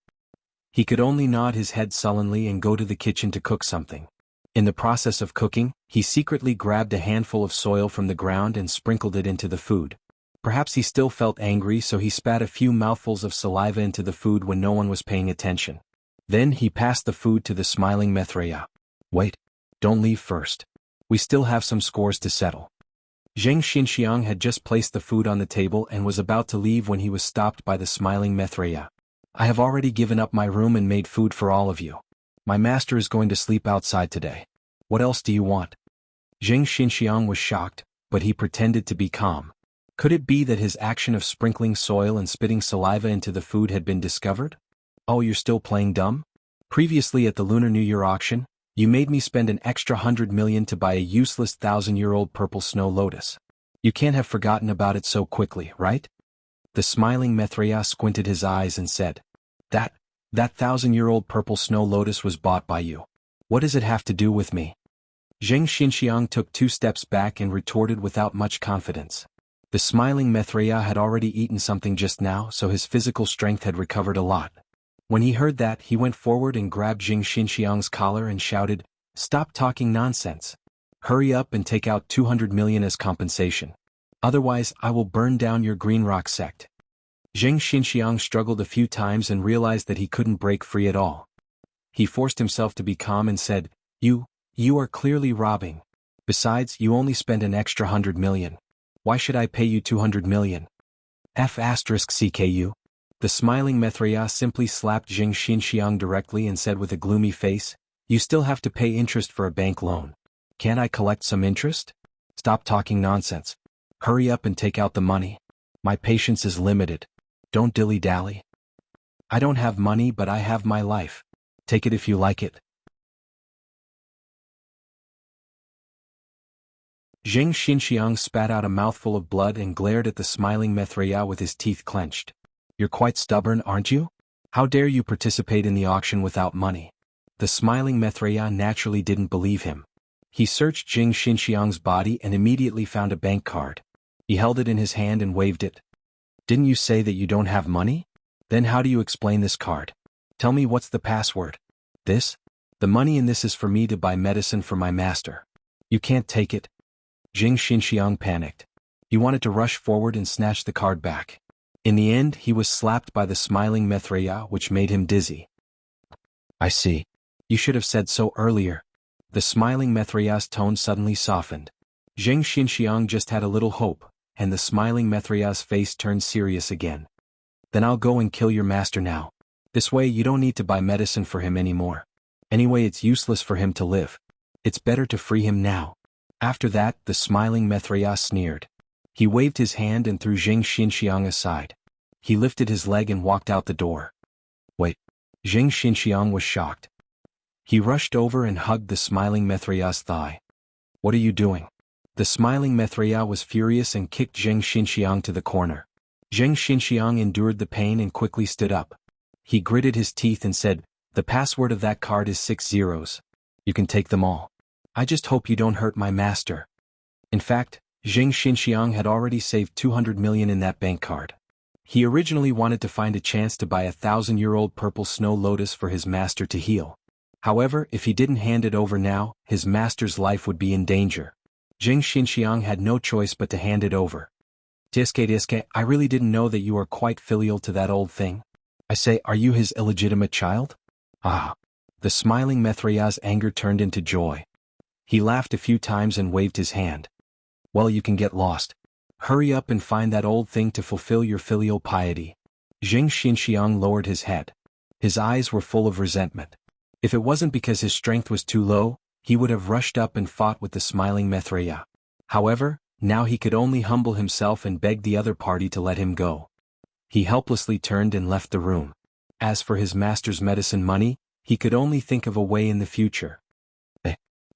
A: He could only nod his head sullenly and go to the kitchen to cook something. In the process of cooking, he secretly grabbed a handful of soil from the ground and sprinkled it into the food. Perhaps he still felt angry, so he spat a few mouthfuls of saliva into the food when no one was paying attention. Then he passed the food to the Smiling Mithraea. "Wait. Don't leave first. We still have some scores to settle." Zheng Xinxiang had just placed the food on the table and was about to leave when he was stopped by the Smiling Mithraea. "I have already given up my room and made food for all of you. My master is going to sleep outside today. What else do you want?" Zheng Xinxiang was shocked, but he pretended to be calm. Could it be that his action of sprinkling soil and spitting saliva into the food had been discovered? "Oh, you're still playing dumb? Previously at the Lunar New Year auction, you made me spend an extra 100 million to buy a useless 1,000-year-old purple snow lotus. You can't have forgotten about it so quickly, right?" The Smiling Mithraea squinted his eyes and said, That 1,000-year-old purple snow lotus was bought by you. What does it have to do with me?" Zheng Xinxiang took 2 steps back and retorted without much confidence. The Smiling Mithraea had already eaten something just now, so his physical strength had recovered a lot. When he heard that, he went forward and grabbed Zheng Xinxiang's collar and shouted, "Stop talking nonsense. Hurry up and take out 200 million as compensation. Otherwise, I will burn down your Green Rock sect." Zheng Xinxiang struggled a few times and realized that he couldn't break free at all. He forced himself to be calm and said, You are clearly robbing. Besides, you only spent an extra 100 million. Why should I pay you 200 million? F***ckU. The Smiling Mithraea simply slapped Zheng Xinxiang directly and said with a gloomy face, "You still have to pay interest for a bank loan. Can't I collect some interest? Stop talking nonsense. Hurry up and take out the money. My patience is limited. Don't dilly-dally. I don't have money, but I have my life. Take it if you like it." Zheng Xinxiang spat out a mouthful of blood and glared at the smiling Mithriya with his teeth clenched. You're quite stubborn, aren't you? How dare you participate in the auction without money? The smiling Mithriya naturally didn't believe him. He searched Zheng Xinxiang's body and immediately found a bank card. He held it in his hand and waved it. Didn't you say that you don't have money? Then how do you explain this card? Tell me what's the password. This? The money in this is for me to buy medicine for my master. You can't take it. Zheng Xinxiang panicked. He wanted to rush forward and snatch the card back. In the end, he was slapped by the smiling Mithriya, which made him dizzy. I see. You should have said so earlier. The smiling Mithriya's tone suddenly softened. Zheng Xinxiang just had a little hope, and the smiling Mithriya's face turned serious again. Then I'll go and kill your master now. This way you don't need to buy medicine for him anymore. Anyway, it's useless for him to live. It's better to free him now. After that, the smiling Mithriya sneered. He waved his hand and threw Zheng Xinxiang aside. He lifted his leg and walked out the door. Wait. Zheng Xinxiang was shocked. He rushed over and hugged the smiling Mithriya's thigh. What are you doing? The smiling Mithriya was furious and kicked Zheng Xinxiang to the corner. Zheng Xinxiang endured the pain and quickly stood up. He gritted his teeth and said, The password of that card is 6 zeros. You can take them all. I just hope you don't hurt my master. In fact, Zheng Xinxiang had already saved 200 million in that bank card. He originally wanted to find a chance to buy a 1,000-year-old purple snow lotus for his master to heal. However, if he didn't hand it over now, his master's life would be in danger. Zheng Xinxiang had no choice but to hand it over. Diske, I really didn't know that you are quite filial to that old thing. I say, are you his illegitimate child? Ah. The smiling Mithriya's anger turned into joy. He laughed a few times and waved his hand. Well, you can get lost. Hurry up and find that old thing to fulfill your filial piety. Zheng Xinxiang lowered his head. His eyes were full of resentment. If it wasn't because his strength was too low, he would have rushed up and fought with the smiling Mithriya. However, now he could only humble himself and beg the other party to let him go. He helplessly turned and left the room. As for his master's medicine money, he could only think of a way in the future.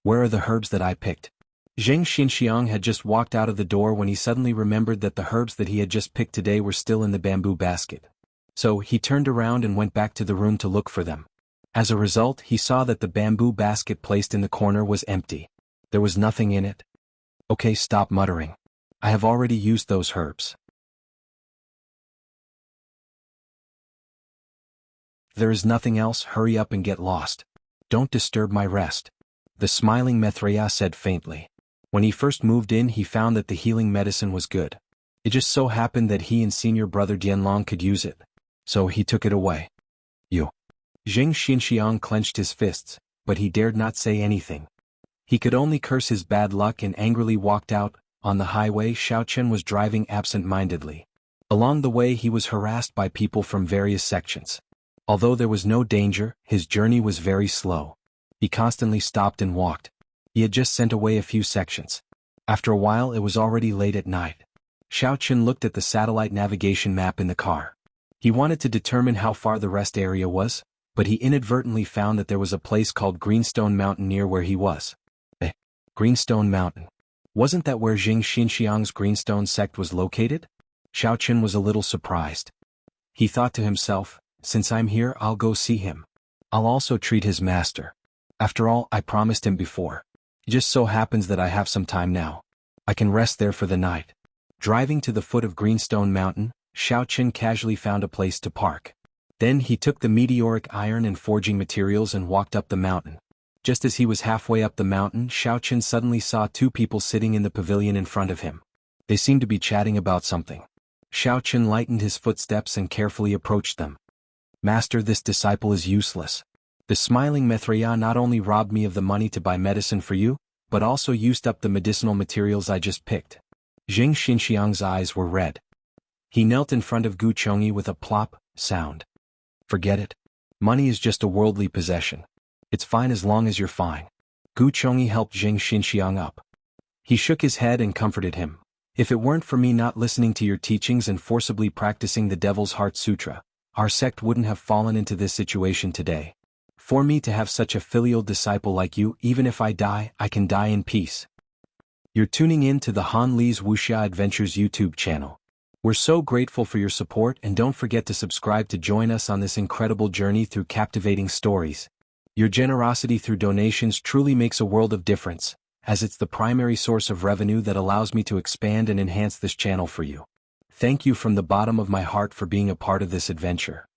A: Where are the herbs that I picked? Zheng Xinxiang had just walked out of the door when he suddenly remembered that the herbs that he had just picked today were still in the bamboo basket. So he turned around and went back to the room to look for them. As a result, he saw that the bamboo basket placed in the corner was empty. There was nothing in it. Okay, stop muttering. I have already used those herbs. There is nothing else, hurry up and get lost. Don't disturb my rest. The smiling Mithriya said faintly. When he first moved in, he found that the healing medicine was good. It just so happened that he and senior brother Dianlong could use it. So he took it away. You. Zheng Xinxiang clenched his fists, but he dared not say anything. He could only curse his bad luck and angrily walked out. On the highway, Xiaochen was driving absent-mindedly. Along the way he was harassed by people from various sections. Although there was no danger, his journey was very slow. He constantly stopped and walked. He had just sent away a few sections. After a while it was already late at night. Xiaochen looked at the satellite navigation map in the car. He wanted to determine how far the rest area was, but he inadvertently found that there was a place called Greenstone Mountain near where he was. Greenstone Mountain. Wasn't that where Zheng Xinxiang's Greenstone sect was located? Xiaochen was a little surprised. He thought to himself, since I'm here, I'll go see him. I'll also treat his master. After all, I promised him before. It just so happens that I have some time now. I can rest there for the night. Driving to the foot of Greenstone Mountain, Xiaochen casually found a place to park. Then he took the meteoric iron and forging materials and walked up the mountain. Just as he was halfway up the mountain, Xiaochen suddenly saw two people sitting in the pavilion in front of him. They seemed to be chatting about something. Xiaochen lightened his footsteps and carefully approached them. Master, this disciple is useless. The smiling Mithriya not only robbed me of the money to buy medicine for you, but also used up the medicinal materials I just picked. Zheng Xinxiang's eyes were red. He knelt in front of Gu Chongyi with a plop sound. Forget it. Money is just a worldly possession. It's fine as long as you're fine. Gu Chongyi helped Zheng Xinxiang up. He shook his head and comforted him. If it weren't for me not listening to your teachings and forcibly practicing the Devil's Heart Sutra, our sect wouldn't have fallen into this situation today. For me to have such a filial disciple like you, even if I die, I can die in peace. You're tuning in to the Han Li's Wuxia Adventures YouTube channel. We're so grateful for your support, and don't forget to subscribe to join us on this incredible journey through captivating stories. Your generosity through donations truly makes a world of difference, as it's the primary source of revenue that allows me to expand and enhance this channel for you. Thank you from the bottom of my heart for being a part of this adventure.